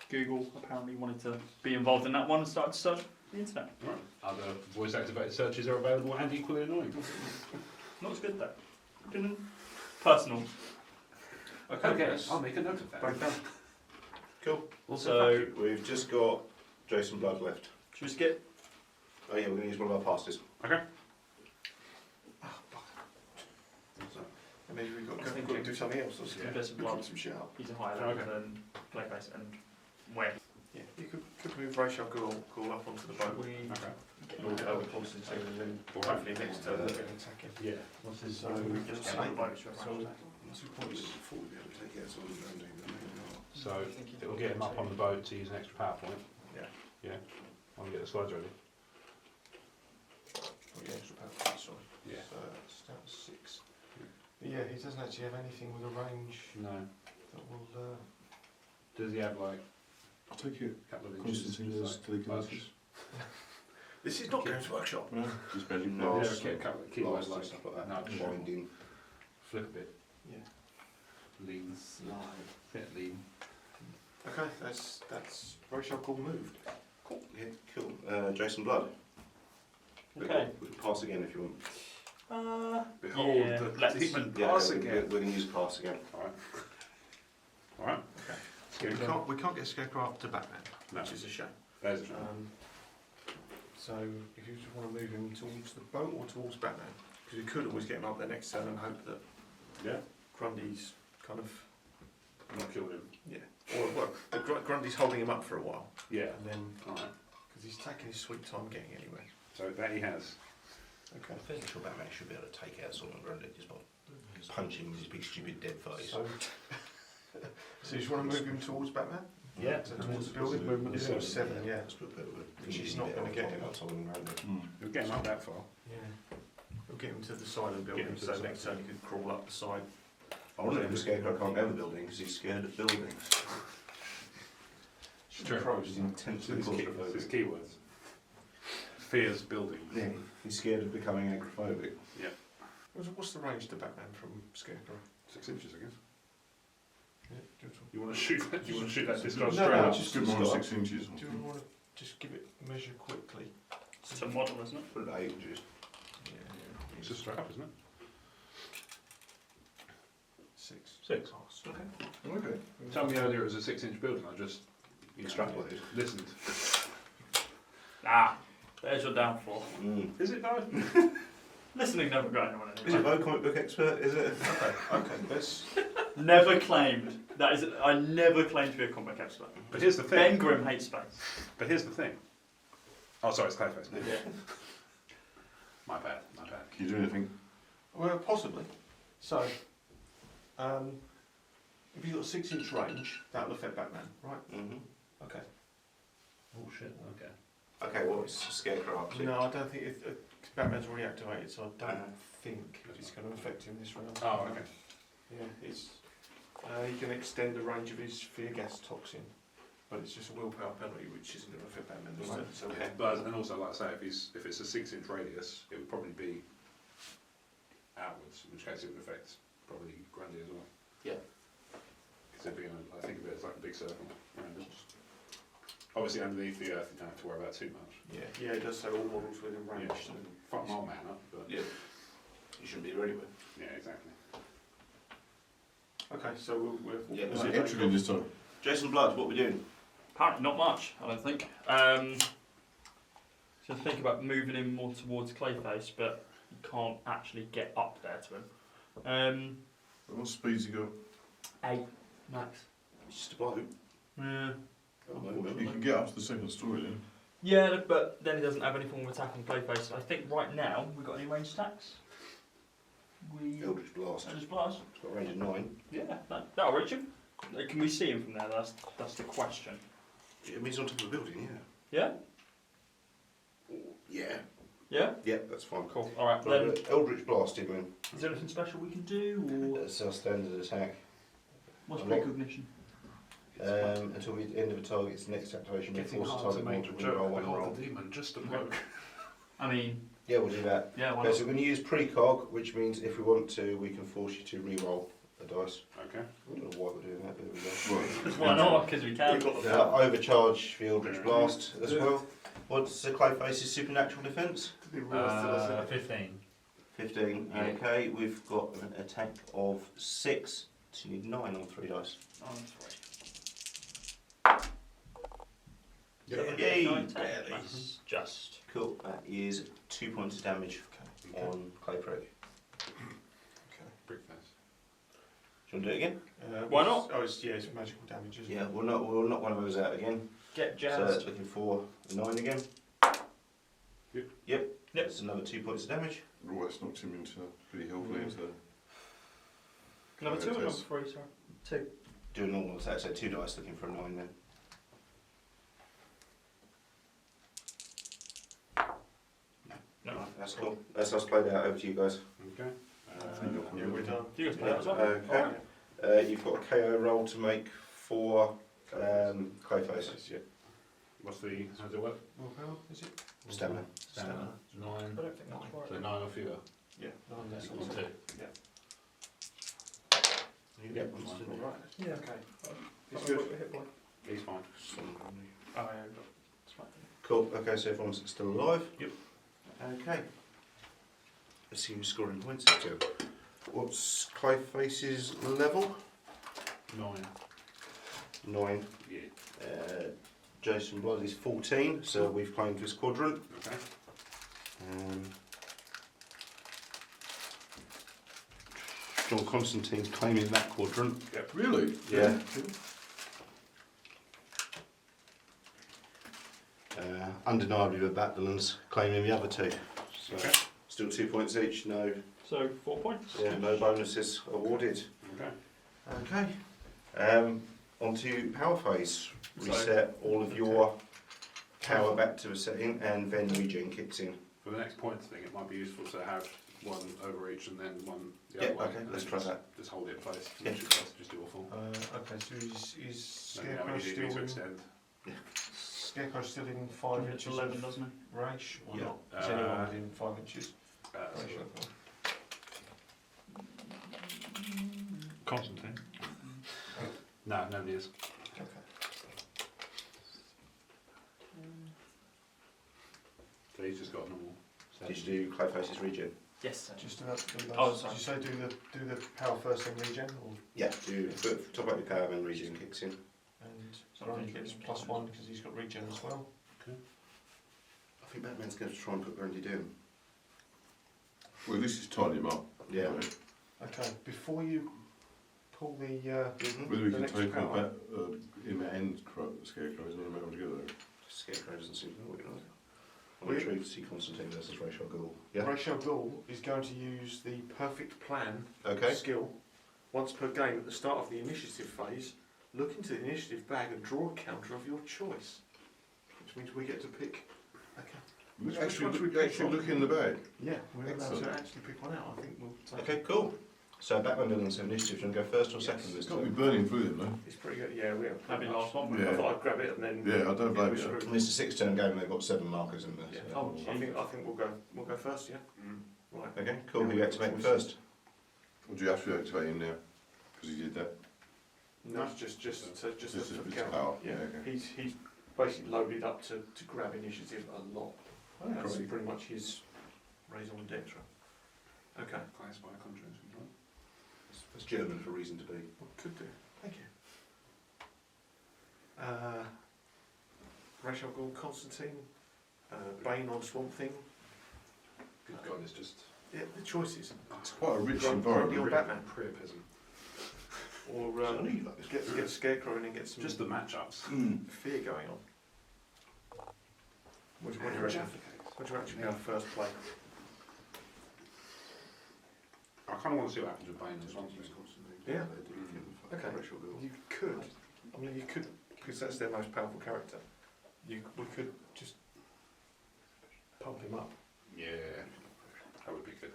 Google apparently wanted to be involved in that one and started to search the internet. Right. Other voice activated searches are available and equally annoying. Not as good though. Personal. Okay, I'll make a note of that. Bang down. Cool. Also, So, thank you. We've just got Jason Blood left. should we skip? Oh yeah, we're going to use one of our passes. Okay. And maybe we've got I to think go we- and do something else. Or Yeah. Best of look blood. up some shit up. He's a higher level Okay. than Clayface and where Yeah, you could move Rachel Ghul up onto the boat. we Okay. Move it over Constantine and then hopefully next turn we'll get attacking. Yeah. What's his? So just just get say, on the boat straight so- away. What's the point? Before we be able to take out some of the landing, but maybe not. So it'll get him up on the boat to use an extra power point. Yeah. Yeah. I'll get the slides ready. Oh, yeah, extra power, sorry. Yeah. So that's down to 6. Yeah, he doesn't actually have anything with a range No. that will. Does he have like I take it a couple of inches? Constantine has like, telekinesis. This is not Games Workshop. No, just magic No. blast. Yeah, okay, a couple of keywords Blast like and stuff like that. nudge, Binding. flip a bit, Yeah. lean, bit lean. Okay, that's Rachel Ghul moved. Cool. Yeah, cool. Jason Blood. Okay. We can pass again if you want. Behold Yeah, the let's- demon Yeah, pass we're again. going to use pass again. Alright. Alright. We can't get Scarecrow up to Batman, No. which is a shame. There's a shame. So if you just want to move him towards the boat or towards Batman, because you could always get him up there next turn and hope that Yeah. Grundy's kind of Not killed him. or well, Grundy's holding him up for a while, Yeah. and then Alright. because he's taking his sweet time getting anywhere. So that he has. Okay. I'm fairly sure Batman should be able to take out someone Grundy just by punching with his big stupid dead face. So, so you just want to move him towards Batman? Yeah. So towards the building, movement is 7, yeah. Let's put a bit of a- Which he's not gonna get him. Someone Grundy. We'll get him up that far. Yeah. We'll get him to the side of the building, him to so the next side. turn he could crawl up the side. I wonder if the Scarecrow can't go to the building because he's scared of buildings. True. He's intensely It's claustrophobic. his keywords. Fears buildings. Yeah, he's scared of becoming agoraphobic. What's the range to Batman from Scarecrow? 6 inches, I guess. Yeah, do You want to shoot that? You want to shoot that discharge No, straight no, up? just- Good more than 6 inches. you want to just give it measure quickly? It's a model, isn't it? Put it at 8 inches. Yeah, It's just straight up, isn't it? 6. 6. Okay. Tell me earlier it was a 6-inch building. I just Extrapolated. listened. Ah, there's your downfall. Is it though? Listening never got anyone Is it anywhere. Vogue comic book expert? Is it? Okay, let's. Never claimed. That is, I never claimed to be a comic expert. But here's the Ben thing. Grimm hates space. But here's the thing. Oh, sorry, it's Clayface. Yeah. My bad. My bad. Can you do anything? Well, possibly. So, if you've got a 6-inch range, that'll affect Batman, right? Mm-hmm. Okay. Oh shit. Okay. Okay, what's Scarecrow up to? No, I don't think Batman's already activated, so I don't think it's going to affect him this round. Oh, okay. Yeah, it's. He can extend the range of his fear gas toxin, but it's just a willpower penalty, which isn't going to affect Batman this turn. So Okay. But and also, like I say, if it's a 6-inch radius, it would probably be outwards, in which case it would affect probably Grundy as well. Yeah. Because it'd be, I think of it as like a big circle around it. Obviously, underneath the earth, you don't have to worry about too much. yeah, it does say all models within range. Yeah, fuck my man up, but Yeah. You shouldn't be ready with. yeah, exactly. Okay, so we'll Yeah, we'll right. see. Entry this time. Jason Blood, what we doing? Apparently not much, I don't think. So think about moving him more towards Clayface, but you can't actually get up there to him. What speed's he got? 8 max. It's just a bloke. Yeah. You can get up to the second story then. Yeah, but then he doesn't have any form of attacking Clayface. I think right now we've got any range attacks. Eldritch Blast. Eldritch Blast. It's got a range of 9. Yeah, that'll reach him. Can we see him from there? That's the question. I mean, he's on top of the building, Yeah. yeah. Yeah. Yeah. Yeah, that's fine. Cool. All right. Then Then Eldritch Blast him in. is there anything special we can do, or That's our standard attack. what's I'm not- precognition? Until the end of a target's next activation, may Getting force the hard to target make to a joke. reroll one Behold roll. the demon, just a bloke. I mean, Yeah, we'll do that. yeah. Why Okay, not? so we're going to use precog, which means if we want to, we can force you to reroll a dice. Okay. I don't know why we're doing that, but there we go. Why not? Because we can. Overcharge the Eldritch Blast as well. What's the Clayface's supernatural defence? 15. 15. Yeah. Okay, we've got an attack of 6 So you need 9 on 3 dice. On 3. Yay! Barely. That's just. Cool. That is 2 points of damage Okay. on Clayface. Brickface. Do you want to do it again? Why not? Oh, it's magical damage, isn't Yeah, it? we'll knock one of those out again. Get So jazzed. looking for a 9 again. Yep. Yep. That's another 2 points of damage. Oh, that's knocked him into pretty healthily into. Number 2 or number Test. 3, sorry? 2. Do a normal attack, so 2 dice looking for a 9 then. No. Right, that's cool. That's us played out. Over to you guys. Okay. Yeah, we're done. You guys play that as well? Okay. You've got a KO roll to make for Clayface. Yeah. What's the? How does it work? Willpower, is it? Stamina. Stamina. 9. I don't think that's right. So 9 or fewer. Yeah, 9 less Equals on 2. Yep, that's still fine. alright. Yeah. Okay. It's It's good. Hit point. He's fine. Oh, yeah, that's right. Cool. Okay, so everyone's still alive. Yep. Okay. Let's see who's scoring points this go. What's Clayface's level? 9. 9. Yeah. Jason Blood is 14, so we've claimed this quadrant. Okay. John Constantine's claiming that quadrant. Really? Yeah. Undeniably the Batman's claiming the other 2. So Okay. still 2 points each, no So 4 points. no bonuses awarded. Okay. Okay. On to power phase. Reset all of your power back to the setting and then regen kicks in. For the next points thing, it might be useful to have one over each and then one the Yeah, other way. okay, and let's then try just- that. Just hold it in place. Yeah. Just do a full. Okay, so is Let me know when Scarecrow you do still need to in? extend. Scarecrow still in 5 It's inches 11, of doesn't it? range or Yeah. not? Is anyone Uh, within 5 inches? So Range? Constantine. no, nobody is. Okay. So he's just got a normal. Did you do Clayface's regen? Yes. Just about to do those. Oh, sorry. Did you say do the power first then regen, or Yeah, do top up your power and regen kicks in. and Grundy gets +1 because he's got regen as well. I think Batman's going to try and put Grundy down. Well, this is tidying him up. Yeah. Okay, before you pull the Whether we The can next take power. out him and Scarecrow, isn't it? Together. Scarecrow doesn't seem to know what you're on. I'm We- intrigued to see Constantine versus Rachel Ghul. Yeah. Rachel Ghul is going to use the perfect plan Okay. skill once per game at the start of the initiative phase. Look into the initiative bag and draw a counter of your choice, which means we get to pick. Okay. Which ones we pick Actually from? look in the bag. Yeah, we're allowed Excellent. to actually pick one out. I think we'll take Okay, cool. So Batman villains have initiative. Do you want to go first or Yes. second this It's got to be time? burning through them, though. It's pretty good. Yeah, we have. That'd be the last one. Yeah. I thought I'd grab it and then. Yeah, I don't blame we're you. screwed. I mean, it's a 6-turn game and they've got 7 markers in there. Yeah. so- I think we'll go first. Yeah. Right. Okay, cool. Who you activate him first? Or do you have to activate him now? Because he did that. No, it's just for Just the his count. power. Yeah. Okay. He's basically loaded up to grab initiative a lot. That's Great. pretty much his raison d'etre. Okay. Class by contrast. It's German for reason to be. Well, could do. Thank you. Rachel Ghul, Constantine, Bane on Swamp Thing. Good God, it's just Yeah, the choices. It's quite a rich Grundy environment. or Batman. priapism. Or I knew you liked this. get Scarecrow in and get some Just the matchups. fear going on. What do you reckon? What do you actually go first play? I kind of want to see what happens with Bane as well. Yeah. Okay. Okay. Rachel Ghul. You could. I mean, you could, because that's their most powerful character. We could just pump him up. Yeah, that would be good.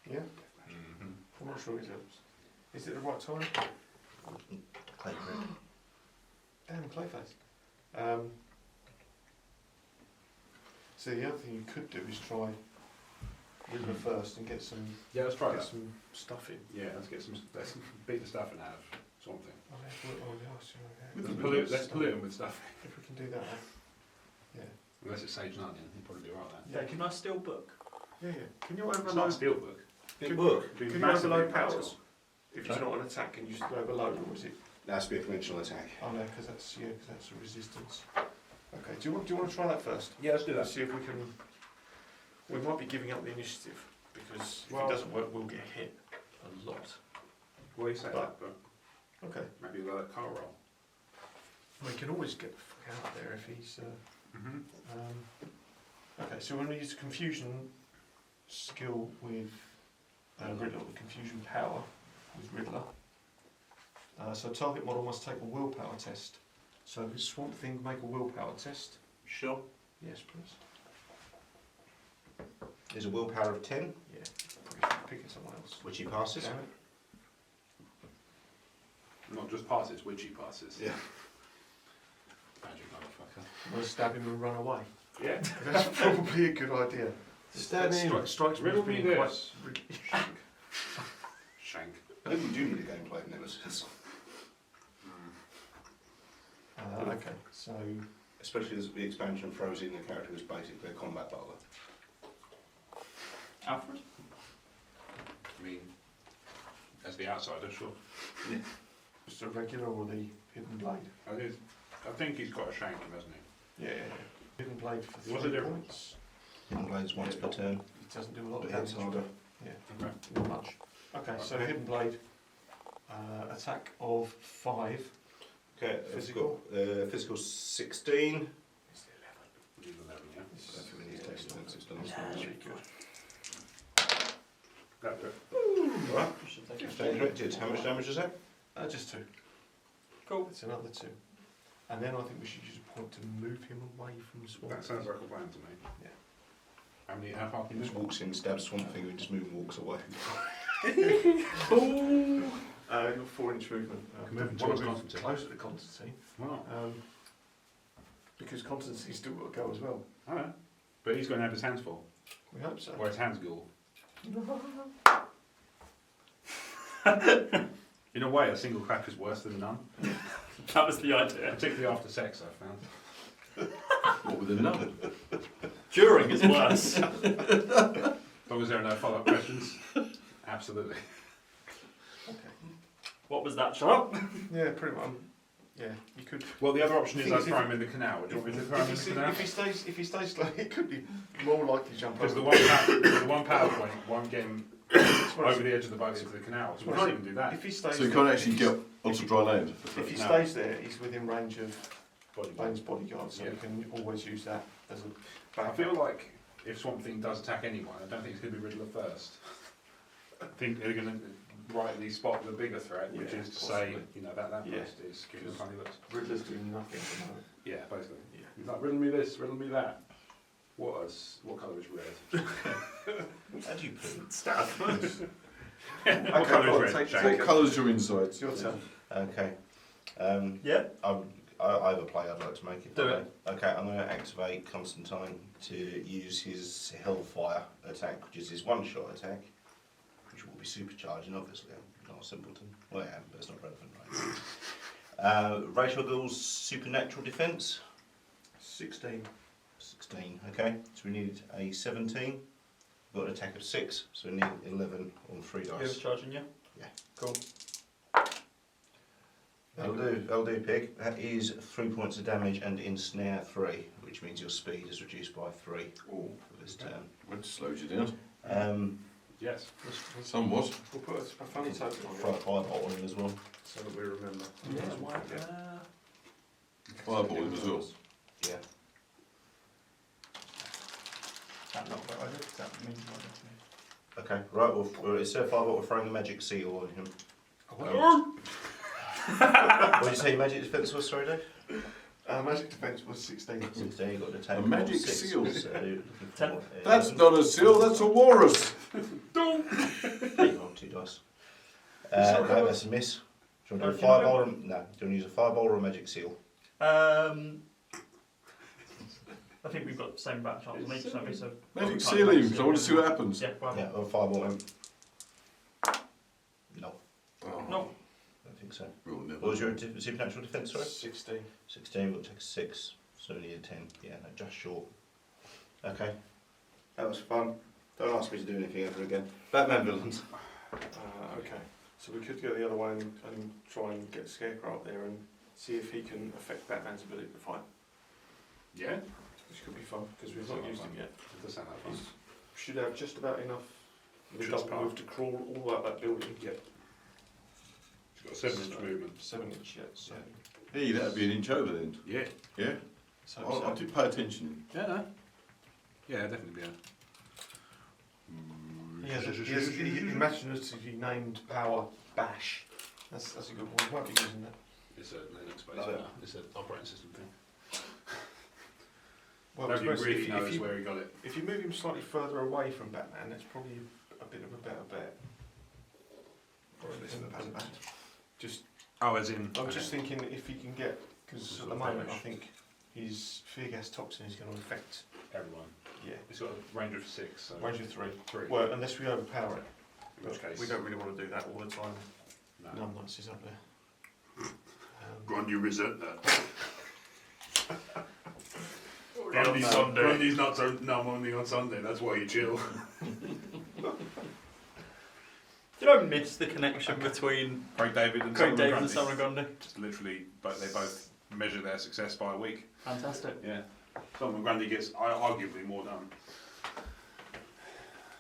Yeah. Mm-hmm. I'm not sure it helps. Is it the right time? Clayface. Damn, Clayface. So the other thing you could do is try Riddler first and get some Yeah, let's try that. some stuff in. Yeah, let's beat the stuff and have something. Oh, yeah, Let's pollute him with stuff. if we can do that. Yeah. Unless it's Sage Nunnian, he'd probably be right there. Yeah, can I still book? Yeah. Can you It's not a overload? steelbook. Big book. It'd be Can you massively overload practical. powers? If it's not an attack, can you still overload, or is it? That has to be a conventional attack. Oh no, because that's a resistance. Okay, do you want to try that first? Yeah, let's do Let's that. see if we can. We might be giving up the initiative because if Well- it doesn't work, we'll get hit a lot. Well, you say But- that, but Okay. maybe we'll let that car roll. We can always get the fuck out there if he's. Okay, so we're going to use confusion skill with Riddler, with confusion power with Riddler. So target model must take a willpower test. So if Swamp Thing make a willpower test. Sure. Yes, please. There's a willpower of 10, Yeah, probably picking someone else. which he passes. Damn it. Not just passes, witchy passes. Yeah. Magic motherfucker. I'm going to stab him and run away. Yeah. That's probably a good idea. Stab him. Strikes me as Riddle me being quite. this. Shank. I think we do need a gameplay of Nemesis. Okay, so Especially as the expansion throws in the character as basically a combat butler. Alfred? I mean, as the outsider, sure. just a regular or the hidden blade? I think he's got a shank, hasn't he? Yeah. Hidden blade for What's 3 the difference? points. Hidden blades once per turn, It doesn't do a lot but of hits damage. harder. Okay. Not much. Okay, so hidden blade, attack of 5. Okay, Physical? Physical 16. It's He's 11, yeah. I don't think we need to take it, it's done. very good. That's it. Alright, Should take it. stay corrected. How much damage is that? Just 2. Cool. It's another 2. And then I think we should use a point to move him away from the swamp. That sounds like a plan to me. Yeah. How far can He you just move? walks in, stabs Swamp Thing, and just moves and walks away. You've got 4-inch movement. Can move Wanna towards move Constantine. closer to Constantine. Wow. Because Constantine's still got to go as well. I know. But he's going to have his hands full. We hope so. Or his hands Ghul. In a way, a single crack is worse than none. That was the idea. Particularly after sex, I've found. What with a nun? During is worse. As long as there are no follow-up questions. Absolutely. Okay. What was that, shut up? Yeah, pretty much. Yeah, you could. Well, the other option is I If- throw him in the canal. Do you want me to throw him in the canal? If he stays slow, it could be more likely to jump Because over. the one power point won't get him over the edge of the boat into the canal. So we can't even do that. If he stays So you there, can't actually get onto dry land. If he No. stays there, he's within range of Body Bane's bodyguard, so Yeah. we can always use that as a I backup. feel like if Swamp Thing does attack anyone, I don't think it's going to be Riddler first. I think they're going to rightly spot the bigger threat, which Yeah, is to say, possibly. you know, that Yeah. post is giving them funny looks. Riddler's doing nothing at the moment. Yeah, basically. Yeah. He's like, riddle me this, riddle me that. What colour is red? How do you put Stab. What Okay, colour well, is red? take- Jake? What colour's your insides? It's your turn. Okay. Yeah. I have a play I'd like to make. Do it. Okay, I'm going to activate Constantine to use his Hellfire attack, which is his one-shot attack, which will be supercharging, obviously. I'm not a simpleton. Well, I am, but it's not relevant right now. Racial Ghul's Supernatural Defense, 16. 16. Okay, so we need a 17. We've got an attack of 6, so we need 11 on 3 dice. Overcharging you? Yeah. Cool. That'll do, Pig. That is 3 points of damage and ensnare 3, which means your speed is reduced by 3 Oh, for this turn. that slows you down. Yes. Somewhat. We'll put a funny token on Throw a it fireball in as well. so that we remember. Yeah, Fireball him as well. Yeah. That not what I did. That means what I did. Okay, right, well, instead of fireball, we're throwing the magic seal on him. What did you say magic defense was, sorry, Dave? Magic defense was 16. 16, you've got to take A magic 6, seal. So, looking for 10. That's not a seal, that's a walrus. Roll 2 dice. No, that's a miss. Do you want to do a fireball? No. Do you want to use a fireball or a magic seal? I think we've got the same batch chance on each, don't we? So Magic seal him, because I want to see what happens. yeah, right. Yeah, or a fireball him. No, Oh, No. I don't think so. we'll never. What was your supernatural defense, sorry? 16. 16, we'll take a 6, so only a 10. Yeah, no, just short. Okay. That was fun. Don't ask me to do anything ever again. Batman villains. Okay. So we could go the other way and try and get Scarecrow up there and see if he can affect Batman's ability to fight. Yeah, Which could be fun, because we've not used him yet. it does sound like fun. He should have just about enough Just double part. move to crawl all the way up that building. Yep. He's got a 7-inch movement. 7 inch yet, so. Hey, that'd be an inch over then. Yeah. Yeah? So, I did pay attention. Yeah, no. Yeah, definitely. He has imaginatively named power Bash. That's a good one. Won't be using that. It's a Linux-based. Love it. It's an operating system thing. Well, Nobody suppose really knows where he got it. if you move him slightly further away from Batman, it's probably a bit of a better bet. Listen to the band. Just, Oh, as in. I'm just thinking if he can get, because Some at sort the of moment I damage. think his fear gas toxin is going to affect. Everyone. Yeah, He's got a range of 6. So range of 3. 3. Well, unless we overpower it. in which case. We don't really want to do that all the time. No. Numbnuts is up there. Grundy resent that. Grundy's Sunday. Grundy's not so numb only on Sunday, that's why you chill. Did I miss the connection between Craig David and Craig Solomon David Grundy. and Solomon Grundy? Just literally, they both measure their success by a week. Fantastic. Yeah. Solomon Grundy gets arguably more done.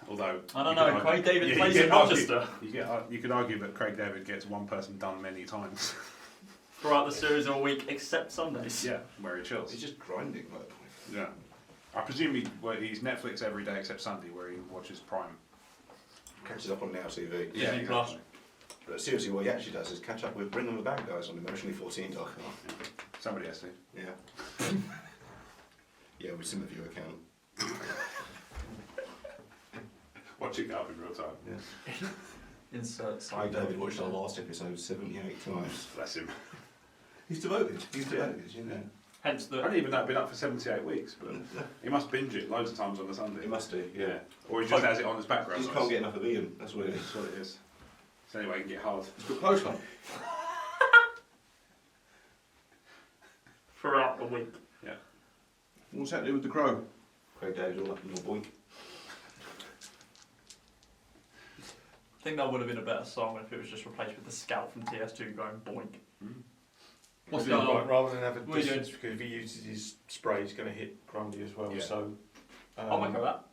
Although I don't you could know. argue- Craig David you plays could in argue- Rochester. You could argue that Craig David gets one person done many times. Throughout the series of a week, except Sundays. Yeah, where he chills. He's just grinding by the point. Yeah. I presume he's Netflix every day except Sunday, where he watches Prime. Catches up on Now TV. Yeah, Disney Plus. But seriously, what he actually does is catch up with Bring Them the Bad Guys on emotionally14.com. Somebody has to. Yeah. Yeah, with some of you account. Watch it up in real time. Yeah. Insert I, side. David, watched our last episode 78 times. Bless him. He's devoted. He's devoted, you know. Hence I the. don't even know it's been up for 78 weeks, but he must binge it loads of times on a Sunday. He must do, yeah. Or he just has it on his background. He just can't get enough of Ian. That's what it is. That's what it is. So anyway, he can get hard. It's got close up. Throughout the week. What's happening with the crow? Craig David all up in your boink. I think that would have been a better song if it was just replaced with the scout from TS2 going boink. What's going the on? other? Rather than have a What are you distance, because if he uses his spray, he's going to hit Grundy as well. Yeah. So, I'll make that.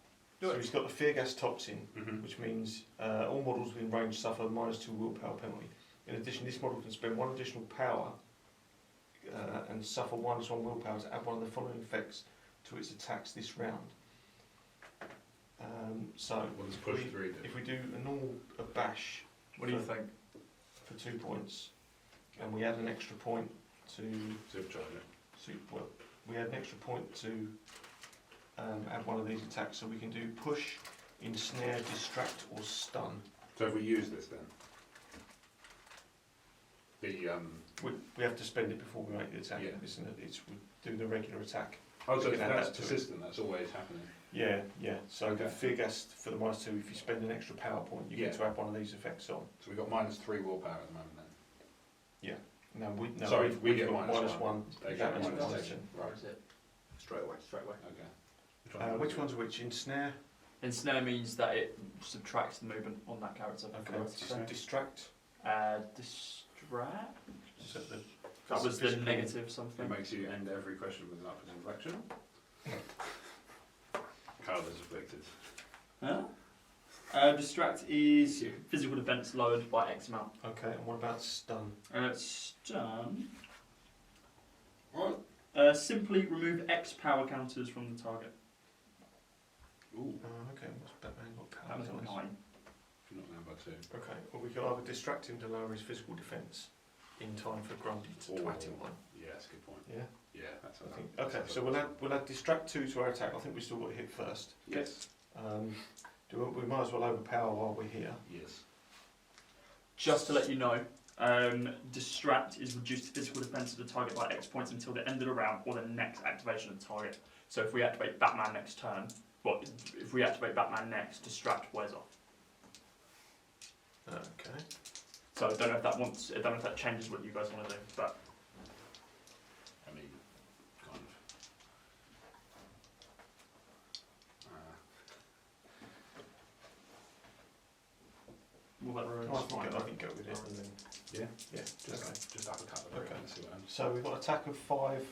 Do so it. he's got the fear gas toxin, Mm-hmm. which means all models within range suffer -2 willpower penalty. In addition, this model can spend 1 additional power and suffer -1 willpower to add one of the following effects to its attacks this round. So, What does push 3 do? if we do a bash What do you think? for 2 points, and we add an extra point to Supercharge it. well, we add an extra point to add one of these attacks, so we can do push, ensnare, distract, or stun. So if we use this then? We have to spend it before we make the attack. Yeah. We do the regular attack. Oh, so We can add that's that to it. persistent, that's always happening. Yeah. So Okay. the fear gas for the -2, if you spend an extra power point, you get Yeah. to add one of these effects on. So we've got -3 willpower at the moment then. No, Sorry, we've we get got -1. -1. They That get is -1. protection. Right, is it? Straight away. Straight away. okay. Which one's which? Ensnare? Ensnare means that it subtracts the movement on that character. Okay. So distract? Distract? Is that the That was the physical- negative It something. makes you end every question with an upward inflection. Carl is afflicted. Huh? Distract is physical defense lowered by X amount. Okay, and what about stun? Stun. What? Simply remove X power counters from the target. Ooh, Okay, what's Batman got power? That was a 9. not down by 2. Okay, well we can either distract him to lower his physical defence in time for Grundy to twat him one. Yeah, that's a good point. Yeah? Yeah, that's I think. Okay, so we'll add distract 2 to our attack. I think we still got to hit first. Yes. We might as well overpower while we're here. Yes. Just to let you know, distract is reduced to physical defense of the target by X points until the end of the round or the next activation of the target. So if we activate Batman next turn, if we activate Batman next, distract wears off. Okay. So I don't know if that changes what you guys want to do, but I mean, kind of. will that ruin? I think go with it and then. Yeah? Yeah. Just uppercut the Okay. and see what happens. So we've got attack of 5,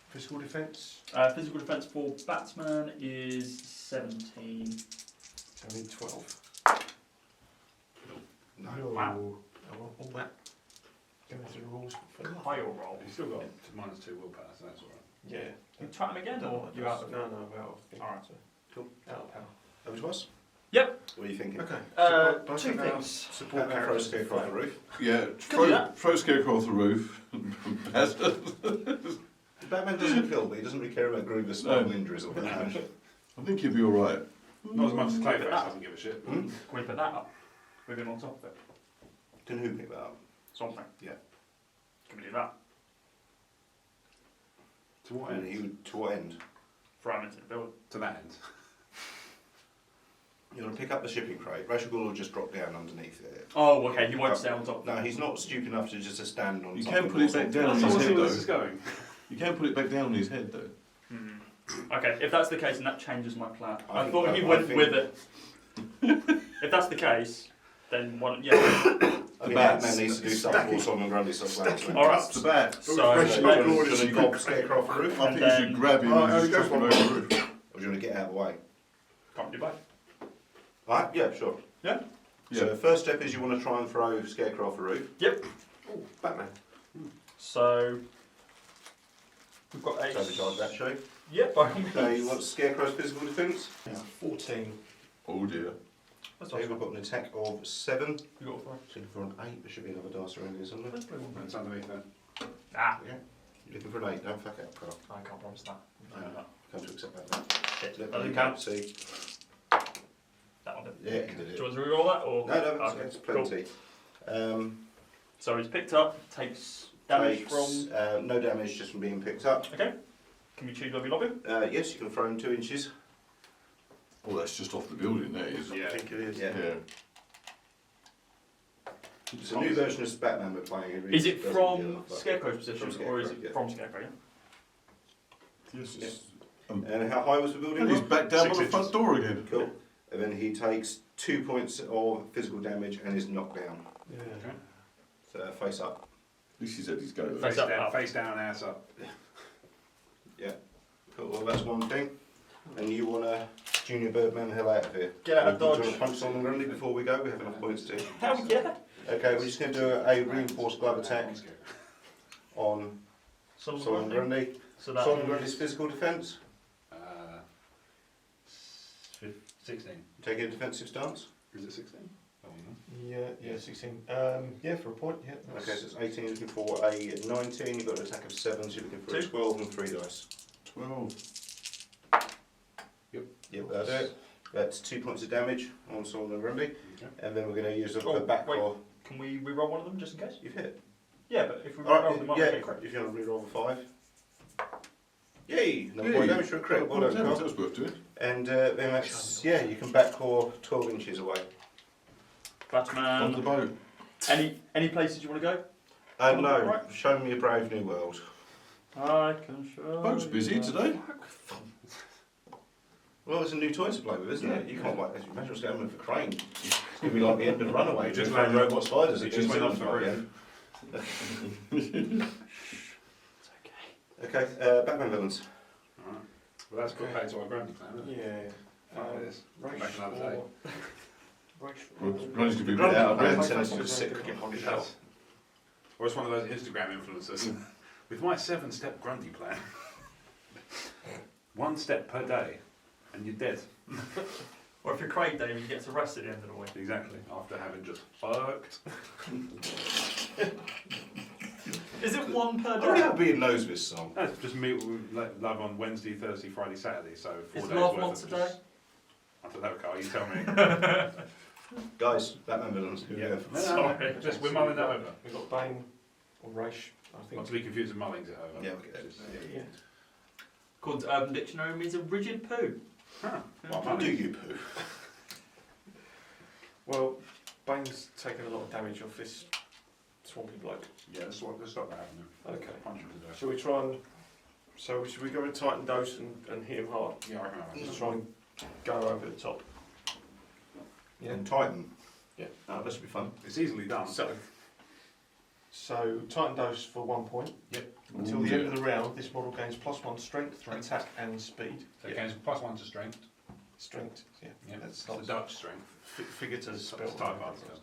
physical defence. Physical defence for Batman is 17. So we need 12. No. Wow. I want all that. Going through the rules. Higher roll. You've still got -2 willpower, so that's alright. Yeah. You try him again, or you out of No, we're out of. Alright. Cool. Out of power. Over to us? Yep. What are you thinking? Okay. Two Support both things. Support Our Scarecrow characters. Scarecrow on the roof. Yeah, Can do that. throw Scarecrow off the roof. Batman doesn't kill, but he doesn't really care about grievous spinal injuries or that. I think he'll be alright. Not as much as Clayface doesn't give a shit. Hmm? Can we put that up? With him on top of it. Can who pick that up? Something. Yeah. Can we do that? To what And end? he would, to what end? Throw him into the building. To that end. You want to pick up the shipping crate. Rachel Ghul will just drop down underneath it. Oh, okay. He won't stay on top. No, he's not stupid enough to just to stand on You something can put it or back down on That's his not head where this is though. going. You can put it back down on his head though. Okay, if that's the case, then that changes my plan. I I think thought that- he I went think- with it. If that's the case, then one. Yeah. I think bats. Batman needs to do something more Solomon Grundy stuff. All right. That's the bat. So, Rachel let's- Ghul is going to gob Scarecrow off the roof. I And think you should then- grab him and just go chuck him for over it. the roof. Or do you want to get out of the way? Can't do both. Alright, yeah, sure. Yeah. So the first step is you want to try and throw Scarecrow off the roof. Oh, Batman. So we've got a. So we charge that show. Yep. By all means. So you want Scarecrow's physical defence? 14. Oh dear. That's So we've got an attack of 7. We got four. So looking for an 8. There should be another dice around here somewhere. It's underneath that. Ah. Yeah. You're looking for an 8. Don't fuck up, Carl. I can't promise that. Come to accept that. Shit. Look, Doesn't you count. See. That one. Yeah, you did Do it. you want to reroll that or? No, Okay, it's cool. plenty. So he's picked up. Takes damage Takes, from. no damage just from being picked up. Okay. Can we choose where we lob him? Yes, you can throw him 2 inches. Oh, that's just off the building there, is it? Yeah. I think it is. Yeah. It's a new version of Batman we're playing. Is it doesn't from deal with that. Scarecrow's position From or is Scarecrow, it yeah. from Scarecrow? Yeah. Yes, Yeah. it's- And how high was the building? And he's back down 6 by the front inches. door again. Cool. And then he takes 2 points of physical damage and is knocked down. Yeah. Okay. So face up. At least he said he's going. Face up, up. Face down, ass up. Cool. Well, that's one thing. And you want to Junior Birdman the hell out of here. Get out of Do you want dodge. to punch Solomon Grundy before we go? We have enough points to. Hell yeah. Okay, we're just going to do a reinforced glove attack on Solomon Grundy. So that Solomon Grundy's physical defence. 16. Take a defensive stance. Is it 16? Oh, no. Yeah, 16. Yeah, for a point, yeah. Okay, so it's 18, looking for a 19, you've got an attack of 7, so you're looking for a 12 and 3 dice. 12. Yep, that's it. That's 2 points of damage on Solomon Grundy. Okay. And then we're going to use Oh, the back wait. claw. Can we reroll one of them just in case? You've hit. Yeah, but if we Alright, reroll them, I yeah, get crit. if you want to reroll the 5. Yay! Another Yay. point of damage for a crit. Well done, That Carl. was worth doing. And then that's, yeah, you can back claw 12 inches away. On the Batman. boat. Any places you want to No, Right. show me a brave new world. go? I can show. Boat's busy today. Well, it's a new toy to play with, isn't it? You can't wait. Imagine what's going on with the crane. It's going to be like the end of Runaway. Just Just like landed- robot spiders. it It just just went went off the roof. It's okay. Okay, Batman villains. Alright. Well, that's good back to our Grundy plan, isn't it? Yeah. Fuck this. Come back another day. Ronnie's going to be a bit out of Grundy breath. tends to just sit cricket on his shelf. Or it's one of those Instagram influencers. With my 7-step Grundy plan. 1 step per day, and you're dead. Or if you're Craig Dave, he gets arrested at the end of the week. Exactly. After having just fucked. Is it one per I already day? have being knows this song. No, it's just meet with love on Wednesday, Thursday, Friday, Saturday. So 4 Is days love worth once of a just- day? I don't know, Carl. You tell me. Guys, Batman villains. Who we Yeah. have? No, Sorry. just we're mulling that over. We've got Bane or Raish, I Not think. to be confused with Mullings at over. Yeah, we get it. Yeah. According to Urban Dictionary, means a rigid poo. Huh. What do you poo? Well, Bane's taken a lot of damage off this swampy bloke. Yeah, let's stop that happening. Okay. Punch him to death. Shall we try and... So should we go with Titan dose and hit him hard? Yeah, I reckon I Just try and go over the top. Yeah. And Titan. Yeah. Oh, this should be fun. It's easily done. So Titan dose for 1 point. Yep. Until the end of the round, this model gains +1 strength, attack, and speed. So it gains +1 to strength. Strength, yeah. Yeah, That's it's the Dutch strength. figure to spell. It's type article.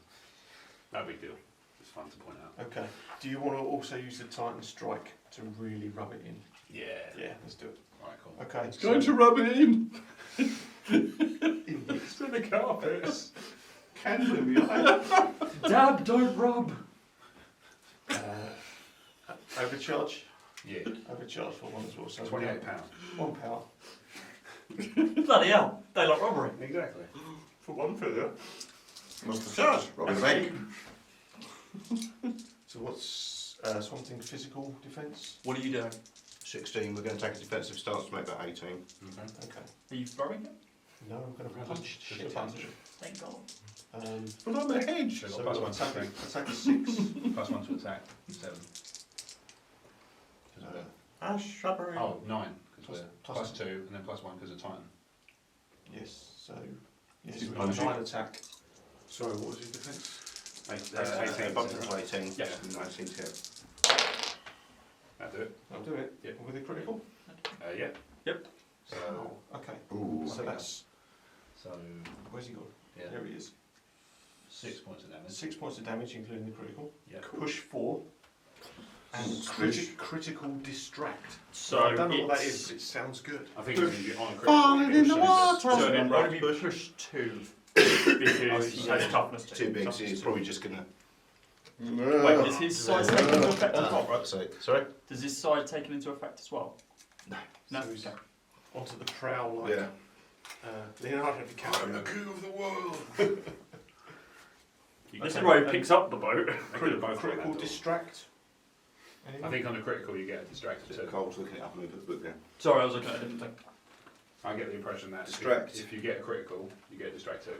No big deal. It's fun to point out. Okay. Do you want to also use the Titan strike to really rub it in? Yeah. Yeah, let's do it. Alright, cool. Okay. It's going to rub it in. It's in the carpets. Candle in the eye. Dad, don't rub. Overcharge. Yeah. Overcharge for 1 as well. So £28. 1 power. Bloody hell, daylight robbery. Exactly. For 1 figure. What's the charge? Rub it back. So what's something physical defence? What are you doing? 16. We're going to take a defensive stance to make that 18. Okay. Okay. Are you throwing it? No, I'm going to punch Just shit a out punch. of it. Thank God. But I'm a hedge. So So got +1 to attack, strength. attack is 6. +1 to attack. 7. Oh. 9. Because we're Plus- +2 and then +1 because of Titan. Yes, so yes, He's with punching. 9 attack. Sorry, what was his defence? 18. Bump it to 18. Yeah. 19 to hit. That'll do it. I'll do it. Yeah. With a critical. Yeah. So, Okay. Ooh. So that's so where's he gone? yeah, There he is. 6 points of damage. 6 points of damage, including the critical. Yeah. Push 4. And Squish. critical distract. So I don't know what that it's- is, but it sounds good. I think it's going to be on a Falling in the water. So it'd Right, only be push. push 2 because he yeah. has toughness 2. Too big, so he's probably just going to... Wait, is his size taken into effect as well? right, so, sorry? Does his size taken into effect as well? No. No. So he's onto the prowl like Yeah. Leonardo DiCaprio. king of the world. This is where he picks up the boat. They could have both got Critical that door. distract. I Anyone? think on a critical you get a distracted Bit too. cold looking it up and put the book down. Sorry, I was looking at a different thing. I get the impression that Distract. if you get a critical, you get a distract too.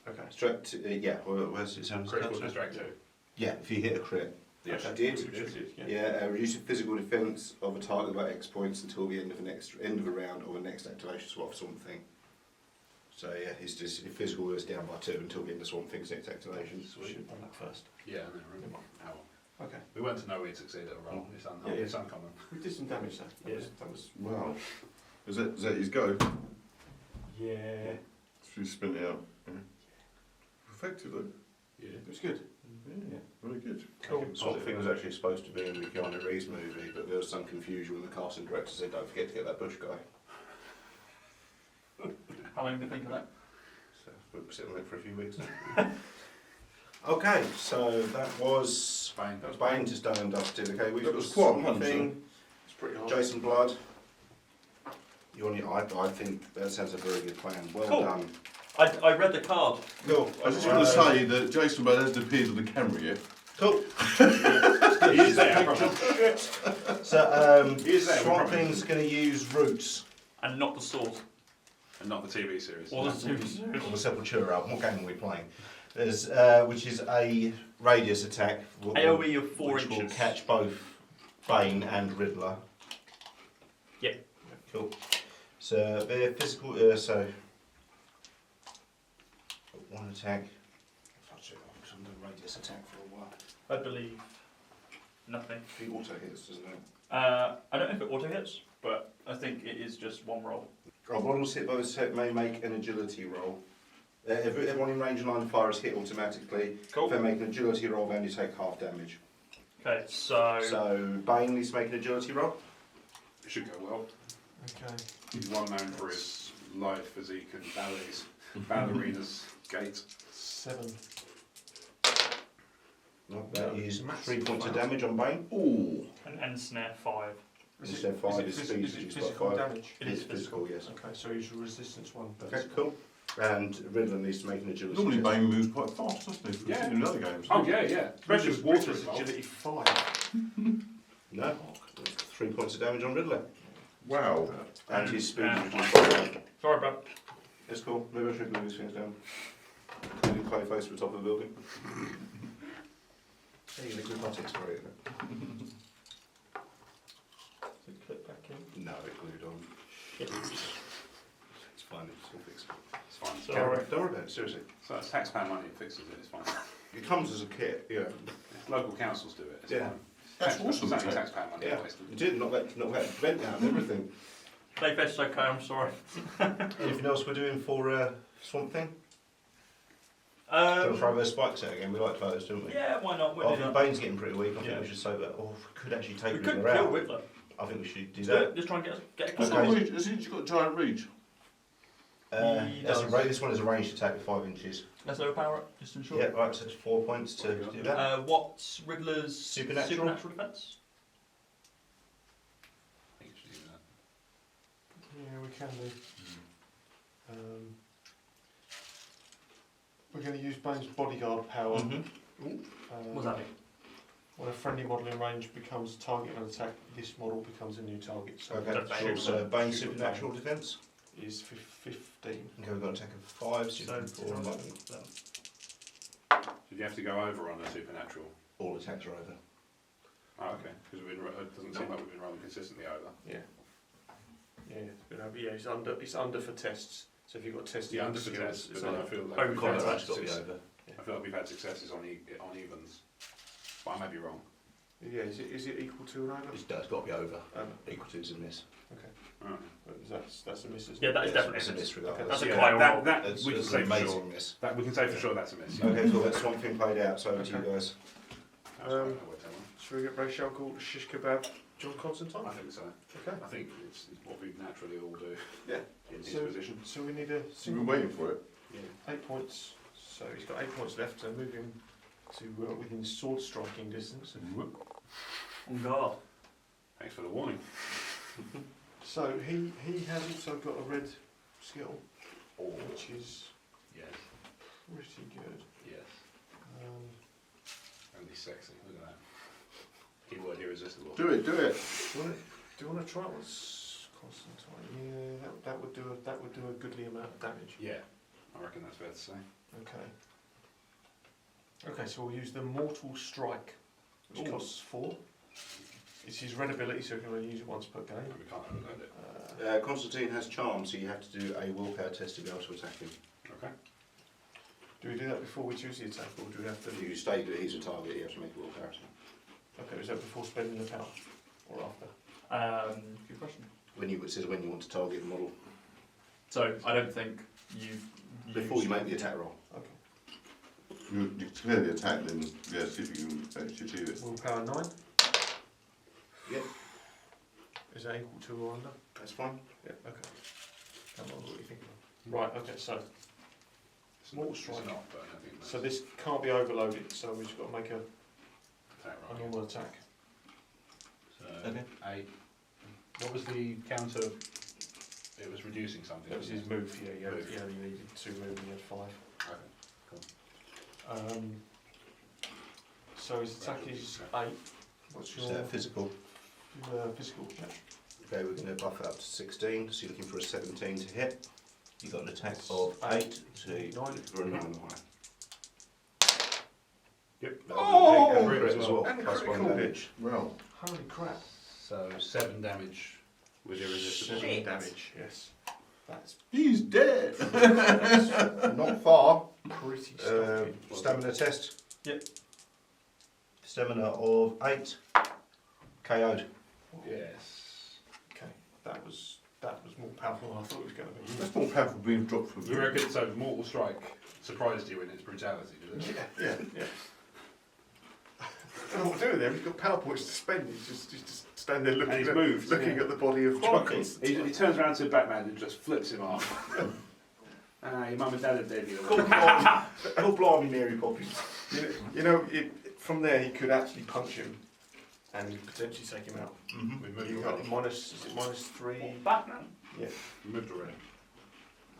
Okay. Straight to, yeah, where's it sounds Critical distract too. Yeah, if you hit a crit. Yes, Okay. did. Which it did, yeah. Yeah, reduce the physical defense of a target by X points until the end of a round or the next activation swap something. So yeah, his physical is down by 2 until the end of Swamp Thing's next activation. We should have done that first. Yeah, I know. Right? Ow. Okay. We weren't to know we'd succeed at a roll. It's, Yeah, yeah. it's uncommon. We did some damage there. Yeah. That was Wow. Is that his go? yeah. Should we spin it out? Yeah. Effective though. Yeah. It was good. Yeah. Very good. Cool. Swamp Thing was actually supposed to be in the Keanu Reeves movie, but there was some confusion when the casting director said, "Don't forget to get that Bush guy." How long did you think of that? So we'll sit on it for a few weeks now. Okay, so that was Bane. Bane just done and dusted. Okay, we've That got was quite a Swamp punch, Thing, It's pretty hard. Jason Blood. You on your? I think that sounds a very good plan. Well Cool. done. I read the card. Cool. I just want to say that Jason Bale hasn't appeared on the camera yet. Cool. He is there, I promise. So He is there, we Swamp promise. Thing's going to use roots. And not the sword. And not the TV series. Or the two. Or the Sepultura album. What game are we playing? There's which is a radius attack. AoE of 4 which will inches. catch both Bane and Riddler. Yep. Cool. So their physical. So 1 attack. Touch it off, 'cause I'm doing radius attack for a while. I believe nothing. He auto hits, doesn't it? I don't know if it auto hits, but I think it is just one roll. Models hit by the set may make an agility roll. If everyone in range and line of fire is hit automatically, if they make an agility roll, then you take half damage. Okay, so So Bane needs to make an agility roll. It should go well. Okay. He's well known for his lithe physique and ballerina's gait. 7. That is Massive 3 points of amount. damage on Bane. Ooh. an end snare 5. Instead of 5, his is speed it reduced by physical 5. damage? It is It's physical, yes. Okay, so he's resistance 1. Okay, cool. And Riddler needs to make an agility Normally check. Bane moves quite fast, doesn't he? Yeah. In other games. Oh yeah, yeah. Especially with water Water's involved. agility 5. No. 3 points of damage on Riddler. Wow. And his speed is And- reduced by 5. Sorry, bro. It's cool. Maybe I should move these things down. Including Clayface to the top of the building. Hey, you liquid buttocks for it. So clip back in. No, it glued on. Shit. It's fine, it's all fixed. It's fine. Sorry. Don't worry about it, seriously. So that's taxpayer money, it fixes it, it's fine. It comes as a kit, yeah. If local councils do it, it's Yeah. fine. That's awesome, It's only Ted. taxpayer money Yeah. wasted. You did, not that vent out and everything. Clayface, okay, I'm sorry. Anything else we're doing for Swamp Thing? Gonna throw those spikes out again, we like those, don't we? Yeah, why not? I We'll do think that. Bane's getting pretty weak, I think Yeah. we should save that. Or we could actually take We could Riddler kill out. Riddler. I think we should do Let's that. Just try and get a Has Okay. he got giant reach? He does. This one is a ranged attack with 5 inches. Let's overpower it, just to ensure. Yeah, right, so it's 4 points to do that. What's Riddler's Supernatural? defense? I think you should do that. Yeah, we can do. We're going to use Bane's bodyguard power. Mhm. What's that mean? When a friendly model in range becomes target of an attack, this model becomes a new target. So Okay, Don't sure. shoot So them. Bane's Shoot them. supernatural defense. is 15. Okay, we've got an attack of 5, So, 4, and 11. Did you have to go over on a supernatural? All attacks are over. Oh, okay. Because it doesn't seem like we've been rolling consistently over. Yeah. Yeah, it's under for tests. So if you've got testing Yeah, under for skills, tests, it's but then I under. feel like Over we've Combat had attacks got to be success- over. I feel like we've had successes on evens. But I may be wrong. Yeah, is it equal to or over? It's got to be over. Over. Equal to is a miss. Alright. That's a miss, isn't Yeah, it? that is Yes, definitely it's a miss regardless. That's a Yeah, Kyle roll. that It's, we can it's say an for amazing sure. miss. That we can say for sure that's a miss. Okay, cool. That's Swamp Thing played out. So over to you Okay. guys. That's right, I won't tell them. Should we get Rachel called Shish Kebab John Constantine? I think so. Okay. I think it's what we naturally all do. Yeah. In his So- position. So we need a We've single been waiting for it. Yeah. 8 points. So he's got 8 points left. So move him to within sword striking distance. On guard. Thanks for the warning. So he has also got a red skill, which is Yes. pretty good. Yes. Um, Only sexy. Look at that. Keyword irresistible. Do it, do it. do you want to try what's Constantine? Yeah, that would do a goodly amount of damage. Yeah. I reckon that's fair to say. Okay. Okay, so we'll use the Mortal Strike, which Ooh. costs 4. It's his red ability, so we can only use it once per game. And we can't overload it. Constantine has charm, so you have to do a willpower test to be able to attack him. Okay. Do we do that before we choose the attack, or do we have to? If you state that he's a target, you have to make a willpower test. Okay, is that before spending the power, or after? Good question. It says when you want to target the model. So, I don't think you've... Before you make the attack roll. Okay. You clear the attack, then yeah, see if you can actually achieve it. Willpower 9. Yep. Is that equal to or under? That's fine. Yeah. Okay. Come on, what do you think? Right. Okay. So It's Mortal it's Strike. not, but I don't think So this can't be overloaded, so we've just got to make a attack a roll. normal attack. So, Okay. 8. What was the counter? It was reducing something. That was his wasn't move, yeah, Move. he only needed 2 moves, he had 5. it? Okay. So his attack is 8. What's Is your that physical? physical? Yeah. Okay, we're going to buff it up to 16, so you're looking for a 17 to hit. You've got an attack of 8, so you're looking for a 9 or higher. Yep. Oh! And Crit crit as well, and plus critical. 1 damage. Well, Holy crap. So 7 damage with irresistible. 7 damage, yes. That's he's dead. Not far. pretty stuffy. Stamina test. Yep. Stamina of 8. KO'd. Yes. Okay, that was more powerful than I thought it was going to be. That's more powerful being dropped from You reckon so? Mortal Strike surprised you in its brutality, did it? Yeah. I don't know what to do with him. He's got power points to spend. He's just standing there And he's looking moved, looking yeah. at the body of John Constantine. He turns around to Batman and just flips him off. Your mum and dad are dead. Oh, blimey, Mary Poppins. You know, from there he could actually punch him and potentially take him out. Mm-hmm. We moved You got already. is it -3? What, Batman? Yeah, We moved already.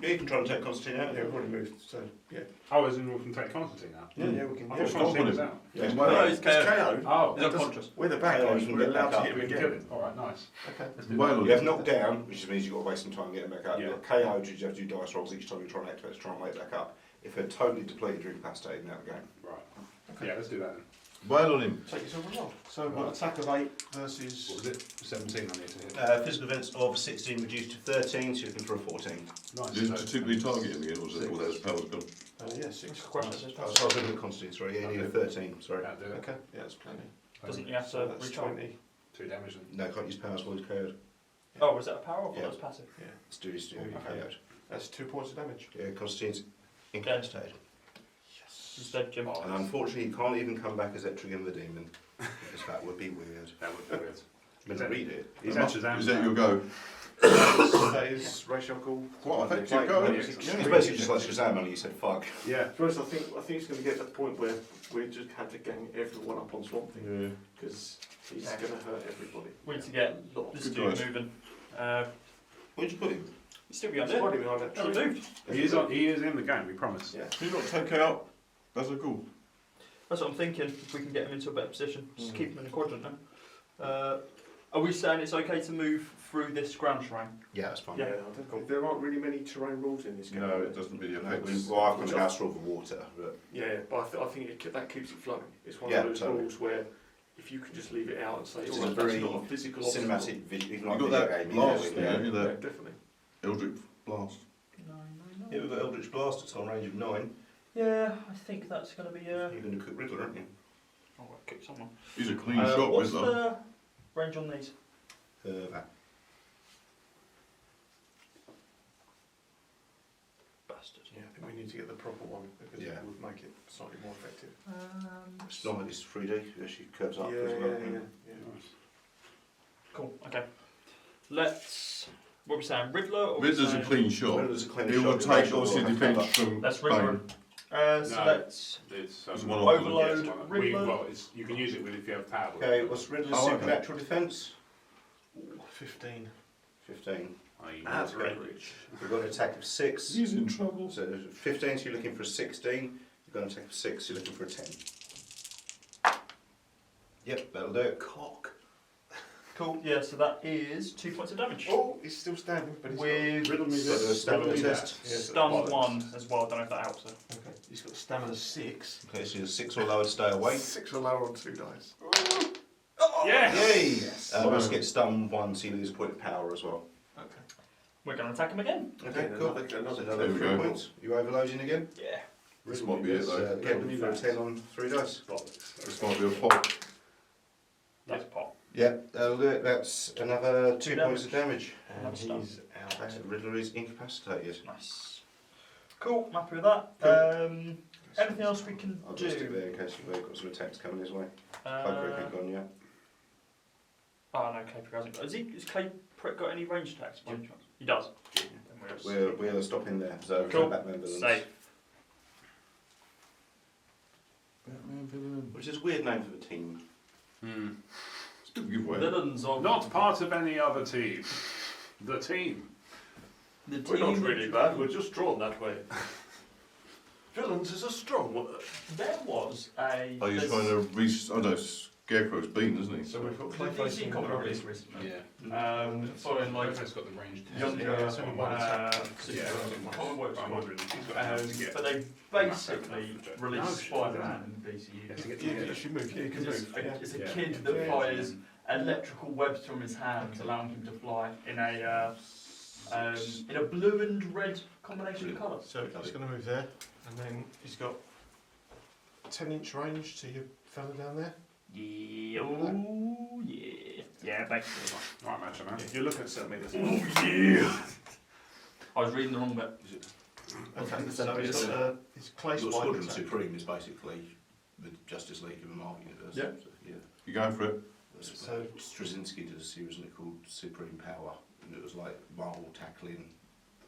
Yeah, you can try and take Constantine out. yeah, we've already moved. So yeah, Oh, as in we can take Constantine now. yeah, we can. I Yeah, thought Constantine was out. Yeah, well, No, it's he's KO'd. KO'd. Oh, He's unconscious. We're the bad Yeah, guys. you can We're get allowed back to up. hit him we can again. kill him. Alright, nice. Okay. Let's do Well, that. You have knocked down, which means you've got to waste some time getting back up. Yeah. You've got KO, which you have to do dice rolls each time you try and activate to try and wake back up. If they're totally depleted, you're incapacitated and out of the game. Right. Yeah, let's do that then. Wail on him. Take yourself a roll. So we've got attack of 8 versus. What was it? 17 I need to hit. Physical defence of 16 reduced to 13, so you're looking for a 14. Nice. Did you particularly target him again, or was it all those powers gone? Yeah, 6. Question. I was looking at Constantine, sorry, yeah, you need a 13, sorry. That'll do it. Okay, yeah, that's plenty. Doesn't he have So to that's recharge? 20. 2 damage then. No, can't use powers while he's KO'd. Oh, was that a power or Yeah. that was passive? Yeah, It's do his Okay. KO'd. that's 2 points of damage. Yeah, Constantine's incapacitated. He's dead, Jim. And unfortunately, he can't even come back as Etrigan the Demon, because that would be weird. That would be weird. I'm going to read it. He's at Shazam. Is that your go? So that is Rachel Ghoul. Quite effective go. Yeah. It's basically just like Shazam, only you said fuck. Yeah. To be honest, I think it's going to get to the point where we just had to gang everyone up on Swamp Thing Yeah. because he's going to hurt everybody. We need to get Lot. this Good dude guys. moving. Where'd you put him? He's still He's behind it. hiding behind that He tree. moved. He is in the game, we promise. Yeah. Do you not take out Bazagul? That's what I'm thinking. If we can get him into a better position, just Mm. keep him in the quadrant now. Are we saying it's okay to move through this ground shrine? Yeah, that's fine. Yeah, I don't think there aren't really many terrain rules in this game. No, it doesn't really No, affect us. well, I've got the house rule for water, but Yeah, but I think that keeps it flowing. It's one Yeah, of those totally. rules where if you can just leave it out and say, It's "Oh, a that's very not a physical obstacle." cinematic vision. You got that blast there, haven't you? Yeah, That definitely. Eldritch blast. Yeah, we've got Eldritch Blast, it's on range of 9. Yeah, I think that's going to be. You're going to cook Riddler, aren't you? Oh, I'll kick someone. He's a clean shot, What's Riddler. the range on these? That. Bastard. Yeah, I think we need to get the proper one because Yeah. it would make it slightly more effective. It's not like it's 3D, it actually curves up yeah, as well. yeah. Cool. Okay. Let's. What are we saying? Riddler? Or Riddler's a saying- clean shot. Riddler's a clean He shot, will you take make sure obviously we'll have defence cover. from That's Riddler. Bane. So No. let's. It's It's one Overload. yes, one. Riddler. Well, you can use it with if you have power. Okay, what's Riddler's Oh, okay. supernatural defence? 15. 15. Average. We've got an attack of 6. He's in trouble. So 15, so you're looking for a 16. You've got an attack of 6, you're looking for a 10. Yep, that'll do it. Cock. Cool. Yeah. So that is 2 points of damage. Oh, he's still standing, but he's With Riddle me Got this. a stamina riddle me test. that. Yeah. stun Bollocks. 1 as well. I don't know if that helps. got, okay. He's got stamina 6. Okay, so you're 6 or lower to stay away. 6 or lower on 2 dice. Yes! Yay! Must get stun 1, so you lose a point of power as well. Okay. We're going to attack him again. Okay, Yeah, cool. another- So another another There we 3 go. points. You overloading again? Yeah. This might be it So though. again, looking for a 10 on 3 dice. Bollocks. This might be a pop. That's pop. Yep, that'll do it. That's another 2 Two points of damage. And Another stun. he's out. So Riddler is incapacitated. Nice. Cool. I'm happy with that. Anything else we can I'll just stick do? there in case you've got some attacks coming his way. Clayface Uh, ain't gone yet. oh no, Clayface hasn't got. Has Clayface got any range attacks by any chance? He does. Then We're stopping there. So Cool. Batman villains. Safe. Which is a weird name for the team. Still giveaway. Villains of Not part of any other team. The team. the We're not team really that- bad. We're just drawn that way. Villains is a strong word. There was a. Are you there's- trying to reach? Oh no, Scarecrow's been, isn't he? So we've got Did you Clayface see and Copper Grundy. Release recently? Yeah. Following like Clayface got the range. younger, Yeah, it's only one attack. Yeah. Common Works I'm one. wondering if he's got enough to get. But they basically No, released shit. Spider-Man in DCU. Yeah, to get Yeah, together. you should move. Yeah, you can Because move. it's a Yeah. kid that Yeah. fires electrical webs from his hands, allowing him to fly in a blue and red combination of colours. So he's going to move there, and then he's got 10-inch range to your fella down there. Yeah, oh yeah, yeah, basically. Right, match man. If you look at something, there's I was reading the wrong bit. Okay, so he's got his clay Your spike Squadron attack. Supreme is basically the Justice League of the Marvel Universe. Yeah. So, yeah. You going for it? So Straczynski did a series in it called Supreme Power, and it was like Marvel tackling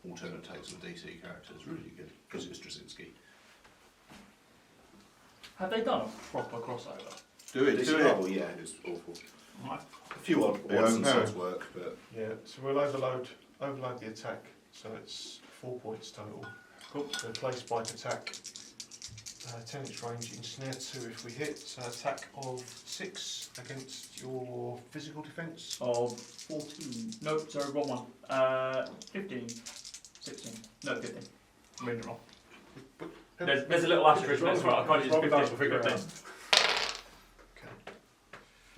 alternate takes on DC characters. Really good because it was Straczynski. Have they done a proper crossover? Do it. DC Do it. Marvel, yeah, it's awful. Right. A few odd Yeah, odds and okay. sods work, but Yeah, so we'll overload the attack, so it's 4 points total. Cool. So clay spike attack, 10-inch range, ensnare 2 if we hit, so attack of 6 against your physical defence. Of 14. No, sorry, wrong one. 15. 16. No, 15. I'm reading it wrong. There's a little asterisk next to it. I can't use Roll the dice, 15. we'll figure it 15.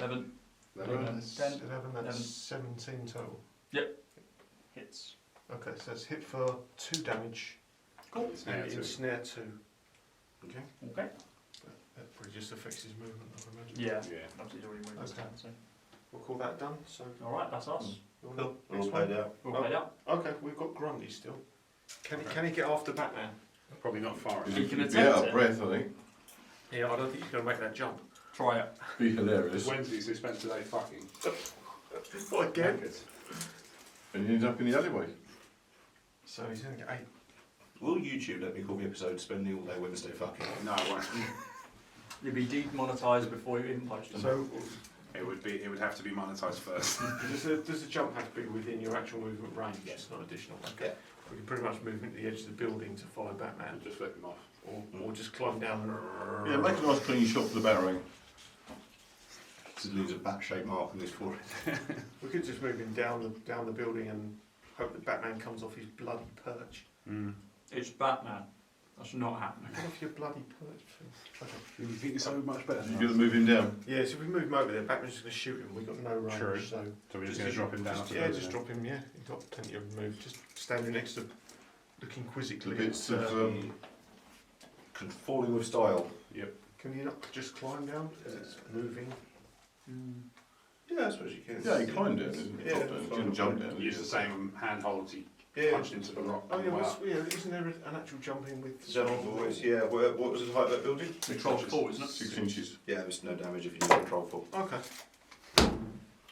11 11. 10 11, that's 17 total. hits. Okay, so it's hit for 2 damage. Cool. Snare And two. ensnare 2. Okay. Okay. That probably just affects his movement, I imagine. Yeah. Yeah. Obviously, he's already moved his Okay. turn, so. We'll call that done. So, All right, that's us. you want Cool. the We're all next one? paid out. We'll Oh. play out. Okay, we've got Grundy still. Can Okay. can he get after Batman? Probably not far He's enough. You can be attempt out it. of breath, I think. Yeah, I don't think he's going to make that jump. Try it. Be hilarious. Wednesday, so he spent today fucking. What again? Naked. And he ends up in the alleyway. So he's going to get 8. Will YouTube let me call the episode spending all day Wednesday fucking? No, it won't. You'll be demonetised before you even post them. So It would have to be monetised first. does the jump have to be within your actual movement range? It's not additional. Okay. Yeah. We can pretty much move into the edge of the building to follow Batman, And just flip him off. or just climb down. Yeah, make a nice clean shot for the battering. Just leaves a bat-shaped mark on his forehead. We could just move him down the building and hope that Batman comes off his bloody perch. It's Batman. That's not happening. Get off your bloody perch. Okay. You think you're so much better You're than going us. to move him down. Yeah, so if we move him over there, Batman's just going to shoot him. We've got no range, True. so So we're just going to drop him down. Just, off the yeah, building just then. drop him. Yeah, he's got plenty of move. Just standing next to, looking quizzically. Bits at, of, Falling with style. can you not just climb down because it's moving? Yeah, I suppose you can. Yeah, he climbed down, isn't he? Yeah, Top down. He didn't jump down. Use the same handhold as he Yeah. punched into the rock. Oh yeah, on the way what's, up. yeah, isn't there an actual jumping with? Jumping boys, yeah. What was the height of that building? Control 4, isn't it? 6 inches. Yeah, there's no damage if you do control full. Okay.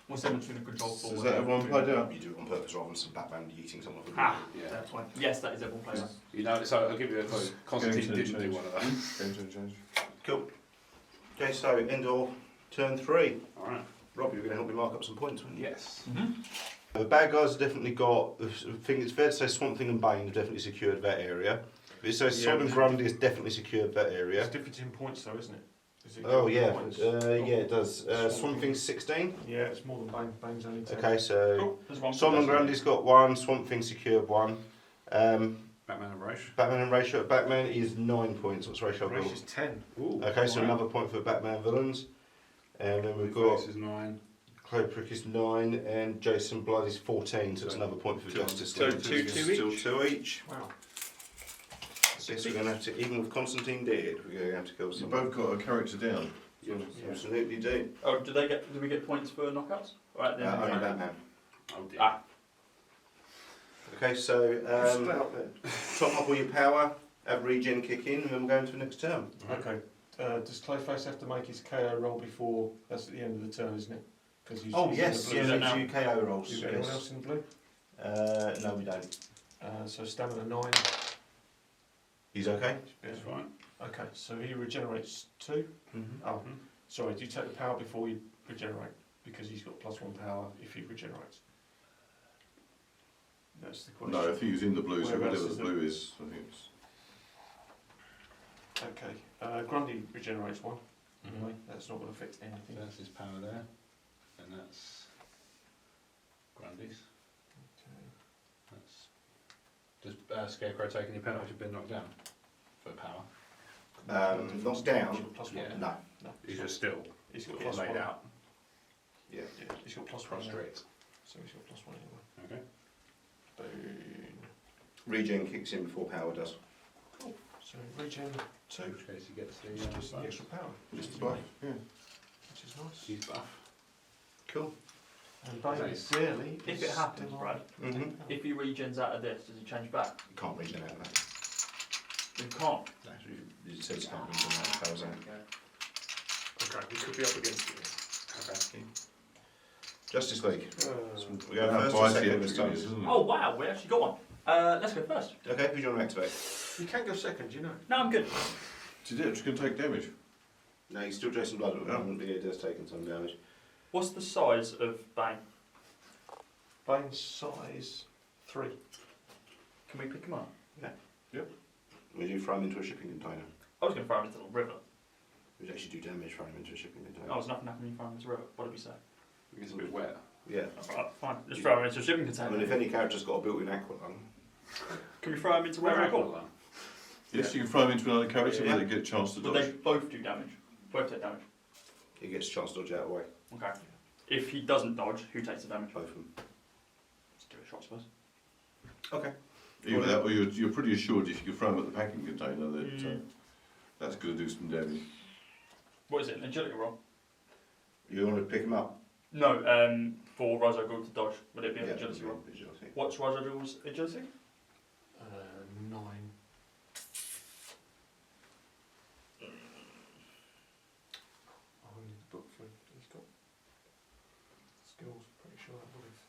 What's the difference between a control 4 Is that everyone played out? You do it on purpose rather than some Batman yeeting someone. off a Ah, building. Yeah. that's fine. Yes, that is everyone player. You know, so I'll give you a clue. Constantine Going to didn't do change. one of those. Going to change. Cool. Okay, so end of turn 3. Alright. Rob, you're going to help me mark up some points, weren't you? Yes. The bad guys have definitely got. I think it's fair to say Swamp Thing and Bane have definitely secured that area. But it says Yeah, Sod and but- Grundy has definitely secured that area. It's different in points though, isn't it? Is it Oh different yeah, points? yeah it does. Swamp Swamp Thing. Thing's 16. Yeah, it's more than Bane. Bane's only 10. Okay, so Cool. There's one. Sod and Grundy's got 1. Swamp Thing secured 1. Batman and Roche. Batman and ratio. Batman is 9 points. What's ratio? Race is 10. Ooh. Okay, so Alright. another point for Batman villains. And then we've got Clayface is 9. Clayprick is 9 and Jason Blood is 14, so it's another point for Justice So League. two Still each? 2 each. Wow. I guess we're going to have to, even with Constantine dead, we're going to have to kill You someone. both got a character down. Yeah. Absolutely do. Oh, do we get points for knockouts? Right then. Only Batman. Oh dear. Ah. Okay, so Split up there. top up all your power, have regen kick in, and then we'll go into the next turn. Okay. Does Clayface have to make his KO roll before? That's at the end of the turn, isn't it? Because Oh yes, in yeah, the blue. now. you KO rolls. Is there anyone Yes. else in the blue? No, we don't. So stamina 9. He's okay. That's fine. Okay, so he regenerates 2. Oh, sorry. Do you take the power before you regenerate? Because he's got +1 power if he regenerates. That's the question. No, I think he's in the blue, so Whereabouts whatever is the it? blue is, I think it's. Okay. Grundy regenerates 1. Anyway, that's not going to affect So anything. that's his power there. And that's Grundy's. Okay. That's does Scarecrow take any penalty if you've been knocked down for power? Knocked down. He's got +1. Yeah. No. No. He's just still He's got getting +1. laid out, Yeah. Yeah, he's got +1. now. prostrate. So he's got +1 anyway. Okay. Boom. Regen kicks in before power does. So regen 2. In which case he gets the Just the buff. extra power, Just the buff, yeah. which is nice. He's buff. Cool. And Bane Nice. really If is it happens, still right? on 10 Mhm. power. If he regens out of this, does he change back? You can't regen out of that. You can't. Actually, it says you can't regen out of powers out. Okay, we could be up against it. Okay. Justice League. We go How first or biased second the this extra time? is, isn't it? Oh wow, we actually got one. Let's go first. Okay, who do you want to activate? You can go second, you know. No, I'm good. Is it just going to take damage? No, he's still Jason Blood at the moment, but he does take some damage. What's the size of Bane? Bane's size 3. Can we pick him up? Would you throw him into a shipping container? I was going to throw him into the river. Would you actually do damage throwing him into a shipping container? Oh, there's nothing happening if you throw him into the river. What did we say? It gets a bit wet. Yeah. Alright, fine. Just throw him into a shipping I mean, container. if any character's got a built-in aqua lung, Can we throw him into wherever I call? Yes, you can throw him into another character, Yeah. but they get a chance to But dodge. they both do damage. Both take damage. he gets a chance to dodge out of the way. Okay. If he doesn't dodge, who takes the damage? Both of them. Let's give it a shot, I suppose. Okay. Either that, or you're pretty assured if you can throw them at the packing container that Mm. that's going to do some damage. What is it? An agility roll? You want to pick him up? No. For Ra's al Ghul to dodge, would it be an Yeah, agility roll? agility. What's Ra's al Ghul's agility? 9. I need the book for he's got skills. Pretty sure that would have.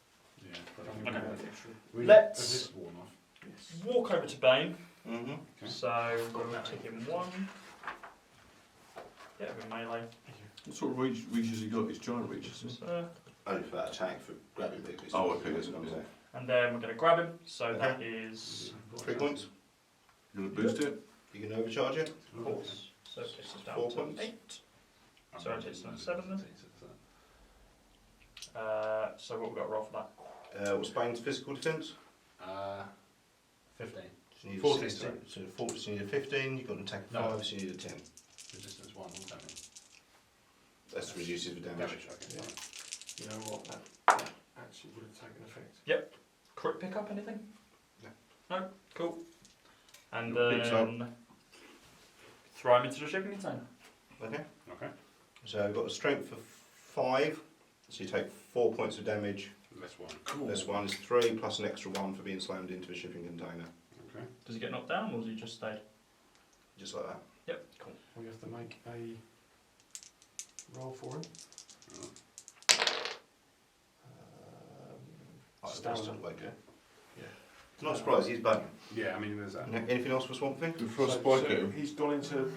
Yeah. But Okay. I think we Let's- has this worn off. Yes. Walk over to Bane. Mm-hmm. Okay. So we'll take him 1. Yeah, with melee. What sort of reach has he got? His giant reach, isn't it? So, Only for that attack, for grabbing people. It's Oh, not- okay, it's that's not cool. attack. and then we're going to grab him. So Okay. that is 3 points. You want to boost it? You can overcharge it. of course. So it takes us down 4 to points. 8. So it takes us down to 7 then. then. So what we got to roll for that? What's Bane's physical defence? 15. So you need 14, 16. sorry. So 14, so you need a 15, you've got an attack of No. 5, so you need a 10. Resistance 1, what does that mean? That's reduces the damage. Damage, okay. Yeah. Fine. You know what? That actually would have taken effect. Crit pick up anything? No. No? Cool. And Picks up. then throw him into the shipping container. Okay. Okay. So I've got a strength of 5, so you take 4 points of damage. Less 1. This one is 3 plus an extra 1 for being slammed into a shipping container. Okay. Does he get knocked down or does he just stay? Just like that. Yep. Cool. We have to make a roll for him. Oh, Stamina. that's like it. Yeah. Not surprised, he's Bane. Yeah, I mean, there's that. Anything else for Swamp Thing? Good for a spike at him. He's gone into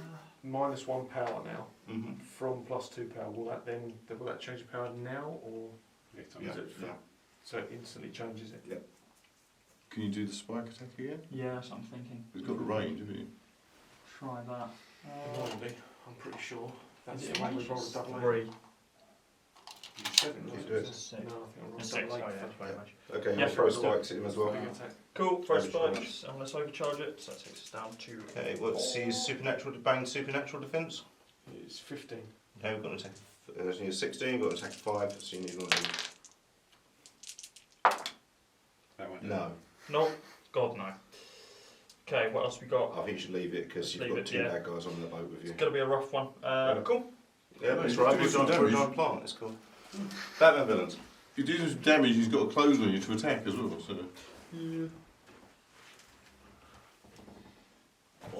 -1 power now Mm-hmm. from +2 power. Will that change the power now, or Yeah, Yeah. is it Yeah. so it instantly changes it? Can you do the spike attack again? Yeah, that's what I'm thinking. He's got the range, hasn't he? Try that. Normally, I'm pretty sure that's Is the it way we range? roll a double 3. 7. You wasn't do it. No, I think I rolled 6. double Oh, 8 yeah, for very much. Okay, Yeah, I'll throw sure. spikes at him as well. big attack. Cool. Throw Damage spikes and let's overcharge it. So that takes us down to. Okay, what's his supernatural, Bane's supernatural defence? It's 15. Okay, we've got an attack of, so you need a 16, we've got an attack of 5, so you need one of these. That one. No, No. God no. Okay, what else we got? I think you should leave it because Let's you've leave got it, 2 yeah. bad guys on the boat with you. It's gonna be a rough one. Cool. Yeah, that's He's right, doing we've some got for a damage. giant plant, it's cool. Batman villains. If you do some damage, he's got a close on you to attack as well. So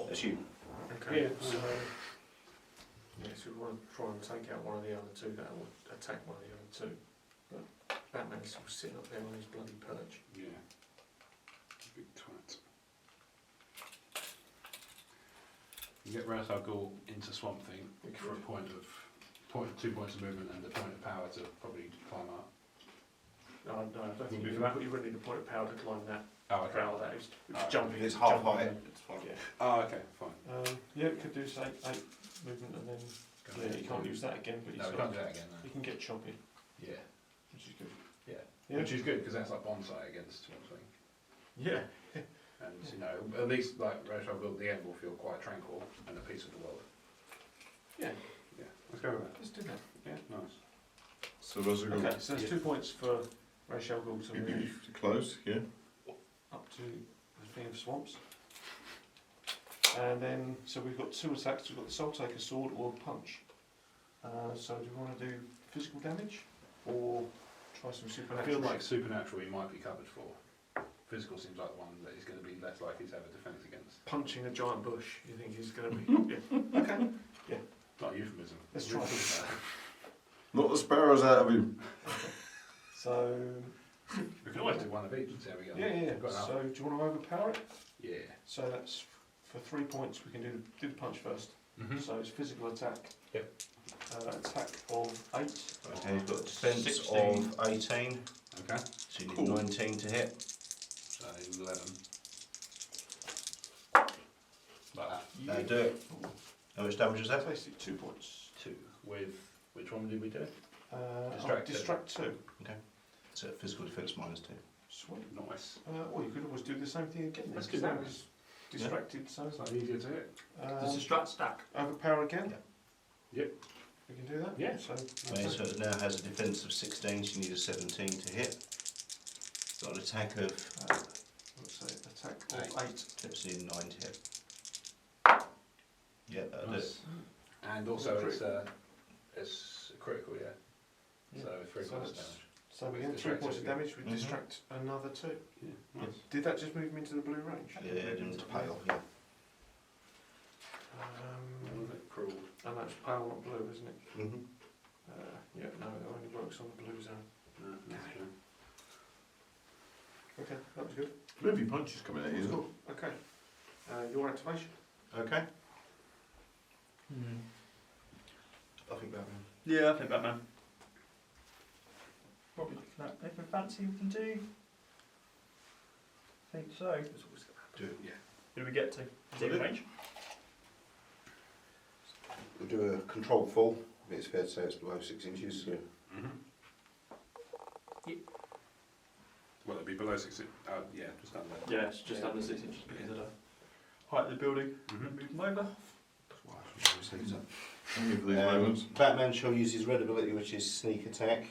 That's you. Okay. Yeah. So yes, we want to try and take out one of the other 2 that will attack one of the other 2. But Batman's still sitting up there on his bloody perch. Yeah. Big twat. You get Ra's al Ghul into Swamp Thing for a point of 2 points of movement and the point of power to probably climb up. No, I don't think Would be you, for that? you really need a point of power to climb that Oh, okay. power. That is Oh, jumping. It's half jumping height, in. it's fine. Yeah. Oh, okay, fine. Yeah, it could do say 8 movement and then yeah, you can't use that again, but No, we can't do that again. you can get choppy, No. Yeah. which is good. Yeah. Yeah. Which is good because that's like bonsai against Swamp Thing. Yeah. And you know, at least like Ra's al Ghul at the end will feel quite tranquil and at peace with the world. Yeah. Yeah. Let's go with that. Let's do that. Yeah. Nice. so Ra's al Ghul Okay, so there's 2 points for Ra's al Ghul to move to close, yeah. up to the thing of swamps. And then, so we've got 2 attacks. We've got the Soul Taker Sword or Punch. So do you want to do physical damage or try some I supernatural? feel like supernatural he might be covered for. Physical seems like the one that he's going to be less likely to have a defence against. Punching a giant bush, you think he's going to be? Yeah. Okay. Not a euphemism. Let's try. Not the sparrows out of him. So We can always do one of each and see how we go. yeah. Got enough? So do you want to overpower it? Yeah. So that's for 3 points. We can do the punch first. Mm-hmm. So it's physical attack. Yep. Attack of 8. Okay, you've got a defence 16. of 18, Okay. so you need Cool. 19 to hit. So 11. Like that. Do it. How much damage was that? Basically 2 points. 2. With which one did we do? Distract Distract 2. So physical defence -2. Sweet. Nice. Or you could always do the same thing again. Let's because do that that. was distracted. So It's like easier to hit. Does the strat stack? overpower again. Yeah. Yep. We can do that? Yeah. So, Okay, so it now has a defence of 16, so you need a 17 to hit. Got an attack of, let's say attack of 8. tips in 9 to hit. Yeah, that'll do it. Nice. And also it's critical, yeah. Yeah. So 3 So points it's- damage. So we get 3 Distract points of it. damage, we Mhm. distract another 2. Yeah. Nice. Did that just move him into the blue range? Yeah, into pale, yeah. Was it cruel? And that's pale, not blue, isn't it? Mm-hmm. Yeah, no, it only works on the blue zone. No, that's true. Okay, that was good. Maybe punches coming at you. Cool. Okay. Your activation. Okay. Hmm. I think Batman. Yeah, I think Batman. Probably anything fancy we can do? I think so. Do it, yeah. Who do we get to? Zero range? We'll do a controlled fall. I think it's fair to say it's below 6 inches. So. Mm-hmm. Yep. Well, it'd be below 6. Yeah, just under. Yeah, it's just under 6 inches because of the height of the building. Mm-hmm. Move them over. That's why I should always say that. Thank you for these moments. Batman shall use his red ability, which is sneak attack.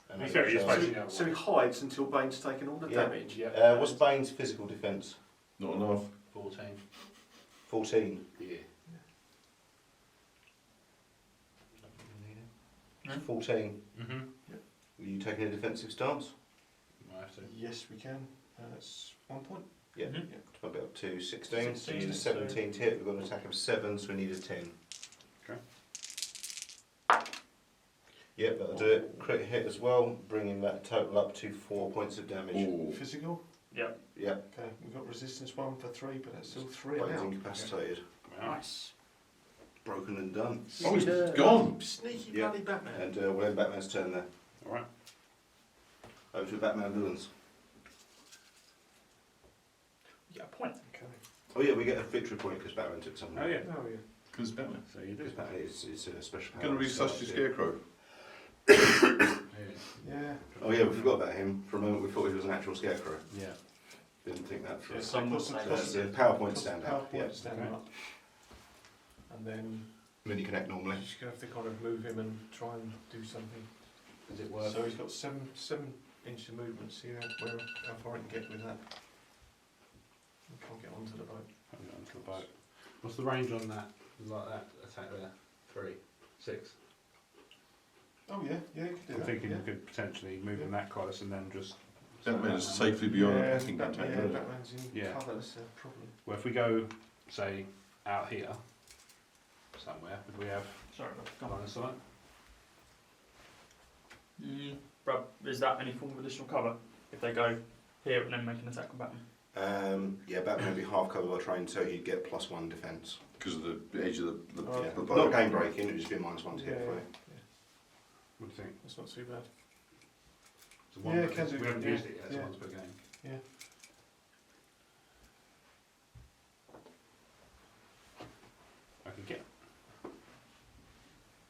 And He's that very shall- useful. So he hides until Bane's taken all the Yeah. damage. Yeah. What's Bane's physical defence? Not enough. 14. 14. Yeah. It's 14. Mm-hmm. Will you take any defensive stance? Might have to. Yes, we can. That's 1 point. Yeah. Mhm. I'll be up to 16. So you need a 16, 17 to hit. We've got an attack of 7, so we need a 10. Okay. Yep, that'll do it. Crit hit as well, bringing that total up to 4 points of damage. Ooh. Physical. Yep. Yep, Okay, we've got resistance 1 for 3, but that's still 3 Bane's out. incapacitated. Nice. Broken and done. Oh, he's gone. Sneaky Yeah. bloody Batman. And we'll end Batman's turn there. Alright. Over to Batman villains. You get a point. Okay. Oh yeah, we get a victory point because Batman took something. Oh, yeah. Oh, yeah. Because Batman. So you do. Because Batman is a special power. Going to resuscitate the Scarecrow. Yeah. Oh yeah, we forgot about him. For a moment we thought he was an actual Scarecrow. Yeah. Didn't think that for Yeah, a Some would cost- say So cost- that's the PowerPoint cost stand PowerPoint up. Yeah. stand Okay. up. And then Then you connect normally. you're just going to have to kind of move him and try and do something. Is it worth? So he's got 7 inches of movement. See how far he can get with that. He can't get onto the boat. Hang on to the boat. What's the range on that? Like that attack there? 3, 6. Oh yeah, yeah, you could do I'm that. thinking yeah. you could potentially move him that close and then just. Batman's safely beyond yeah, attacking Batman, attack. yeah, Batman's in Yeah. cover, that's a problem. Well, if we go, say, out here somewhere, would we have Sorry, go line of sight? on. Brad, is that any form of additional cover? If they go here and then make an attack on Batman? Yeah, Batman would be half covered by train, so he'd get +1 defence. Because of the edge of the Oh, Yeah, yeah. not game breaking, it would just be a -1 to hit for you. What do you think? That's not too bad. It's a one Yeah, per- can do, we haven't yeah, used it yet, it's yeah. once per game. Yeah. I could get.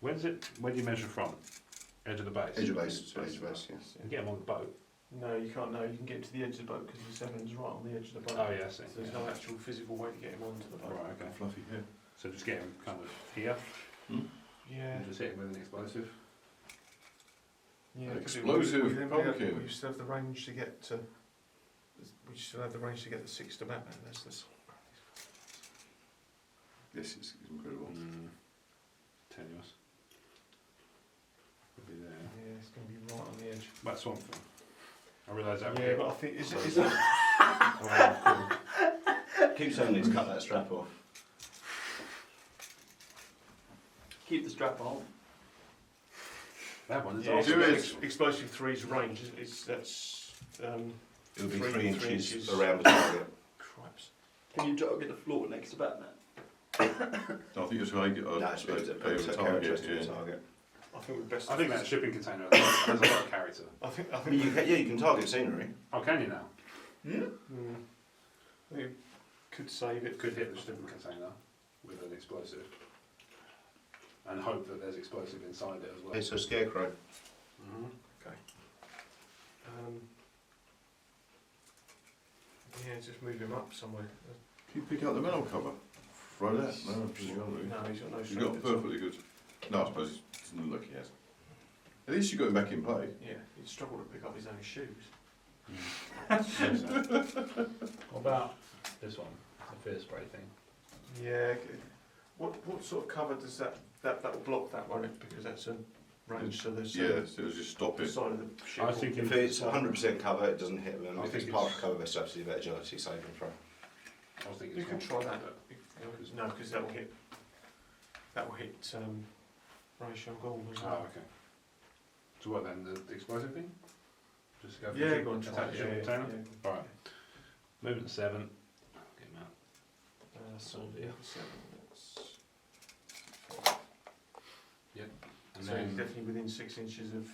Where do you measure from? Edge of the base? Edge of base, so edge of base, yeah. You get him on the boat. No, you can't. No, you can get to the edge of the boat because the 7's right on the edge of the boat. Oh, yeah, I see. So there's no actual physical way to get him onto the boat. Right, okay. fluffy hair. So just get him kind of here Yeah. and just hit him with an explosive. Yeah. 'cause Explosive we then pumpkin. We still have the range to get to. We still have the range to get the 6 to Batman. That's the. Yes, it's incredible. Tenuous. Could be there. Yeah, it's going to be right on the edge. That swamp thing. I realise that. Yeah, but I think is it. Oh, Keep saying need to cut that strap off. Keep the strap on. that one is Yeah, awesome. Do it. Explosive 3's range. That's. It would be 3 3 inches inches. around the target. Cripes. Can you target the floor next to Batman? I think it's how you get No, it's a bit over of target. to the target. I think we're best. I think that shipping container has a lot of character. I think. I mean, you can target scenery. Oh, can you now? We could save it. Could hit the shipping container with an explosive. And hope that there's explosive inside it as well. Okay, so Scarecrow. Yeah, just move him up somewhere. Can you pick out the metal cover? Throw that? No, presumably. No, he's got no You strength. got at all. perfectly good. No, I suppose it doesn't look he has. At least you got him back in play. Yeah, he'd struggle to pick up his own shoes. What about this one? The fear spray thing. Yeah. What sort of cover does that will block that, won't it? Because that's a range, so there's Yeah, so it'll just stop the it. side of the ship. I think If it's 100% cover, it doesn't hit them. I If it's think partial it's- cover, they still have to do that agility saving throw. I was thinking You it's can one. try that. No, because that will hit. Raish and Ghul as Oh, well. okay. So what then? The explosive thing? Just go for Yeah, the go on, try attack it. the shipping container? Yeah. Right. Movement 7. Get him out. So Yeah. 7. And So he's then definitely within 6 inches of.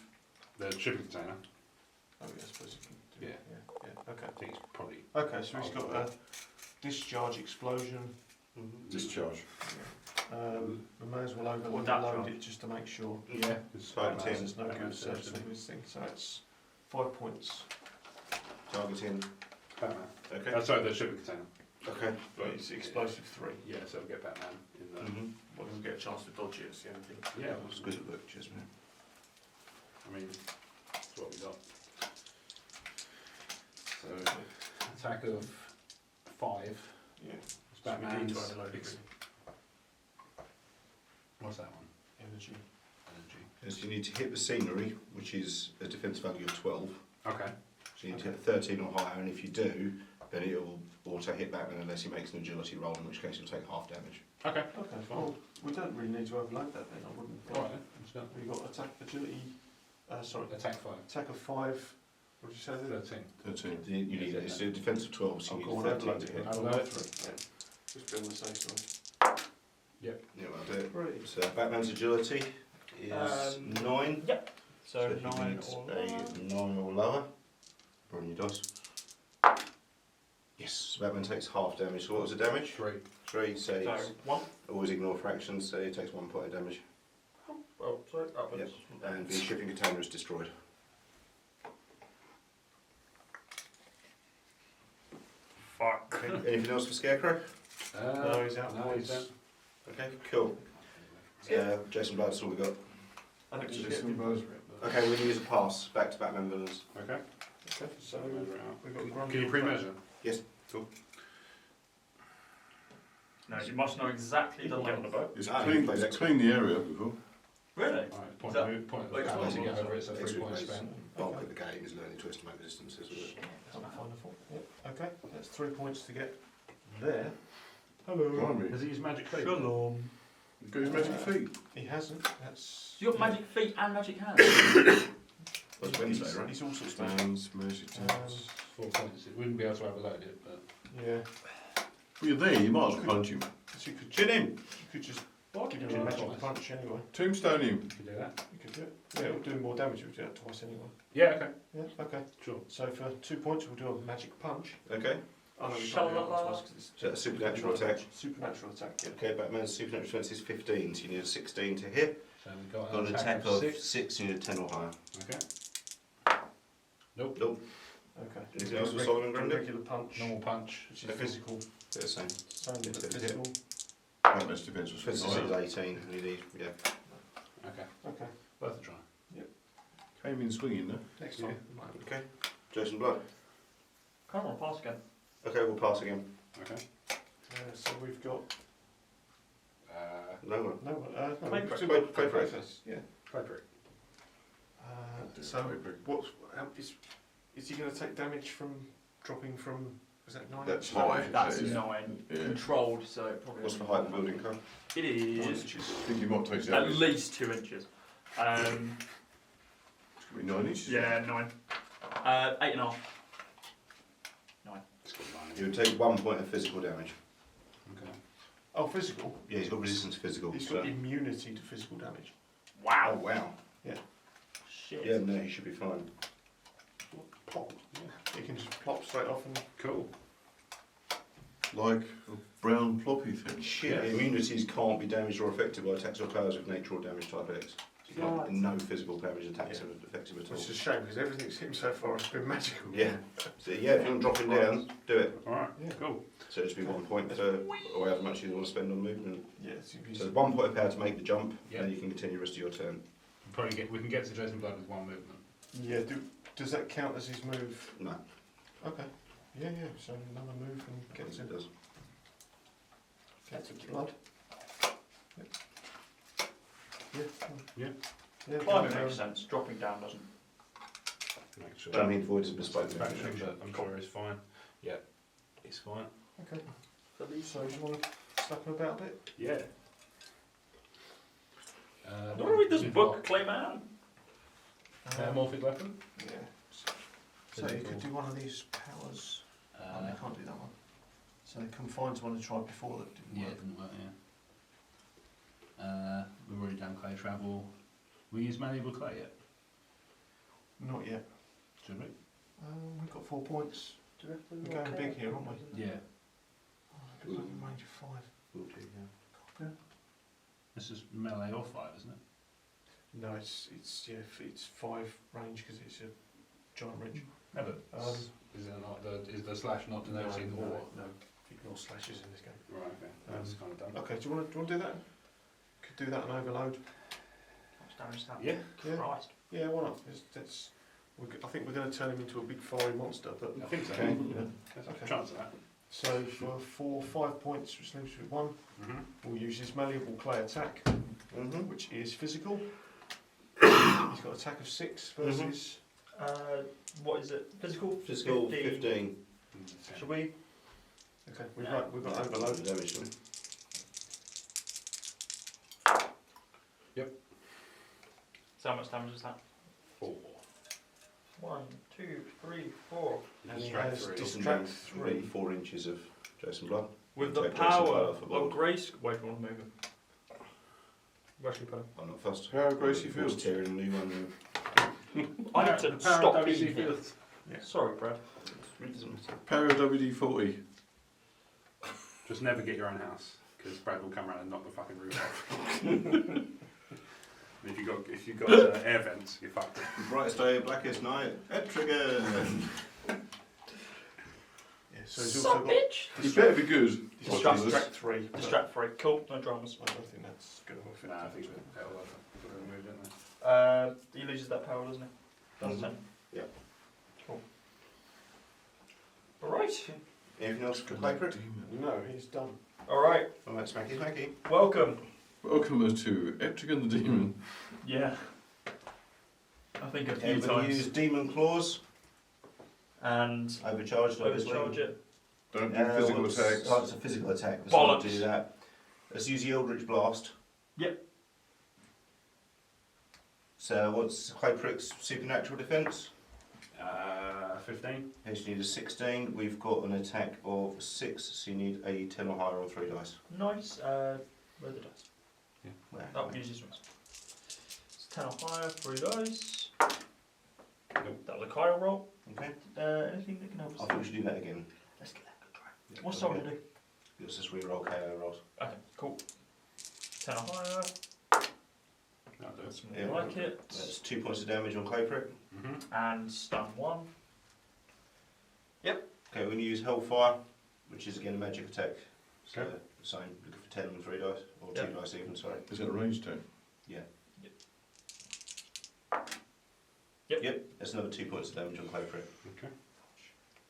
the shipping container. Oh, yeah, I suppose you can do Yeah. it. Yeah. Okay. I think it's probably. Okay, so he's got a discharge explosion. Discharge. We may as well overload that charge? it just to make sure. Yeah. It's 5 Otherwise 10. it's no good. So it's this thing. So it's 5 points. Targeting. Batman. Okay. Sorry, the shipping container. Okay. But it's explosive 3. Yeah, so we'll get Batman in the. Well, we'll get a chance to dodge it. That's the only thing. Yeah, It's good at look, cheers, man. I mean, that's what we got. So, attack of 5. Yeah. It's So we need Batman's. to overload it. What's that one? Energy. Energy. Yes, you need to hit the scenery, which is a defense value of 12. Okay. So you need to hit 13 or higher, and if you do, then it will auto hit Batman unless he makes an agility roll, in which case he'll take half damage. Okay. Okay. Well, we don't really need to overload that then. I wouldn't. Alright then. Let's go. We've got attack agility. Sorry. Attack 5. Attack of 5. What did you say there? 13. 13. You need it's a defense of 12, so I'll you go need on 13 overload to it. hit. I'll Overload. go for it. Yeah. Just be on the safe side. Yeah, I'll do it. Right. So Batman's agility is 9. So he 9 needs or a 9 or lower. Roll your dice. Yes, so Batman takes half damage. So what was the damage? 3. 3, so so he's 1. always ignore fractions, so he takes 1 point of damage. Oh, sorry, upwards. And the shipping container is destroyed. Fuck. Anything else for Scarecrow? No, he's out. No, he's out. Okay, cool. Jason Blood, that's all we got. I think we should Jason get Blood. Okay, we use a pass. Back to Batman villains. Okay. Okay, so Measure out. we've got Can Grundy you on pre-measure? No, you must know exactly the Get on the length. boat. It's Ah, clean, plays it's X-Men. clean the area before. Really? Alright, point Is that- of move, point of like, time to get over it, so 3 X-Men points plays spent. bulk of the game is learning to estimate the distances with it. Wonderful. Yep. Okay, that's 3 points to get there. Hello. Blimey. Does he use magic feet? Shalom. He's got his magic feet. He hasn't. That's. You got magic feet and magic hands. That's Wednesday, right? He's all sorts of magic. Stands, magic tools. 4 points. It wouldn't be able to overload it, but. Yeah. Well, you're there, you might as well punch him. So you could Chin him! You could just What? give him a magic punch anyway. Tombstone him. You could do that. You could do it. Yeah, it will do more damage if you do that twice anyway. Yeah, okay. Yeah. Okay. Sure. So for 2 points, we'll do a magic punch. Okay, Oh no, we can't do that Shalala. twice 'cause it's so that's a supernatural attack. Supernatural attack. Yeah. Okay, Batman's supernatural defense is 15, so you need a 16 to hit. So we've got Got an an attack attack of of 6. 6, you need a 10 or higher. Okay. Nope. Nope. Okay. Anything else for Solomon Do a Grundy? regular punch, Normal punch. which is Okay. physical. They're the same. Same Yes, but it is. physical. Batman's defense was Defense is 18, and you need, yeah. Okay. Okay. Worth a try. Came in swinging there. Next Yeah. time. Okay. Jason Blood. Come on, pass again. Okay, we'll pass again. Okay. So we've got No one. no. No. Clayface. Yeah. Clayface. So what's is he going to take damage from dropping from? Was that 9? That's high. That's Yeah. 9. Yeah. Controlled, so it probably. What's the height of the building car? It is I think he might take at damage. least 2 inches. It's going to be 9 inches. Yeah, 9. 8.5. It's got 9. You would take 1 point of physical damage. Okay. Oh, physical. Yeah, he's got resistance to physical. He's So. got immunity to physical damage. Oh, Wow. wow. Shit. Yeah, no, he should be fine. Plop. He can just plop straight off and. Cool. Like a brown ploppy thing. Shit, immunities can't be damaged or affected by attacks or powers of nature or damage type X. No physical damage attacks him affects him at all. Which is a shame because everything's him so far has been magical. Yeah. So yeah, if you want to drop him down, do it. Alright, Yeah. cool. So it'll just be 1 point for however much you want to spend on movement. Yeah, so you So 1 point of power to make the jump, Yeah. and then you can continue the rest of your turn. We can get to Jason Blood with 1 movement. yeah. Does that count as his move? No, Okay. Yeah. So another move and gets it in. does. Gets in blood. Yep. Yeah. Yeah. Climbing down. makes sense. Dropping down doesn't. Make sure. Don't mean void is bespoke. Satisfaction, but I'm sure it's fine. Yeah, it's fine. Okay. So do you want to slap him about a bit? Yeah. I want to read this book, Clayman. Metamorphic weapon? Yeah. So you could do one of these powers. Oh, they can't do that one. So they confines one to try before that didn't Yeah, work. it didn't work, yeah. We've already done clay travel. We use malleable clay yet? Not yet. Should we? We've got 4 points. Do you reckon We're going big here, aren't we? Yeah. It's only range of 5. Will do, yeah. This is melee or 5, isn't it? No, it's 5 range because it's a giant wrench. No, but is the slash not denoting or? No, ignore slashes in this game. Right, okay. That's kind of done. Okay, do you want to do that? Could do that and overload. How much damage is that? Yeah. Yeah. Christ. Yeah, why not? I think we're going to turn him into a big fiery monster, but I think so. Okay. There's a Okay. chance of that. so for 5 points, which leaves us with 1, we'll use his malleable clay attack, Mm-hmm. which is physical. He's got attack of 6 versus. What is it? Physical? Physical 15. Should we? Okay, we've got overload. Damage them. So how much damage is that? 4. 1, 2, 3, 4. And he Distract has 3. distract Maybe 3. 4 inches of Jason Blood. With the Take Jason Blood power off of the board. grace. Wait, I want to move him. Where should we put him? I'm not fussed. Power of Gracie Force Fields. tearing a new one. I need to stop WC being here. Fields. Yeah. Sorry, Brad. It doesn't matter. Power of WD-40. Just never get your own house, because Brad will come around and knock the fucking roof off. if you've got air vents, you're fucked. Brightest day, blackest night, Etrigan! Yeah, so he's Son also of a got bitch! He better be good. distract 3. but Distract 3. Cool, no dramas. I don't think that's going to affect Nah, I him. think that'll remove it, don't they? He loses that power, doesn't he? Does Mhm. 10. Yeah. Cool. Alright. Anything else to play for it? No, he's done. Alright. Alright, smacky smacky. Welcome. Welcome to Etrigan the Demon. Yeah. I think a few Everybody times. use Demon Claws. And Overcharged, obviously. overcharge it. Don't do physical what's- attacks. Oh, it's a physical attack. Let's Bollocks. not do that. Let's use the Eldritch Blast. Yep. So what's Clayprick's supernatural defence? 15. Here you need a 16. We've got an attack of 6, so you need a 10 or higher on 3 dice. Nice. Where are the dice? Where? Oh, use this one. It's 10 or higher, 3 dice. Nope. That was a Kyle roll. Okay. Anything that can help I us? think we should do that again. Let's get that good try. What's someone to do? Let's just re-roll KO rolls. Okay, cool. 10 or higher. That'll do. That's more Yeah. like it. That's 2 points of damage on Clayprick. And stun 1. Okay, we're going to use Hellfire, which is again a magic attack. So Okay. same, looking for 10 on 3 dice, or 2 Yep. dice even, sorry. Is it a range attack? Yep, that's another 2 points of damage on Clayprick. Okay.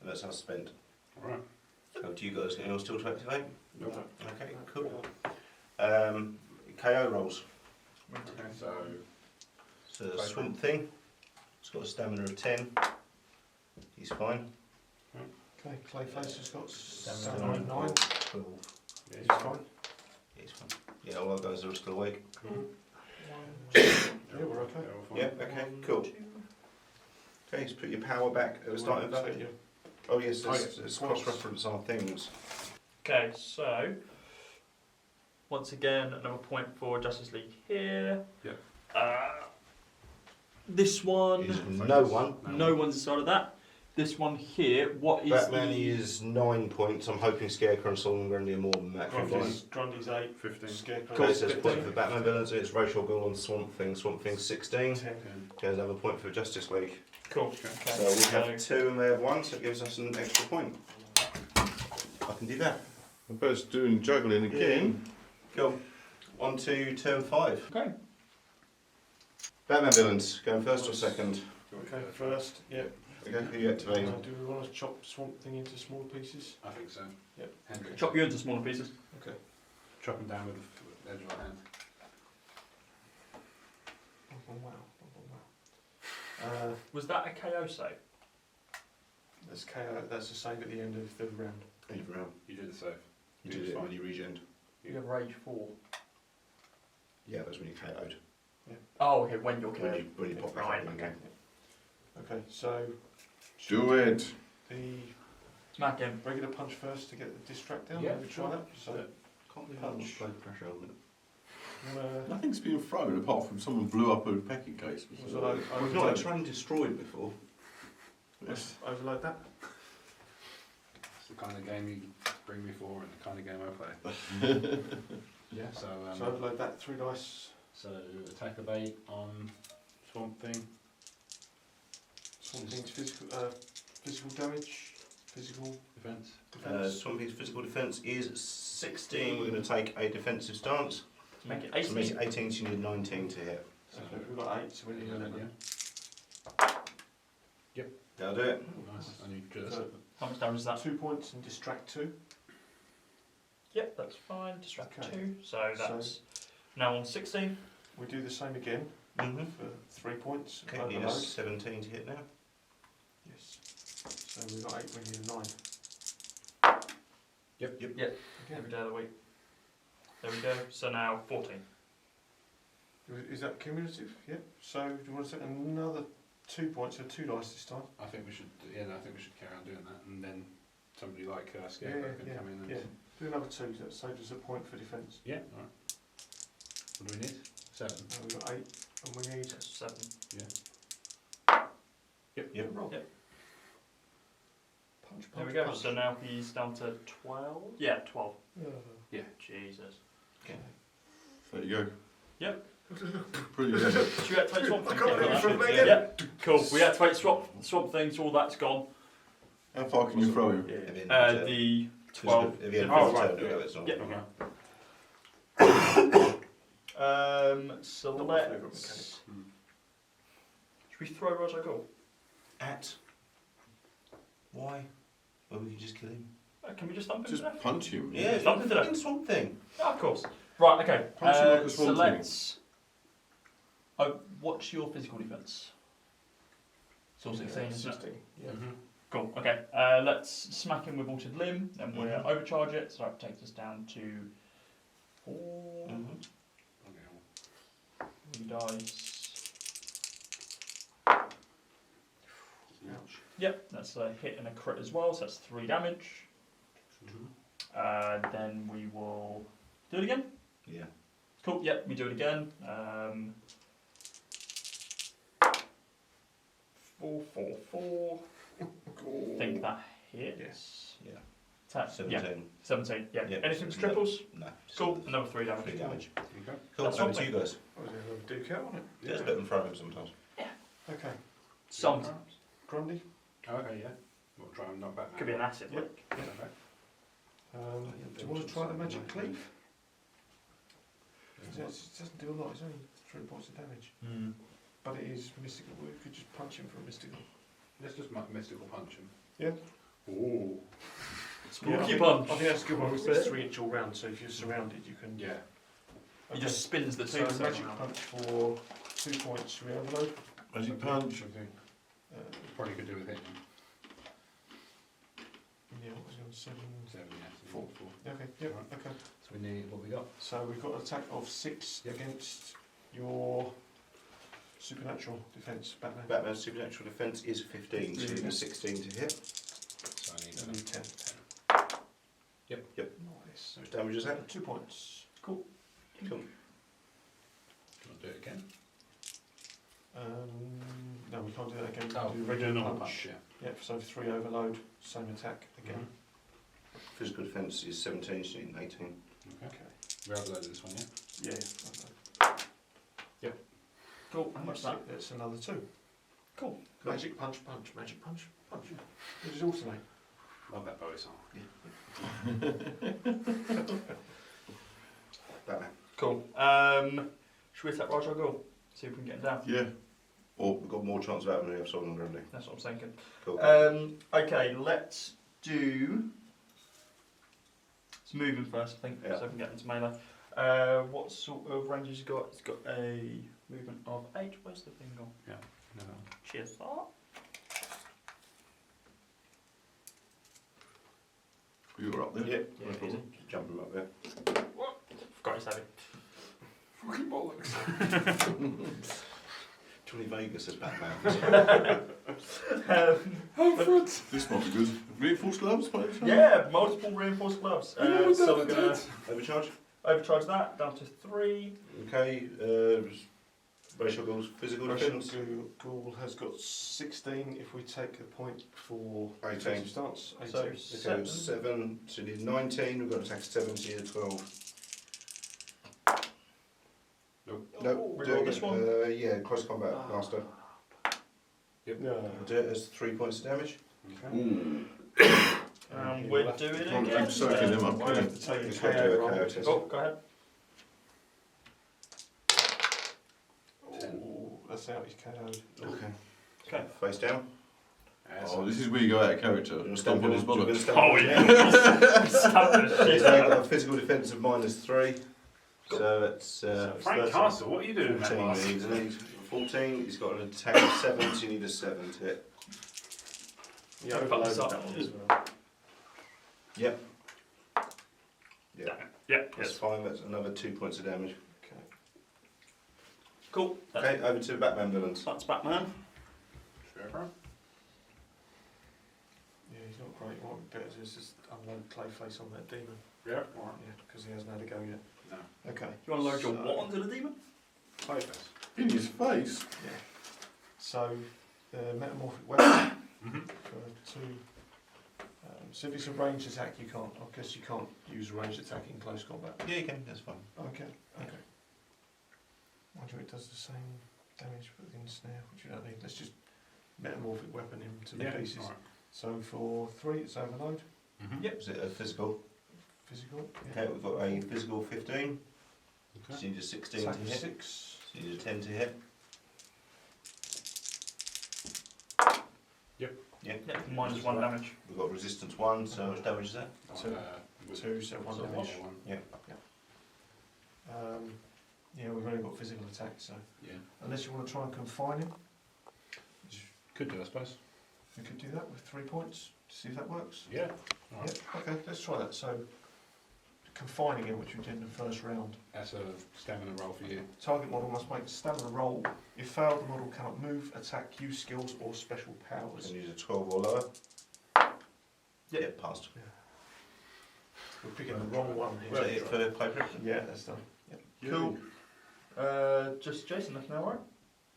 And that's us spent. Alright. Over to you guys, anyone still to activate? Nope. Okay, cool. KO rolls. Okay, so So the swimp thing, it's got a stamina of 10. He's fine. Okay, Clayface has got Stamina stamina of 9. 12. yeah, He's fine. He's fine. Yeah, all our guys are still awake. Cool. Yeah, we're okay. Yeah, we're fine. Yeah, okay, cool. Okay, so put your power back at the start of that. Yeah. Oh yes, Oh, it's cross-reference our things. Okay, so once again, another point for Justice League here. Yep. This one, Is no one. no one's decided that. this one here, what is Batman the... is 9 points. I'm hoping Scarecrow and Solomon Grundy are more than that. Grundy's 8, 15. Scarecrow. Okay, so it's a point for Batman villains. It's Rachel Ghul and Swamp Thing. Swamp Thing's 16. 10. There's another point for Justice League. Cool. Okay. So we have 2 and they have 1, so it gives us an extra point. I can do that. I suppose doing juggling again. Cool. On to turn 5. Okay. Batman villains, going first or second? Okay, first, yeah. Okay, who you activating? Do we want to chop Swamp Thing into smaller pieces? I think so. Yep. Henry. Chop you into smaller pieces. Okay. Chop them down with the edge of our hand. Oh, wow. Was that a KO save? That's KO. That's the save at the end of the round. Any round. You did the save. You did it when you regened. You have rage 4. Yeah, that's when you KO'd. Oh, okay, when you're KO. When you pop back Right, up okay. again. Okay, so Do it. the Smack him. regular punch first to get the distract down. Yeah, Maybe try that. So, Can't believe Punch. I've got pressure element. Nothing's been thrown apart from someone blew up a packing case. was it We've not had train destroyed before. Yes. overload that? It's the kind of game you bring me for and the kind of game I play. Yeah, so So overload that, 3 dice. So attack of 8 on Swamp Thing. Swamp Thing's physical damage, physical defense. defense. Swamp Thing's physical defense is 16. We're going to take a defensive stance. To make it To 18. make it 18, so you need 19 to hit. Okay, we've got 8, so we need 11. That'll do it. Nice. I need just. So How much damage is that? 2 points and distract 2. Yep, that's fine. Distract Okay. 2. So that's now on 16. We do the same again Mm-hmm. for 3 points. Okay, need a Overload. 17 to hit now. Yes. So we've got 8, we need a 9. Yep. Every day of the week. There we go. So now 14. Is that cumulative? Yep. So do you want to take another 2 points, so 2 dice this time? I think we should. Yeah, no, I think we should carry on doing that, and then somebody like Scarecrow can come in and. Yeah. Do another 2, that saves us a point for defence. Yeah. All right. What do we need? 7. We've got 8, and we need 7. Yep. roll. Yep. Punch, There we punch, go. punch. So now he's down to 12. Yeah, 12. Jesus. There you go. Yep. Brilliant. Should we activate Swamp Thing? I can't believe Yeah, it's from that. me again. Yep. Cool. We activate Swamp Thing, so all that's gone. How far can you throw him? At the end of the turn. The 12. At the end Oh, of the right. turn, yeah, it's not. Yep. Okay. So Double let's. flavour mechanic. Should we throw Raja Ghul? At. Why? Well, we can just kill him. Can we just thump him Just to death? punch him. Yeah, Something to fucking Swamp Thing. Yeah, of course. Right, okay. Punch him like a So Swamp Thing. let's. Oh, what's your physical defense? Still 16, isn't it? 16. Yeah. Cool, okay. Let's smack him with Altered Limb, and we'll overcharge it, so that takes us down to 4. Okay. 3 dice. Ouch. Yep, that's a hit and a crit as well, so that's 3 damage. Then we will do it again. Yeah. Cool, yep, we do it again. 4, 4, 4. I think that hits. Yeah. Attack. 17. Yeah, 17. Yeah. Yeah. Anything with triples? No. Cool, another 3 damage. 3 damage. Okay. Cool, That's over Swamp to you guys. Oh, is there another Duke out on it? Yeah, it's a bit of throwing him sometimes. Okay. Sometimes. Grundy. Oh, okay. Yeah. We'll try and knock back. Could be an acid Yep. lick. Okay. Do you want to try the magic cleave? It doesn't do a lot, it's only 3 points of damage. But it is mystical. We could just punch him for a mystical. Let's just mystical punch him. Yeah. Ooh. Spooky punch. I think that's a good one. It's 3 inch all round, so if you're surrounded, you can. Yeah. He just spins the So two. magic punch for 2 points. Should we overload? Magic punch. Probably could do with hitting. Yeah, what was it on 7? 7. Yeah. 4. 4. Okay, yep, Right. okay. So we need what we got. So we've got an attack of 6 Yep. against your supernatural defence, Batman. Batman's supernatural defense is 15, so you need a 16 to hit. So I need You need 10. Yep. Nice. How much damage is that? 2 points. Cool. Do you want to do it again? No, we can't do that again. We Oh, can do regular normal punch. Yeah. Yep, so 3 overload, same attack again. Physical defence is 17, so you need 18. Okay. We overloaded this one, yeah? Yeah. Cool. How much is that? That's another 2. Cool. Magic punch, punch, magic punch, punch. It is alternate. Love that Bowie song. Batman. Cool. Should we attack Raj or Ghul? See if we can get him down. Yeah. Or we've got more chance of that than we have Solomon and Grundy. That's what I'm thinking. Cool. Okay, let's do. It's moving first, I think, Yeah. so I can get into melee. What sort of range has he got? It's got a movement of 8. Where's the thing gone? No. Cheers. You're up there. Yeah, Yeah, no problem. easy. Jump him up there. Forgot he's heavy. Fucking bollocks. Johnny Vegas as Batman. Um, This might be good. Reinforced gloves, by any chance? yeah, multiple reinforced gloves. So we're going to Overcharge. overcharge that down to 3. Okay. Racial goals, physical defence. Ghoul has got 16 if we take a point for 18. defensive stance. 18. So Okay, 7. 7, so you need 19, we've got to attack 7, so you need 12. Nope. No, reroll this one. Yeah, close combat, master. No. Do it as 3 points of damage. Okay. Ooh. We're doing it Can't again. keep soaking them up, Might can have you? to take He's a got to do KO a roll. KO test. Oh, go ahead. Oh, that's out, he's KO'd. Okay. Okay. Face down. Oh, this is where you go out of character. You're Stomp on his bollocks. Oh, yeah. Stamp the shit He's out got of a physical defence of -3. So it's Frank 13. Castle, what are you doing, 14. man? He needs 14. He's got an attack of 7, so you need a 7 to hit. Yeah, Fuck overloaded this up. that one as well. Yep. Yeah. Yeah, That's yes. fine. That's another 2 points of damage. Okay. Cool. Okay, over to Batman villains. That's Batman. Scarecrow. Yeah, he's not great. What would be better is just unload Clayface on that demon. Yeah, alright. Yeah, because he hasn't had a go yet. No. Okay. Do you want to load your So- what onto the demon? Clayface. In his face. Yeah. So, the metamorphic weapon Mm-hmm. for 2. So if it's a ranged attack, you can't. I guess you can't use ranged attack in close combat. Yeah, you can. That's fine. Okay. Okay. Mind you, it does the same damage with the snare, which you don't need. Let's just metamorphic weapon him to the Yeah, pieces. alright. So for 3, it's overload. Mm-hmm. Yep. Is it a physical? Physical. Okay, we've got a physical 15. So Okay. you need a 16 Attack to of hit. 6. So you need a 10 to hit. Yep. Yeah. Yeah, -1 damage. We've got resistance 1, so how much damage is that? Two. 2, so 1 So damage. one. Yeah, we've only got physical attack, so Yeah. unless you want to try and confine him, Could do, I suppose. we could do that with 3 points to see if that works. Yeah. Yep, okay, let's try that. So, confining him, which we did in the first round. That's a stamina roll for you. Target model must make a stamina roll. If failed, the model cannot move, attack, use skills, or special powers. And use a 12 or lower. Yeah, passed. We're picking the wrong one Is that here. it for Clayface? Yeah, that's done. Yep. Cool. Just Jason left now, right?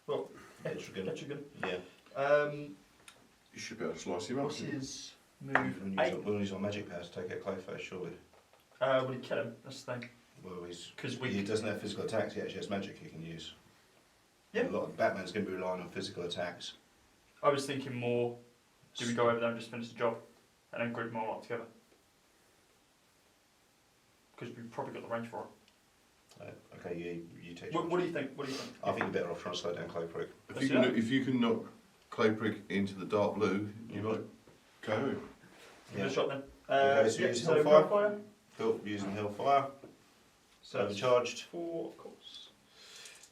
Well, Etrigan. Etrigan. Yeah. You should be able to slice him up. What's his We'll move? use, 8. we'll use our magic powers to take out Clayface, surely. Will he kill him? That's the thing. Well, Because he we. doesn't have physical attacks, he actually has magic he can use. Yeah. A lot of Batman's going to be relying on physical attacks. I was thinking more. Do we go over there and just finish the job, and then group them all up together? Because we've probably got the range for it. Okay, you take What do you think? What do you think? I think you're better off trying to slow down Clayprick. If you can knock Clayprick into the dark blue, you might go. Give it a shot then. Okay, so yeah, use so Hellfire. Hellfire. Cool, using Hellfire. So that's Overcharged. 4, of course.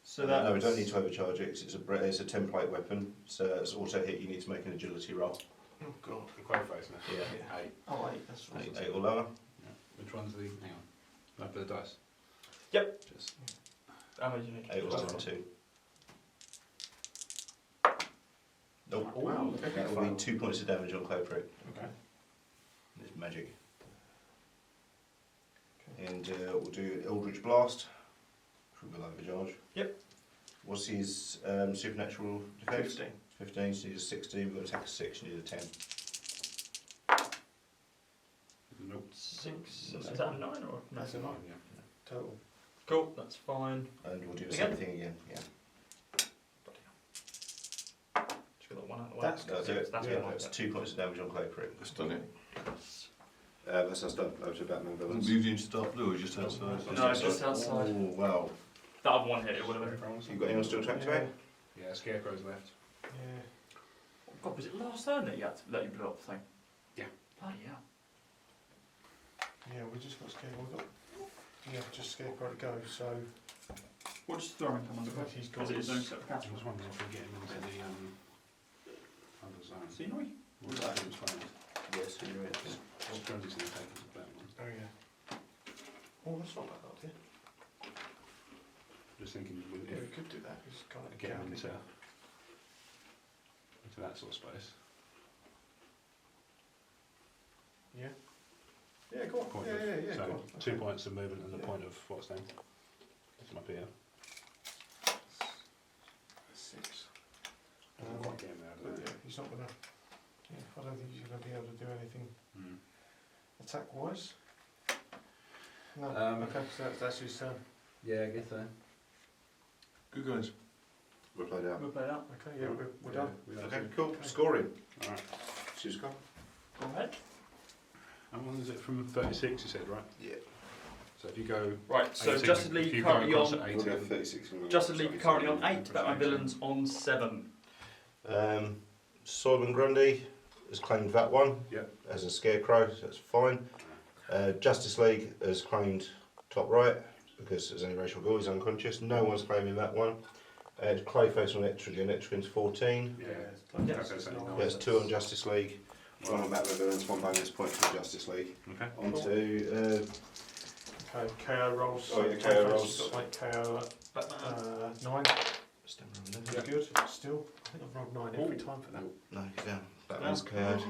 So No, we don't need to overcharge it 'cause it's a template weapon. So it's auto hit, you need to make an agility roll. Oh, God. The Clayface now. Yeah. 8. Oh, 8, that's right. 8 or lower. Yeah. Which one's the... Hang on. No, for the dice. Yep. Just... How many do you need? 8 or lower on 2. Nope. Oh, wow. That will be 2 points of damage on Clayprick. Okay. It's magic. And we'll do Eldritch Blast. Which will overcharge. Yep. What's his supernatural defense? 15. 15, so you need a 16. We've got to attack a 6, you need a 10. Nope. 6. Is that a 9 or no? That's a 9 Yeah. total. Cool, that's fine. And we'll do the Again? same thing again. Yeah. Just get that one out of the way. That's That's it. That's Yeah, fine. that's 2 points of damage on Clay Crit. That's done it. That's us done. Over to Batman Hasn't villains. moved into Dark Blue or just outside? No, it's just outside. Oh, wow. That other one hit, it would have been. You got anyone still to activate? Yeah, Scarecrow's left. Yeah. Oh, God, was it last turn that you blew up the thing? Yeah. Bloody hell. Yeah, we just got Scarecrow. We've got just Scarecrow to go. So What does Thorin come under? he's got Is it his own his. separate I category? was wondering if we get him into the under zone. Scenery? What's that? It was fine. Yes, you're right. Grundy's going to take us to that one. Oh yeah. Oh, that's not bad idea. Just thinking Yeah, we if could do that. It's kind of get him chaotic. into that sort of space. Yeah. Yeah, go on. Point Yeah, of- yeah, yeah. So Go on. 2 Okay. points of movement and the Yeah. point of what's name. It's my PO. 6. Doesn't quite get him there, But does yeah, he's not gonna. Yeah, I don't think he's gonna be able to do anything it? attack wise. No. Um, Okay, so that's his turn. Yeah, I guess so. Good guys. We'll play that. We'll play that. Okay, yeah, we're done. Okay, cool. Scoring. Alright. Suzuka. Go ahead. How long is it from 36, you said, right? Yeah. So if you go. Right, so 18, Justice if League you go currently across on. at We'll go 18. 36. and we'll Justice go League currently on 18. 8, Batman Villains on 7. Solomon Grundy has claimed that one. Yep. As a Scarecrow, so that's fine. Justice League has claimed top right because there's only racial Ghul, he's unconscious. No one's claiming that one. Clayface on Etrigan. Etrigan's 14. Yeah. Yeah. Okay, so no. There's 2 on Justice League. 1 on Batman Villains, 1 bonus point for Justice League. Okay. On to Okay, KO rolls. Oh, yeah, KO Clayface rolls. has got like KO at 9. That's good. Still, I think I've rolled 9 every time for that. no, he's down. Batman's KO'd.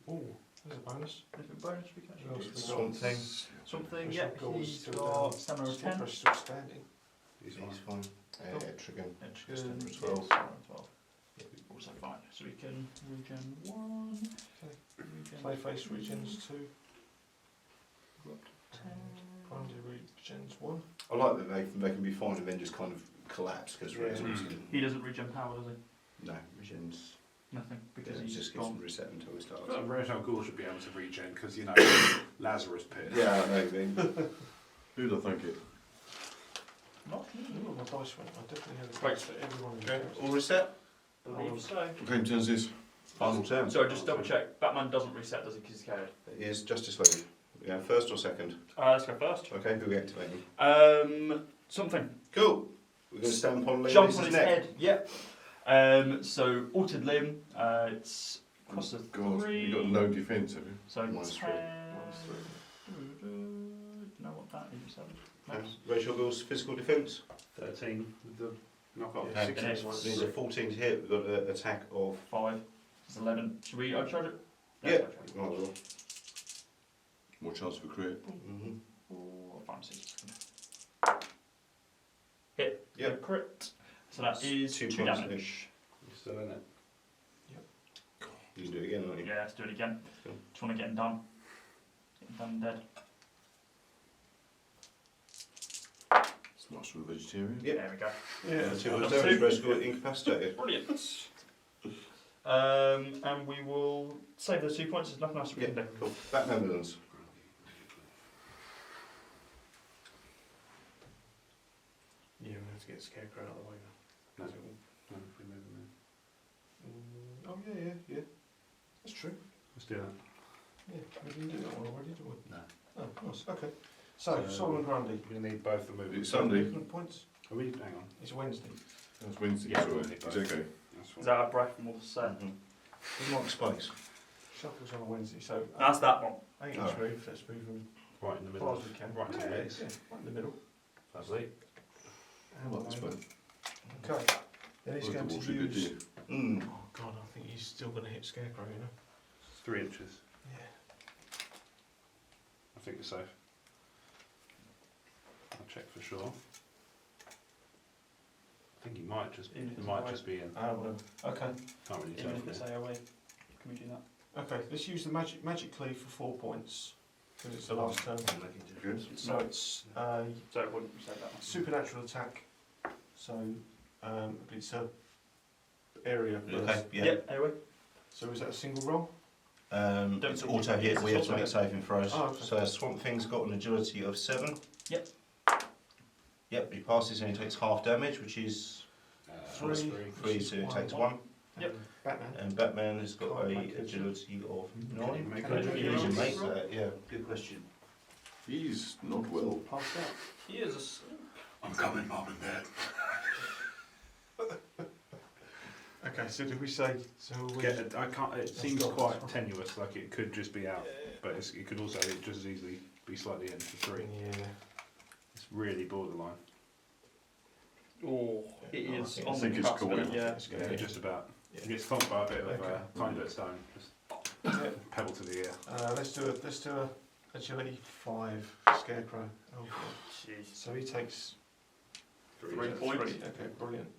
Oh, there's a bonus. Different bonus we can What else actually we do. got? Swamp Thing. Something, Racial yeah, Ghul's he's still got down. stamina of 10. Swamper's still standing. He's fine. Etrigan. Etrigan, Stamina of 12. 12. Also fine. So we can regen 1. Regen Clayface regens 2. go up to 10. Grundy regens 1. I like that they can be fine and then just kind of collapse because Yeah. He doesn't regen power, does he? no, regens. Nothing, because It he's just gets gone. reset until he starts. Well, Racial Ghul should be able to regen because, you know, Lazarus Pit. Yeah, I know. I mean, Who'd I think it? Not Ooh, my dice went. I definitely had a Right. dice for everyone in the okay, house. all reset. believe so. What game turns this? Final turn. So just double check. Batman doesn't reset, does he? Because he's carried. It is Justice League. Yeah, first or second. Let's go first. Okay, who we activating? Something. Cool. We're going to stamp on Jump Leonis's on his neck. head. Yep. So altered limb. It's cost of God, 3. you got no defence, have you? So Minus 10. three. Do you know what that is? 7. Racial Ghul's physical defence. 13 with the knockoff. Yeah, Okay. 16 Next. was- Needs a 14 to hit. We've got an attack of 5. It's 11. Should we charge it? Yeah. Let's charge it. might as well. More chance for crit. 4, 5, 6. Hit. Yep. Crit. So that is 2 2 points damage. You're still in it. You can do it again, aren't you? Yeah, let's do it again. Cool. Just want to get him done. Get him done dead. It's nice for a vegetarian. Yep. There we go. Yeah, That's it. That's Damage. two. Racial Ghul incapacitated. Brilliant. And we will save those 2 points. There's nothing else we Yeah, can do. cool. Batman villains. Yeah, we have to get Scarecrow out of the way now. No. Is it all- No, if we move them Oh yeah, yeah. That's true. Let's do that. Yeah, we didn't do that one already, did we? No. Oh, nice. Okay. So, So- Solomon Grundy. We're going to need both the movies. It's Sunday. Movement points. Are we? Hang on. It's Wednesday. That's Wednesday. Yeah, sorry. we'll hit It's both. okay. That's Is fine. that a breath from all the set? Doesn't like space. Shuffles on a Wednesday, so That's that one. 8 Oh. inch move. Let's move them Right in the as middle. far as we can. Right to the yeah, legs. yeah, right in the middle. Lovely. I like this one. Okay. Then he's Well, going the to water good, use. dear. Oh god, I think he's still going to hit Scarecrow. You know. It's 3 inches. Yeah. I think it's safe. I'll check for sure. I think he might might just Even if it it's might AOE. just be in. Well, okay. Can't really tell. Even if it's from AOE, can we do that? Okay, let's use the magic cleave for 4 points because it's the last turn. Good. So it's So it wouldn't say that one. supernatural attack. So it's a area burst. Okay, yeah. Yep, AOE. So is that a single roll? Don't It's think auto it- hit, it's we have to auto make hit. saving throws. Oh, okay. So Swamp Thing's got an agility of 7. Yep. Yep, he passes and he takes half damage, which is Three. 3, so he takes 1. Yep. Batman. And Batman has got Can't a make it. agility of Can 9. you make Can it? you He make can it? make that, yeah. Good question. He's not well. Passed out. He is asleep. I'm coming, Mum and Dad. Okay, so did we say so? We, I can't. It seems not- quite that's tenuous. Like it could just be out, but it could also just as easily be slightly in for 3. yeah. It's really borderline. Oh, it I is think- on I the think it's cusp. cool. Yeah. Yeah, just about. Yeah. It gets thumped by a bit of Okay. tiny bit of stone. Just Yeah. pebble to the ear. Let's do a agility 5 Scarecrow. Oh, God. Jeez. So he takes 3 points. 3. Okay, brilliant.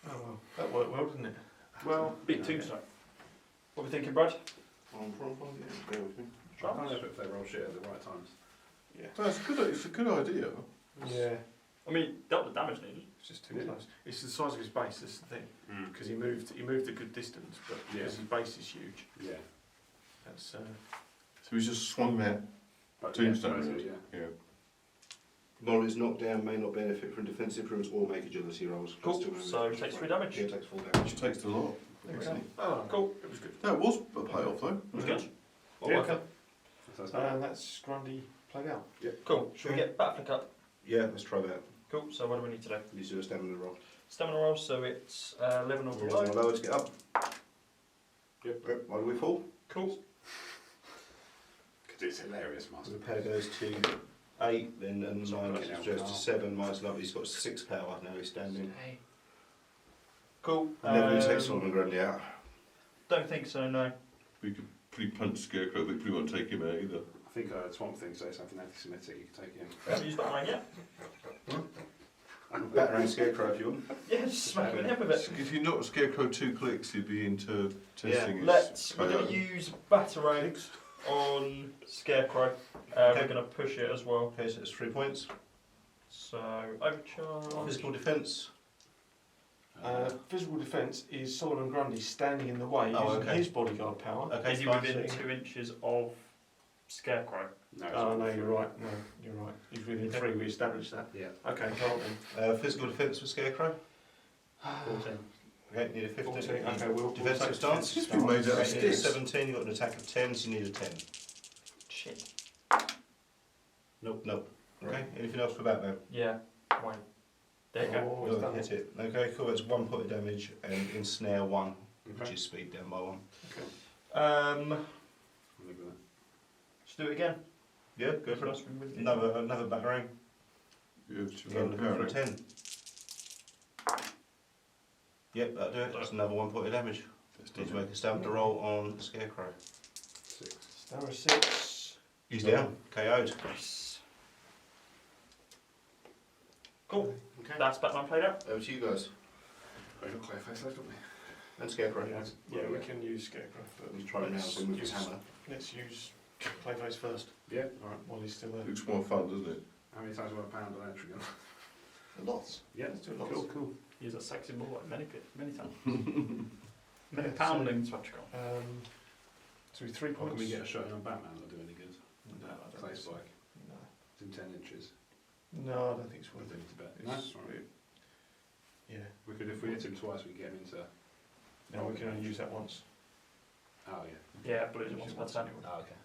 Oh well, that worked well, didn't it? Well, big tombstone. What are we thinking, Brad? I can't help it if they roll shit at the right times. Yeah. That's good. It's a good idea. Yeah. I mean, double the damage needed. It's just too close. It's the size of his base. That's the thing. Because he moved a good distance, but because his base is huge, Yeah. that's So he's just swung that But tombstone. yeah, round. yeah. Yeah. Knowledge knocked down may not benefit from defensive improvements or make agility rolls. Cool. Still So he takes 3 damage. Yeah, takes 4 damage. Which takes a lot. okay. Oh, Cool. It was good. That was a payoff though. That's good. Well, Yeah. okay. So that's And that's Grundy played out. Cool. Should we get Batflick up? Yeah, let's try that. Cool. So what do we need to do? You do a stamina roll. Stamina roll. So it's 11 or Roll below. lower to get up. Yep. Why do we fall? Cool. because it's hilarious, So master. the power goes to 8, then and 9 goes to 7, minus love. He's got 6 power now. He's standing. Cool. Never going to take Solomon Grundy out. Don't think so. No. We could pretty punch Scarecrow, but we won't take him out either. I think I heard Swamp Thing say something anti-Semitic. You can take him. Haven't used Batman yet. Batarang Scarecrow if you want. Yeah, just smack him in the head with it. If you knock Scarecrow 2 clicks, he'd be into testing his We're going to power. use Batarang on Scarecrow. We're going to push it as well. Okay, so it's 3 points. So overcharge. Physical defence. Physical defence is Solomon Grundy standing in the way Oh, using okay. his bodyguard power. Okay, Is he fine. within 2 inches of Scarecrow? No, it's Oh not no, free. you're right. No, you're right. He's within 3. We established that. Yeah. Okay, go on then. Physical defence for Scarecrow. 14. Okay, need a 15. 14. Okay, we'll Defensive take stance. He's been made out of Okay, you need a sticks. 17, you've got an attack of 10, so you need a 10. Shit. Nope. Okay, anything else for Batman? Yeah. Wait. There you go. Oh, You'll it's done. hit it. Okay, cool, it's 1 point of damage and ensnare 1, which Okay. is speed down by 1. I'll leave with that. Let's do it again. Yeah, go for it. Another Batarang. Yeah, it's Again, looking for a power. 10. Yep, that'll do it. That's another 1 point of damage. Need to make a stamina roll on Scarecrow. 6. Star 6. He's down, KO'd. Nice. Cool. Okay. That's Batman played out. Over to you guys. We've got Clayface left, haven't we? And Scarecrow. Yeah, we can use Scarecrow. But He's trying now to move his hammer. Let's use Clayface first Yeah. Alright. while he's still there. Looks more fun, doesn't it? How many times have I pounded an entry gun? Lots. Yeah. Let's do lots. Cool. He's a sexy boy many times. Many pounding such go. So 3 Or points. can we get a shot in on Batman? That'll do any good. No, I don't think Clay so. spike. No. It's in 10 inches. No, I don't think it's What worth do it. we need to bet? It's- No? Alright. Yeah. We could, if we hit him twice, we can get him into. No, we can only use that once. Oh yeah. Yeah, blues it once per turn. Oh, okay.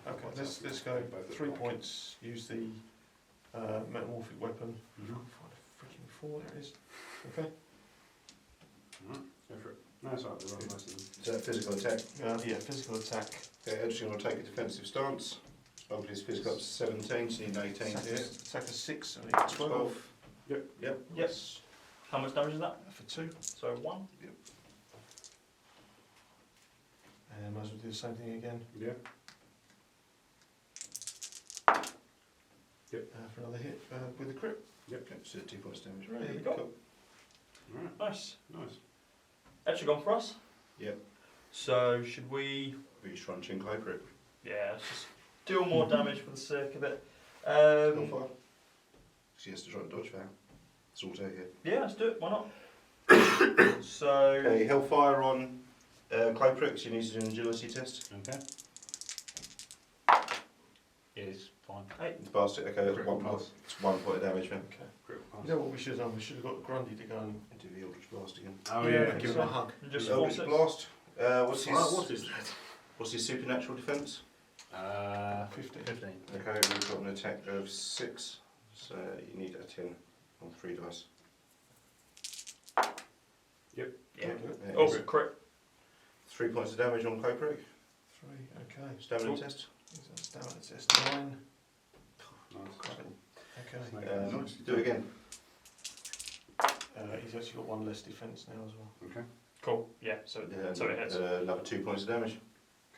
Okay, let's go. 3 points. Use the metamorphic weapon. Mm-hmm. Find a freaking 4. There it is. Okay. Alright, go for it. No, it's alright, they're right, most of them. Is that physical attack? Yeah, physical attack. Okay, Edgerton will take a defensive stance. Bump his physical up to 17, so you need an 18 to hit. Attack of 6, so I need 12. Yep. Yes. How much damage is that? For 2. So 1. And might as well do the same thing again. Yeah. For another hit with a crit. Okay, so 2 points damage. There we go. Cool. Alright, Nice. nice. Extra gone for us. Yep. So should we? Beast Crunching Clayface. Yeah, let's just deal more damage for the sake of it. Hellfire. She has to try and dodge that. It's all take it. Yeah, let's do it. Why not? So Okay, Hellfire on Clayface. You need to do an agility test. Okay. Yeah, it's fine. You passed it. Okay, that's Critical 1 point. pass. It's 1 point of damage then. Okay. Critical pass. You know what we should have done? We should have got Grundy to go and Do the Eldritch Blast again. Oh yeah, give give him a it. hug. just The Eldritch force it. Blast. What's his? What is that? What's his supernatural defense? 15. 15. Okay, we've got an attack of 6, so you need a 10 on 3 dice. Yeah. Yeah, Oh, it's crit. 3 points of damage on Clayface. 3, okay. Stamina test. That's stamina test 9. Nice. Okay. Snake. Do it again. He's actually got 1 less defence now as well. Okay. Cool. Yeah. So it hits. Another 2 points of damage.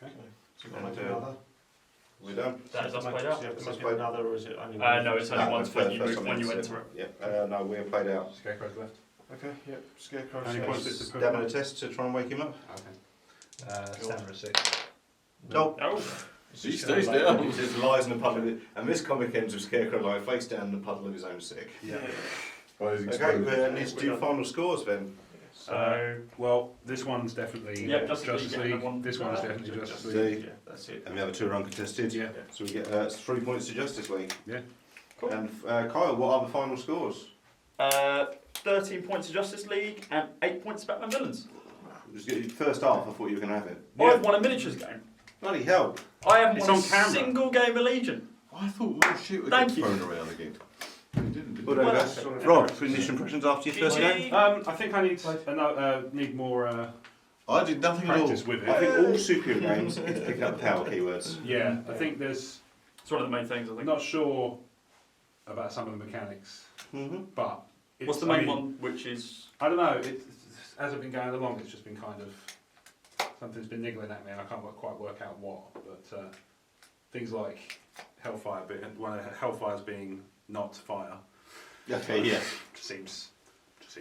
Okay. So you've got to make And, another. We're done. That is us Do played you out. have to make another, or is it only No, it's only No, once first when one you ends, enter it. Yeah, no, we're played out. Scarecrow's left. Okay, yep. Scarecrow How many points says... did the Stamina test to try and wake him up. Okay. Stamina 6. No. Oh. He stays down. He just lies in a puddle of it. And this comic ends with Scarecrow lying face down in a puddle of his own sick. Yeah. By his Okay, exposure. we need to do final scores then. So Well, this one's definitely Yep, Justice League, League. and one- This one's no, definitely Justice Justice League. League. Yeah, that's it. And the other 2 are uncontested. Yeah. So we get 3 points to Justice League. Yeah. Cool. And Kyle, what are the final scores? 13 points to Justice League and 8 points to Batman Villains. First half, I thought you were going to have it. I've won a miniatures game. Bloody hell. I haven't It's won a on camera. single game of Legion. I thought more shit would Thank get you. thrown around again. It didn't. Well, Did there it? you go. Rob, initial impressions after your first GG. game? I think I need more I did nothing at all. practice with I it. think all superhero games is picking up the power keywords. Yeah, I think there's. It's one of the main things, I I'm think. not sure about some of the mechanics, Mm-hmm. but it's, What's the I main mean, one, which is... I don't know. As I've been going along, it's just been kind of something's been niggling at me, and I can't quite work out what. But things like Hellfire, one of Hellfire's being not fire, Okay, yeah. seems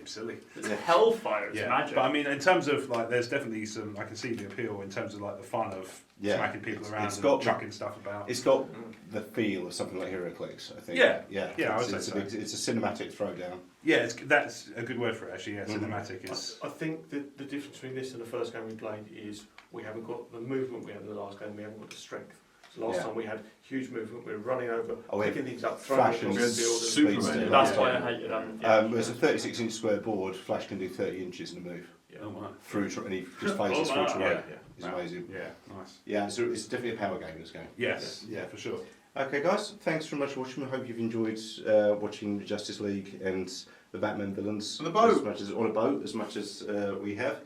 silly. It's Hellfire, it's Yeah, magic. but I mean, in terms of like, there's definitely some. I can see the appeal in terms of like the fun of Yeah. smacking people around It's and got- chucking stuff about. It's got the feel of something like HeroClix, I think. Yeah. Yeah, Yeah, I would it's, say it's, so. it's a cinematic throwdown. Yeah, that's a good word for it actually. Yeah, Mhm. cinematic is. I think the difference between this and the first game we played is we haven't got the movement we had in the last game, we haven't got the strength. So last Yeah. time we had huge movement, we were running over, Oh, we had picking things up, throwing Flash them and across the field. Superman. Speedster. That's Yeah. why I hated them. There's a 36-inch square board. Flash can do 30 inches in a move Oh my. through, and he just phases through terrain. Yeah. It's amazing. Yeah, nice. Yeah, it's definitely a power game. This game. Yes, Yeah. for sure. Okay, guys, thanks very much for watching. I hope you've enjoyed watching the Justice League and the Batman villains On a boat. as much as on a boat, as much as we have.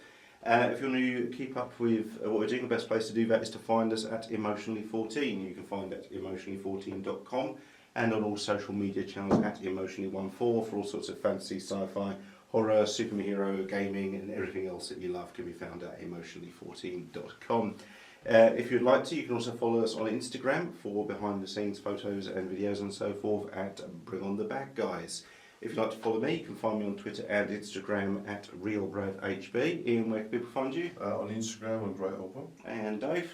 If you want to keep up with what we're doing, the best place to do that is to find us at Emotionally14. You can find it at emotionally14.com and on all social media channels at Emotionally14 for all sorts of fantasy, sci-fi, horror, superhero, gaming, and everything else that you love can be found at emotionally14.com. If you'd like to, you can also follow us on Instagram for behind-the-scenes photos and videos and so forth at Bring On The Bad Guys. If you'd like to follow me, you can find me on Twitter and Instagram at RealBradHB. Ian, where can people find you? On Instagram, I'm Great Old One. And Dave?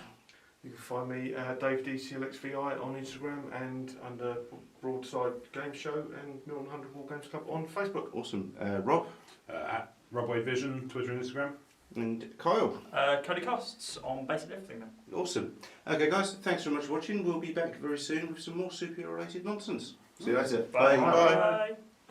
You can find me, Dave DCLXVI on Instagram and under Broadside Game Show and Milton 100 War Games Club on Facebook. Awesome. Rob? At Rob Wade Vision, Twitter and Instagram. And Kyle? Cody Costs on basically everything then. Awesome. Okay, guys, thanks very much for watching. We'll be back very soon with some more superhero-related nonsense. See you later. Bye. Bye. Bye.